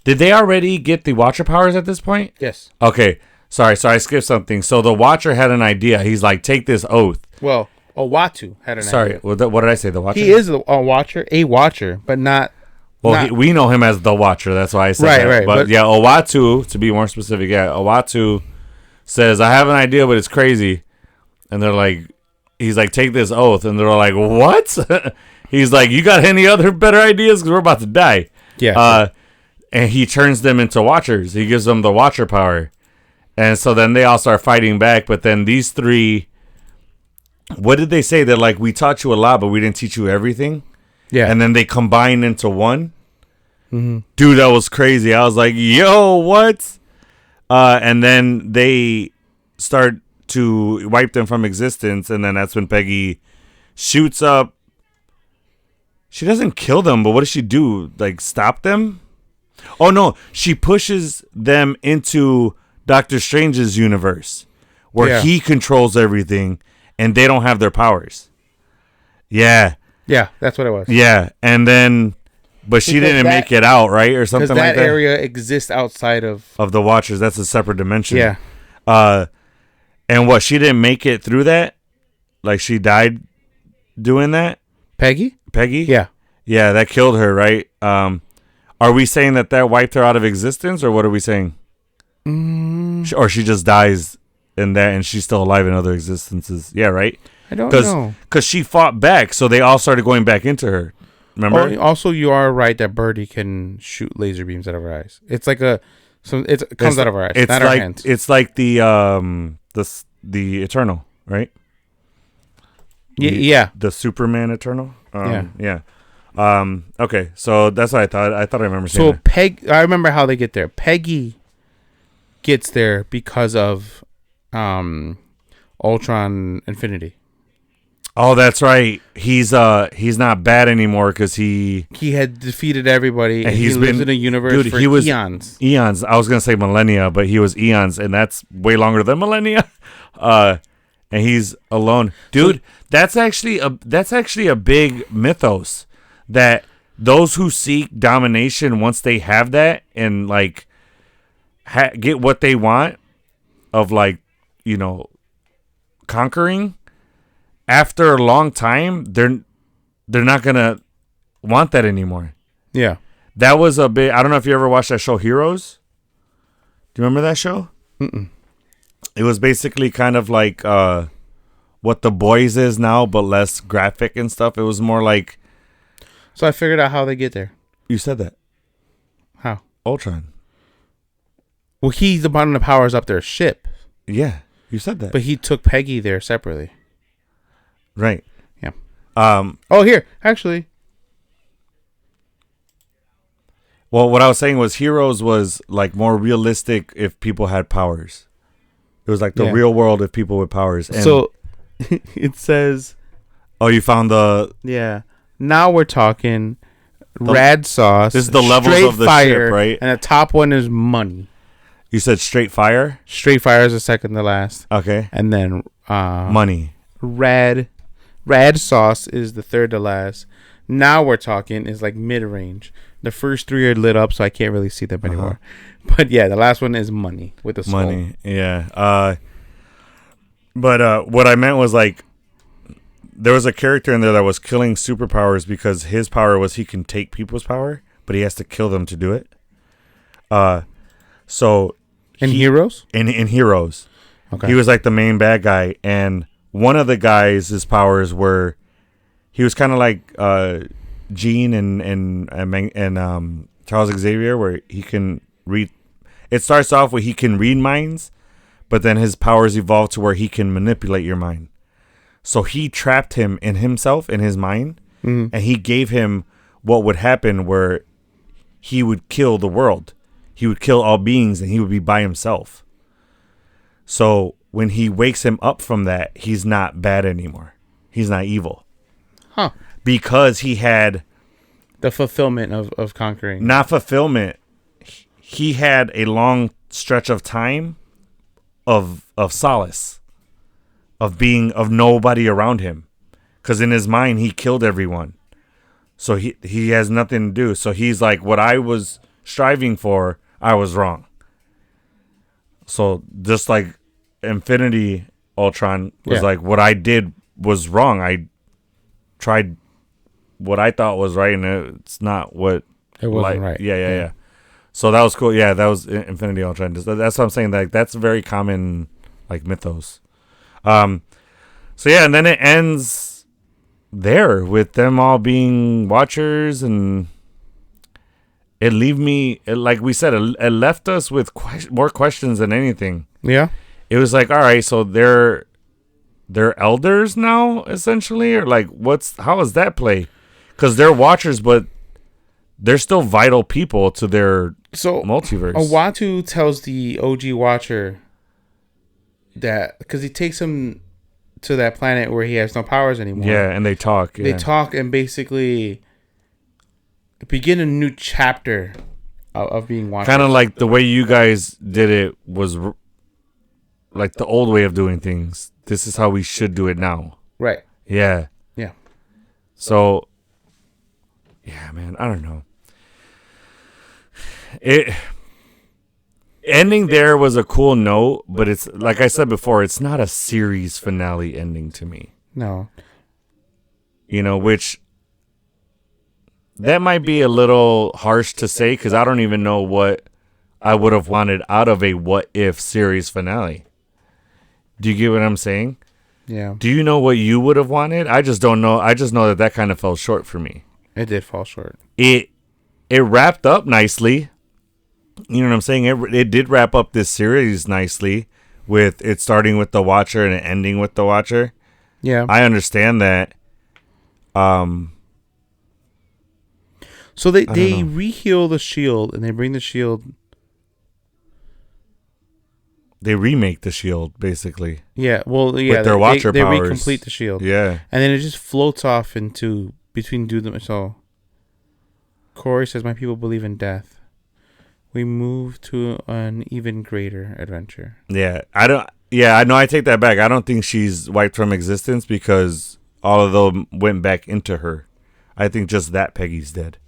Did they already get the Watcher powers at this point? Yes. Okay. Sorry, I skipped something. So the Watcher had an idea. He's like, take this oath. Well, Owatu had an idea. Sorry, what did I say? The Watcher? He is a Watcher, but not... Well, we know him as the Watcher. That's why I said that. Right. But yeah, Owatu, to be more specific, Owatu says, I have an idea, but it's crazy. And they're like... He's like, take this oath. And they're like, what? He's like, you got any other better ideas? Because we're about to die. Yeah. And he turns them into Watchers. He gives them the Watcher power. And so then they all start fighting back. But then these three, what did they say? They're like, we taught you a lot, but we didn't teach you everything. Yeah. And then they combine into one. Mm-hmm. Dude, that was crazy. I was like, yo, what? And then they start to wipe them from existence, and then that's when Peggy shoots up. She doesn't kill them, but what does she do? Like, stop them? Oh, no. She pushes them into Doctor Strange's universe, where he controls everything, and they don't have their powers. Yeah. Yeah, that's what it was. Yeah, and then... But she didn't make it out, right? Or something like that? Because that area exists outside of the Watchers. That's a separate dimension. Yeah. And what, she didn't make it through that? Like, she died doing that? Peggy? Yeah. Yeah, that killed her, right? Are we saying that wiped her out of existence, or what are we saying? Or she just dies in that, and she's still alive in other existences. Yeah, right? I don't know. Because she fought back, so they all started going back into her. Remember? Oh, also, you are right that Birdie can shoot laser beams out of her eyes. It's like it comes out of her eyes, it's not like, her hands. It's like the Eternal, right? Yeah. The Superman Eternal? Yeah. Okay, so that's what I thought. I remember saying that. I remember how they get there. Peggy gets there because of Ultron Infinity. Oh, that's right. He's not bad anymore because he had defeated everybody, and he lives in a universe for eons. Eons. I was gonna say millennia, but he was eons, and that's way longer than millennia. And he's alone, dude. So, that's actually a big mythos that those who seek domination, once they have that and like get what they want of like conquering. After a long time, they're not gonna want that anymore. Yeah, that was a bit. I don't know if you ever watched that show, Heroes. Do you remember that show? Mm-mm. It was basically kind of like what The Boys is now, but less graphic and stuff. It was more like. So I figured out how they get there. You said that. How? Ultron. Well, he's the one that powers up their ship. Yeah, you said that. But he took Peggy there separately. Right. Yeah. Here, actually. Well, what I was saying was Heroes was like more realistic if people had powers. It was like the real world if people with powers. And so it says. Oh, you found the. Yeah. Now we're talking rad sauce. This is the levels of the ship, right? And the top one is money. You said straight fire? Straight fire is the second to last. Okay. And then money. Rad sauce is the third to last. Now we're talking is like mid-range. The first three are lit up, so I can't really see them anymore. But yeah, the last one is money with the skull. Money, yeah. But what I meant was like there was a character in there that was killing superpowers because his power was he can take people's power, but he has to kill them to do it. So in Heroes? In Heroes. Okay. He was like the main bad guy, and one of the guys, his powers were, he was kind of like Jean and Charles Xavier, where he can read. It starts off where he can read minds, but then his powers evolve to where he can manipulate your mind. So he trapped him in himself, in his mind, and he gave him what would happen where he would kill the world. He would kill all beings, and he would be by himself. So when he wakes him up from that, he's not bad anymore. He's not evil. Huh. Because he had... the fulfillment of conquering. Not fulfillment. He had a long stretch of time of solace. Of nobody around him. Because in his mind, he killed everyone. So he has nothing to do. So he's like, what I was striving for, I was wrong. So just like Infinity Ultron was like, what I did was wrong. I tried what I thought was right, and it's not what it wasn't right. Yeah. So that was cool. Yeah, that was Infinity Ultron. That's what I'm saying. Like that's very common, like mythos. So yeah, and then it ends there with them all being watchers, and it like we said, it left us with more questions than anything. Yeah. It was like, all right, so they're elders now, essentially, or like how does that play? Because they're watchers, but they're still vital people to their multiverse. Uatu tells the OG Watcher that because he takes him to that planet where he has no powers anymore. Yeah, and they talk. They talk and basically begin a new chapter of being watchers. Kind of like the way you guys did it was like the old way of doing things. This is how we should do it now. Right. Yeah. Yeah. So, yeah, man, I don't know. Ending there was a cool note, but it's like I said before, it's not a series finale ending to me. No. Which that might be a little harsh to say because I don't even know what I would have wanted out of a What If series finale. Do you get what I'm saying? Yeah. Do you know what you would have wanted? I just don't know. I just know that kind of fell short for me. It did fall short. It wrapped up nicely. You know what I'm saying? It did wrap up this series nicely, with it starting with the Watcher and it ending with the Watcher. Yeah. I understand that. So they reheal the shield and they bring the shield. They remake the shield, basically. Yeah, well, yeah. With their Watcher they powers. They recomplete the shield. Yeah. And then it just floats off into between them. So Corey says, "My people believe in death. We move to an even greater adventure." Yeah, I don't. Yeah, I know. I take that back. I don't think she's wiped from existence because all of them went back into her. I think just that Peggy's dead.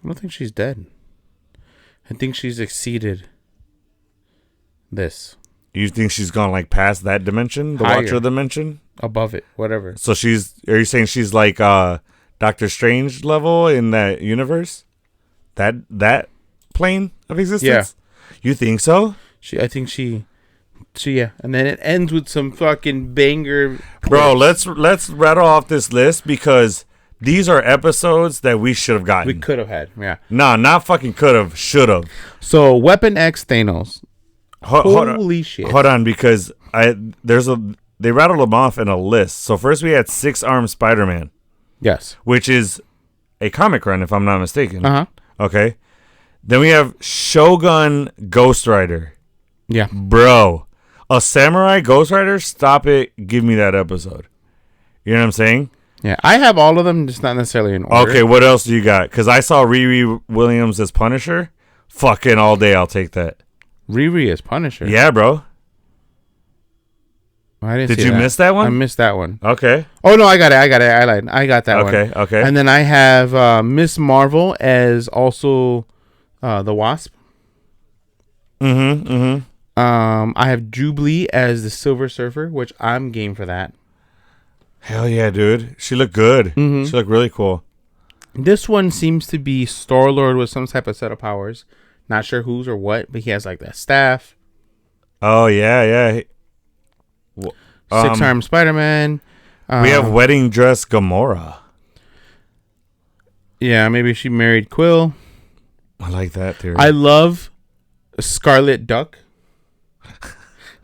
I don't think she's dead. I think she's exceeded this. You think she's gone like past that dimension, the Higher. Watcher dimension, above it, whatever. So are you saying she's like Doctor Strange level in that universe? That plane of existence? Yeah. You think so? I think she yeah. And then it ends with some fucking banger. Bro, let's rattle off this list because these are episodes that we should have gotten. We could have had, yeah. Nah, not fucking could have, should have. So Weapon X Thanos. Holy shit. Hold on, because they rattled them off in a list. So first we had 6-Armed Spider-Man. Yes. Which is a comic run, if I'm not mistaken. Uh-huh. Okay. Then we have Shogun Ghost Rider. Yeah. Bro, a samurai Ghost Rider? Stop it. Give me that episode. You know what I'm saying? Yeah, I have all of them, just not necessarily in order. Okay, what else do you got? Because I saw Riri Williams as Punisher. Fucking all day, I'll take that. Riri as Punisher? Yeah, bro. Did you miss that one? I missed that one. Okay. Oh, no, I got it. I lied. I got that one. Okay. And then I have Miss Marvel as also the Wasp. I have Jubilee as the Silver Surfer, which I'm game for that. Hell yeah, dude. She looked good. Mm-hmm. She looked really cool. This one seems to be Star-Lord with some type of set of powers. Not sure whose or what, but he has like that staff. Oh, yeah. 6-Armed Spider-Man. We have Wedding Dress Gamora. Yeah, maybe she married Quill. I like that theory. I love Scarlet Duck.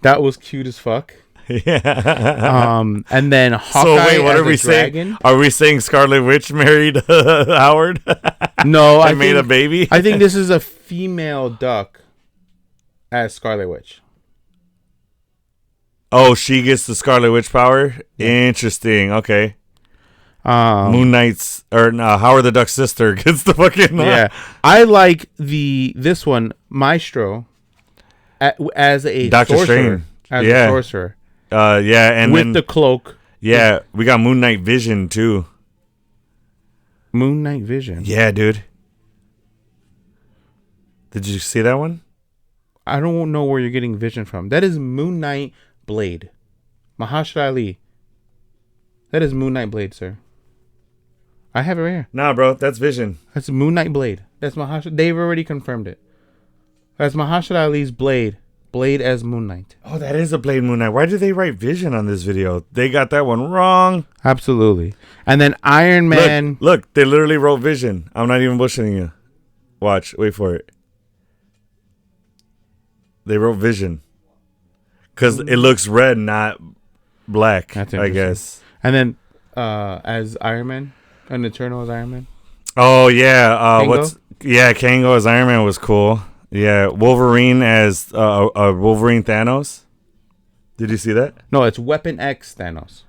That was cute as fuck. Yeah. And then Hawkeye. So wait, what as are we dragon. saying? Are we saying Scarlet Witch married Howard? No, I made a baby. I think this is a female Duck as Scarlet Witch. Oh, she gets the Scarlet Witch power. Yeah. Interesting. Okay. Moon Knight's Howard the Duck's sister gets the fucking. Yeah, I like this one Maestro as a Doctor sorcerer. Strange. As a sorcerer. Yeah, and with then, the cloak. Yeah, we got Moon Knight Vision too. Moon Knight Vision. Yeah, dude. Did you see that one? I don't know where you're getting Vision from. That is Moon Knight Blade. Mahershala Ali. That is Moon Knight Blade, sir. I have it right here. Nah, bro, that's Vision. That's Moon Knight Blade. That's Mahershala. They've already confirmed it. That's Mahershala Ali's Blade. Blade as Moon Knight. Oh, that is a Blade Moon Knight. Why did they write Vision on this video? They got that one wrong. Absolutely. And then Iron Man. Look, they literally wrote Vision. I'm not even bullshitting you. Watch. Wait for it. They wrote Vision. Because it looks red, not black, I guess. And then as Iron Man. An Eternal as Iron Man. Oh, yeah. Kango? Kango as Iron Man was cool. Yeah, Wolverine as Wolverine Thanos. Did you see that? No, it's Weapon X Thanos.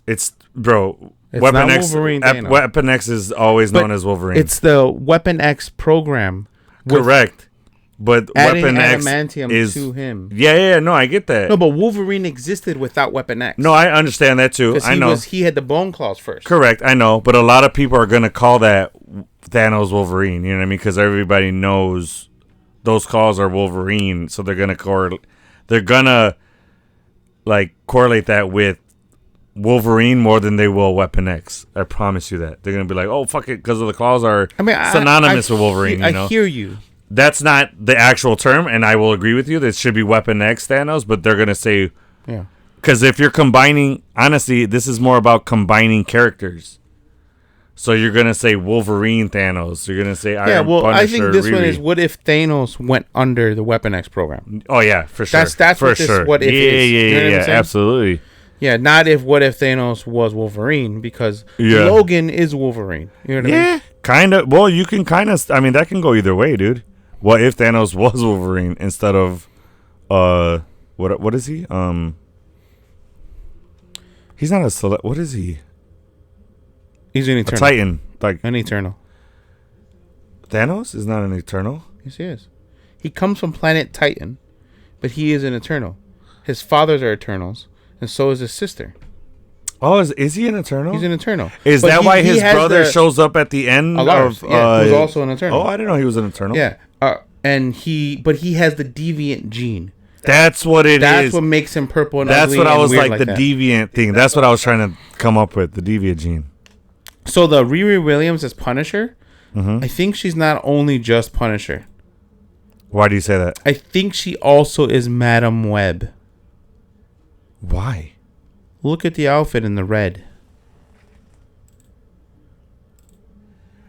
It's Weapon not X. Wolverine Thanos. Weapon X is always known as Wolverine. It's the Weapon X program. Correct. But Weapon X is to him. Yeah, no, I get that. No, but Wolverine existed without Weapon X. No, I understand that too. I know. He had the bone claws first. Correct, I know. But a lot of people are going to call that Thanos Wolverine, you know what I mean? Because everybody knows those claws are Wolverine, so they're going to correlate that with Wolverine more than they will Weapon X. I promise you that. They're going to be like, "Oh, fuck it," because the claws are synonymous with Wolverine, I hear you. that's not the actual term, and I will agree with you. That should be Weapon X Thanos, but they're gonna say, yeah. Because if you're combining, honestly, this is more about combining characters. So you're gonna say Wolverine Thanos. You're gonna say Iron Punisher. I think this one is what if Thanos went under the Weapon X program? Oh yeah, for sure. That's for what this sure. what if is. Yeah, You know what I'm saying? absolutely. Yeah, not if what if Thanos was Wolverine, because Yeah. Logan is Wolverine. You know what I mean? Kind of. Well, you can kind of. I mean, that can go either way, dude. What if Thanos was Wolverine instead of, what is he? He's not a select. What is he? He's an A Eternal. Titan, like An Eternal. Thanos is not an Eternal. Yes, he is. He comes from planet Titan, but he is an Eternal. His fathers are Eternals, and so is his sister. Oh, is he an Eternal? He's an Eternal. Is that why his brother shows up at the end of who's also an Eternal. Oh, I didn't know he was an Eternal. Yeah, and he has the deviant gene. That's what it is. That's what makes him purple and That's ugly what I and was weird like the that. deviant thing. That's what I was trying to come up with, the deviant gene. So the Riri Williams as Punisher, Mm-hmm. I think she's not only just Punisher. Why do you say that? I think she also is Madam Web. Why? Look at the outfit in the red.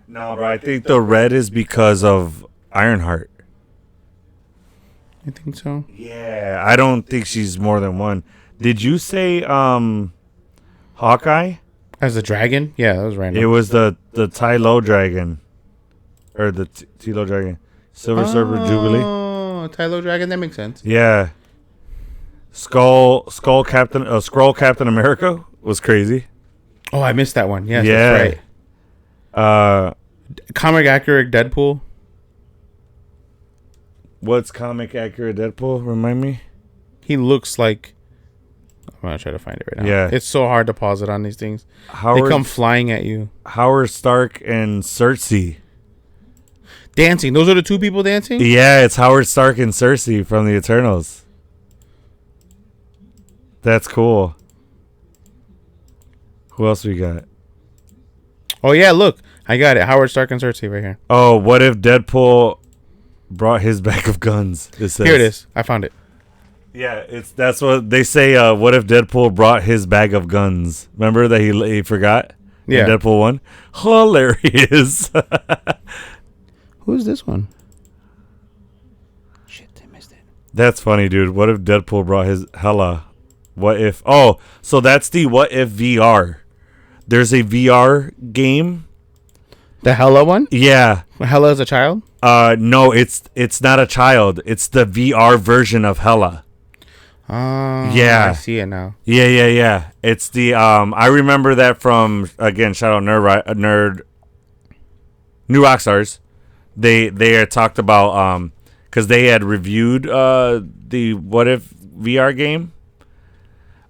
No, bro. I think the red is because of Ironheart. I think so. Yeah, I don't think she's more than one. Did you say Hawkeye? As a dragon? Yeah, that was random. It was the Tylo dragon. Or the Tylo dragon. Silver Surfer Jubilee. Oh, Tylo Dragon, that makes sense. Yeah. Skull Captain America was crazy. Oh, I missed that one. Yes, Yeah. that's right. Comic accurate Deadpool. What's comic accurate Deadpool? Remind me. He looks like. I'm gonna try to find it right now. Yeah. It's so hard to pause it on these things. Howard, they come flying at you. Howard Stark and Cersei. Dancing. Those are the two people dancing? Yeah, it's Howard Stark and Cersei from the Eternals. That's cool. Who else we got? Oh, yeah, look. I got it. Howard Stark and Cersei right here. Oh, what if Deadpool brought his bag of guns? It says. Here it is. I found it. Yeah, that's what they say. What if Deadpool brought his bag of guns? Remember that he forgot? Yeah. In Deadpool 1? Hilarious. Who's this one? Shit, I missed it. That's funny, dude. What if Deadpool brought his Hella? What if? Oh, so that's the What If VR. There's a VR game. The Hella one? Yeah. Hella is a child? No, it's not a child. It's the VR version of Hella. Oh, yeah. I see it now. Yeah. It's the I remember that from, again, shout out Nerd New Rockstars. They had talked about because they had reviewed the What If VR game.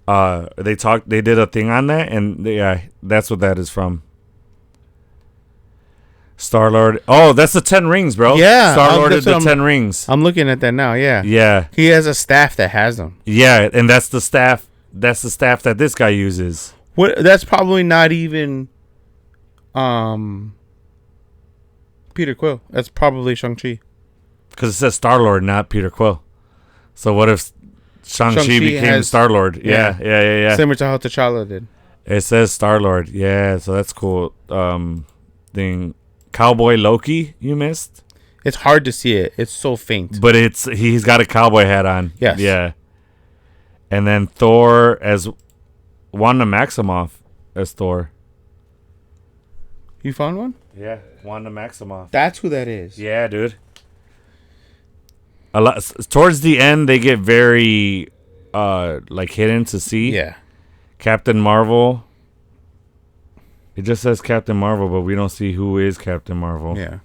They did a thing on that, and that's what that is from. Star-Lord. Oh, that's the 10 rings, bro. Yeah. Star-Lord is the 10 rings. I'm looking at that now, yeah. Yeah. He has a staff that has them. Yeah, and that's the staff that this guy uses. That's probably not even Peter Quill. That's probably Shang-Chi. Because it says Star-Lord, not Peter Quill. So what if Shang-Chi became Star-Lord? Yeah. Similar to how T'Challa did. It says Star-Lord. Yeah, so that's cool. Thing. Cowboy Loki, you missed? It's hard to see it. It's so faint. But he's got a cowboy hat on. Yes. Yeah. And then Thor as Wanda Maximoff as Thor. You found one? Yeah, Wanda Maximoff. That's who that is. Yeah, dude. A lot towards the end they get very hidden to see. Yeah. Captain Marvel. It just says Captain Marvel, but we don't see who is Captain Marvel. Yeah.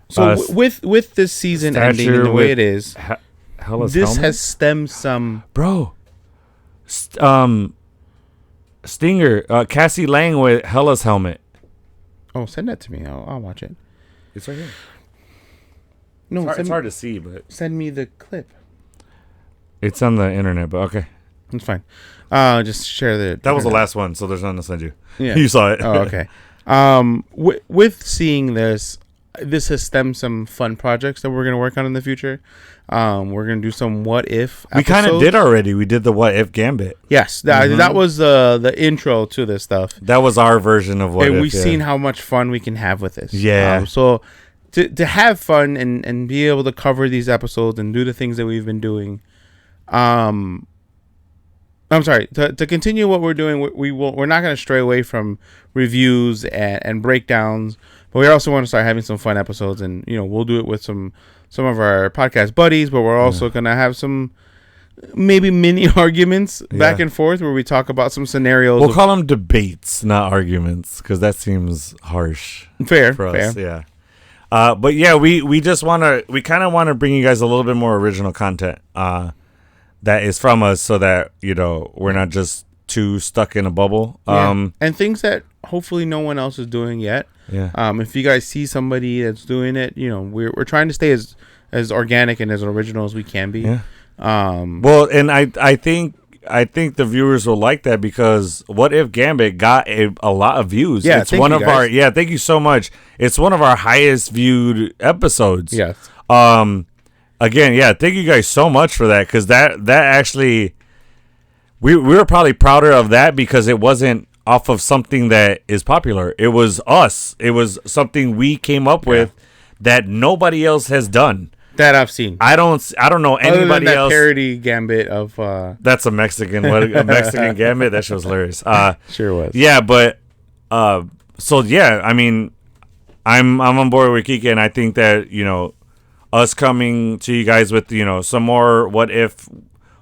So with this season ending the way it is, this helmet? has stemmed some... Bro. Stinger. Cassie Lang with Hella's helmet. Oh, send that to me. I'll watch it. It's right here. No, it's hard to see, but... Send me the clip. It's on the internet, but okay. It's fine. Just share the... That was the last one, so there's nothing to send you. Yeah. You saw it. Oh, okay. With seeing this, this has stemmed some fun projects that we're gonna work on in the future. We're gonna do some what if. We kind of did already. We did the what if gambit. Yes, that was the intro to this stuff. That was our version of what. And if, we've seen how much fun we can have with this. Yeah. So to have fun and be able to cover these episodes and do the things that we've been doing. I'm sorry, to continue what we're doing, we're not going to stray away from reviews and breakdowns, but we also want to start having some fun episodes, and we'll do it with some of our podcast buddies, but we're also going to have some maybe mini arguments back and forth where we talk about some scenarios. We'll call them debates, not arguments, because that seems harsh. Fair for us, yeah. But yeah, we kind of want to bring you guys a little bit more original content that is from us, so that we're not just too stuck in a bubble. And things that hopefully no one else is doing yet. Yeah. If you guys see somebody that's doing it, we're trying to stay as organic and as original as we can be. Yeah. Well, and I think the viewers will like that, because What If Gambit got a lot of views. Yeah, it's one of our thank you so much. It's one of our highest viewed episodes. Yes. Again, thank you guys so much for that, because that actually we were probably prouder of that, because it wasn't off of something that is popular. It was us. It was something we came up with that nobody else has done. That I've seen. I don't know anybody other than that else. Parody gambit of That's a Mexican gambit. That shit was hilarious. Sure was. Yeah, but so yeah, I mean, I'm on board with Kika, and I think that us coming to you guys with some more what if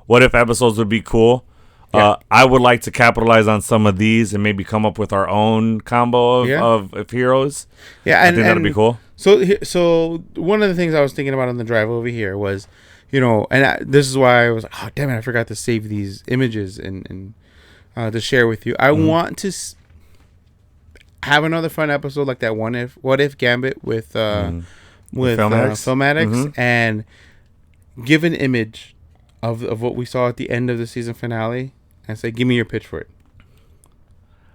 episodes would be cool. Yeah. I would like to capitalize on some of these and maybe come up with our own combo of heroes. Yeah, I think that'd be cool. So one of the things I was thinking about on the drive over here was, this is why I was like, oh damn it, I forgot to save these images and to share with you. I want to have another fun episode like that what if Gambit with Filmatics, and give an image of what we saw at the end of the season finale and say, give me your pitch for it.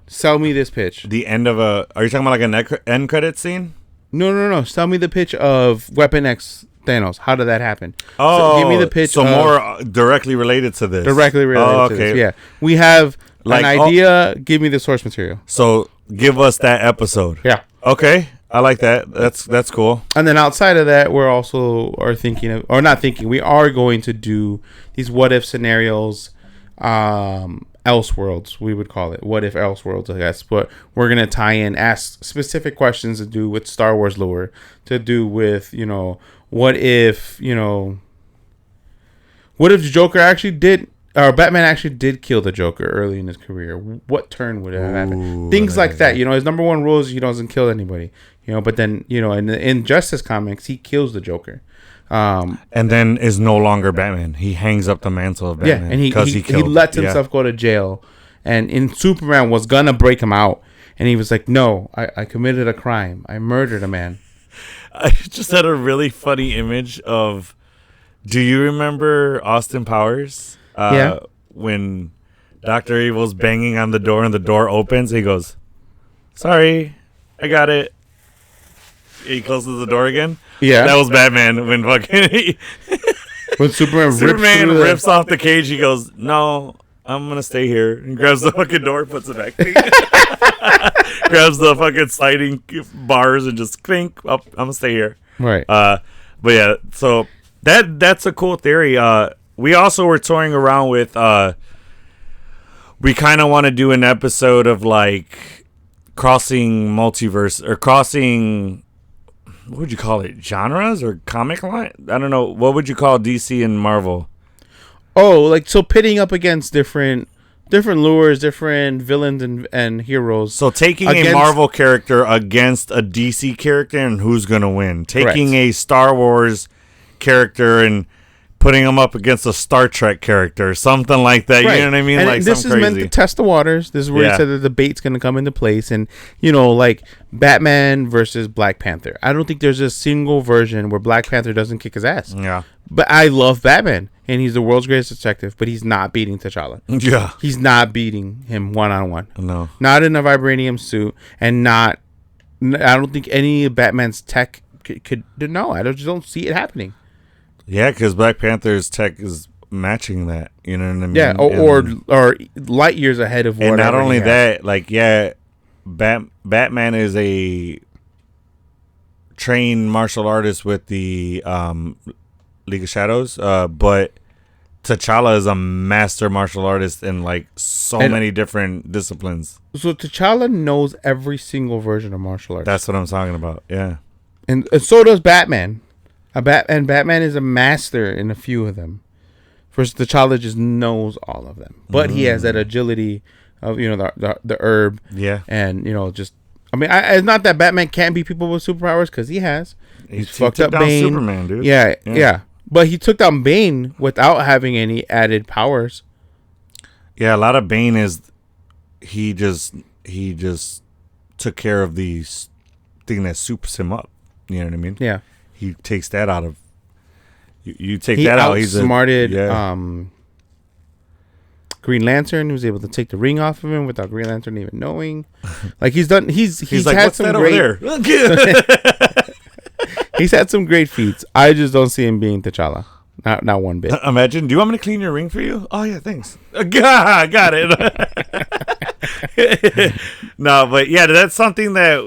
Sell me this pitch. The end of are you talking about like an end credit scene? No. Sell me the pitch of Weapon X Thanos. How did that happen? Oh, so give me the pitch. So more directly related to this. To this. Yeah. We have an idea. Give me the source material. So give us that episode. Yeah. Okay. I like that. That's cool. And then outside of that, we're also we are going to do these what if scenarios, Elseworlds, we would call it. What if Elseworlds, I guess. But we're going to ask specific questions to do with Star Wars lore, to do with, what if the Joker actually did, or Batman actually did kill the Joker early in his career? What turn would have happened? Things like that. His number one rule is he doesn't kill anybody. But then, in the Injustice comics, he kills the Joker. And then is no longer Batman. He hangs up the mantle of Batman. Yeah, and he lets himself go to jail. And in Superman was gonna break him out, and he was like, "No, I committed a crime. I murdered a man." I just had a really funny image of. Do you remember Austin Powers? When Dr. Evil's banging on the door and the door opens, he goes, "Sorry, I got it." He closes the door again. Yeah, that was Batman when when Superman rips off the cage. He goes, "No, I'm gonna stay here." And grabs the fucking door, puts it back. Grabs the fucking sliding bars and just clink. I'm gonna stay here. Right. But yeah, so that's a cool theory. We also were toying around with. We kind of want to do an episode of like crossing multiverse or crossing. What would you call it? Genres or comic line? I don't know. What would you call DC and Marvel? Oh, like so pitting up against different lures, different villains and heroes. So taking a Marvel character against a DC character and who's going to win. Taking a Star Wars character and putting them up against a Star Trek character, something like that. Right. You know what I mean? And like this is crazy. Meant to test the waters. This is where he said the debate's going to come into place. And, like Batman versus Black Panther. I don't think there's a single version where Black Panther doesn't kick his ass. Yeah. But I love Batman. And he's the world's greatest detective. But he's not beating T'Challa. Yeah. He's not beating him one-on-one. No. Not in a vibranium suit. And I don't think any of Batman's tech could no, I just don't see it happening. Yeah, because Black Panther's tech is matching that. You know what I mean? Yeah, or light years ahead of. And not only that, like Batman is a trained martial artist with the League of Shadows, but T'Challa is a master martial artist in like many different disciplines. So T'Challa knows every single version of martial arts. That's what I'm talking about. Yeah, and so does Batman. And Batman is a master in a few of them. First, T'Challa just knows all of them, but he has that agility of the herb. Yeah, and just. I mean, it's not that Batman can't be people with superpowers because he has. He's fucked up Bane. Superman, dude. Yeah. But he took down Bane without having any added powers. Yeah, a lot of Bane is he just took care of the thing that soups him up. You know what I mean? Yeah. He takes that out of you take that out. He's outsmarted Green Lantern, who's able to take the ring off of him without Green Lantern even knowing. Like he's like, had what's some that great over there? He's had some great feats. I just don't see him being T'Challa. Not one bit. Imagine, do you want me to clean your ring for you? Oh yeah, thanks. Got it. No, but yeah, that's something that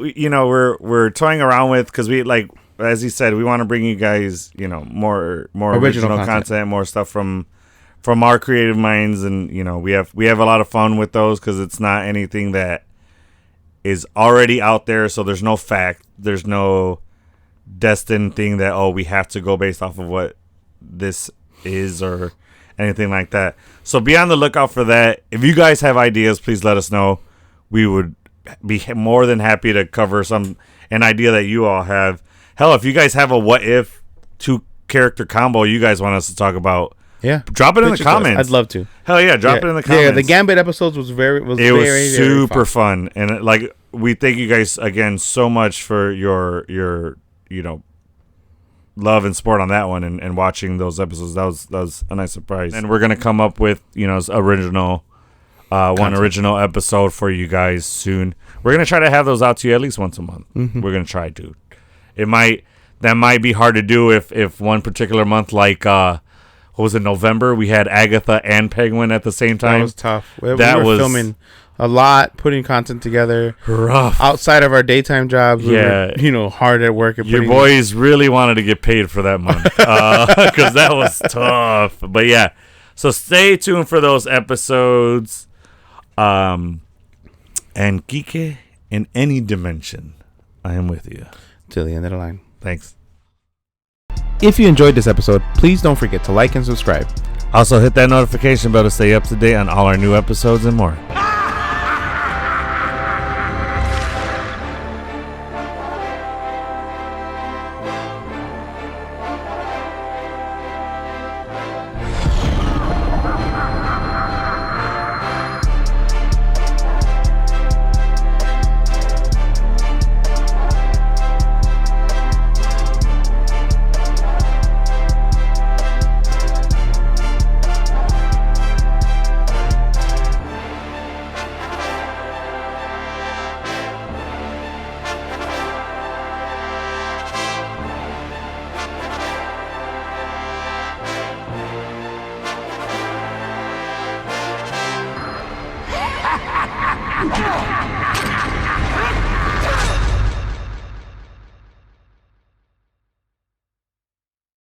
we're toying around with because we like, as he said, we want to bring you guys more original content, more stuff from our creative minds, and we have a lot of fun with those because it's not anything that is already out there. So there's no fact, there's no destined thing that we have to go based off of what this is or anything like that. So be on the lookout for that. If you guys have ideas, please let us know. We would be more than happy to cover an idea that you all have. Hell, if you guys have a what if 2 character combo you guys want us to talk about, drop it in the comments. I'd love to. Hell yeah, drop it in the comments. Yeah, the Gambit episodes was very super fun. And like we thank you guys again so much for your love and support on that one and watching those episodes. That was a nice surprise. And we're gonna come up with original one original episode for you guys soon. We're gonna try to have those out to you at least once a month. Mm-hmm. We're gonna try, dude. That might be hard to do if one particular month, like what was it, November, we had Agatha and Penguin at the same time. That was tough. We were filming a lot, putting content together. Rough. Outside of our daytime jobs. Yeah. We were, hard at work. Your boys really wanted to get paid for that month. Because that was tough. But yeah. So stay tuned for those episodes. And Kike, in any dimension, I am with you. Till the end of the line. Thanks. If you enjoyed this episode, please don't forget to like and subscribe. Also hit that notification bell to stay up to date on all our new episodes and more.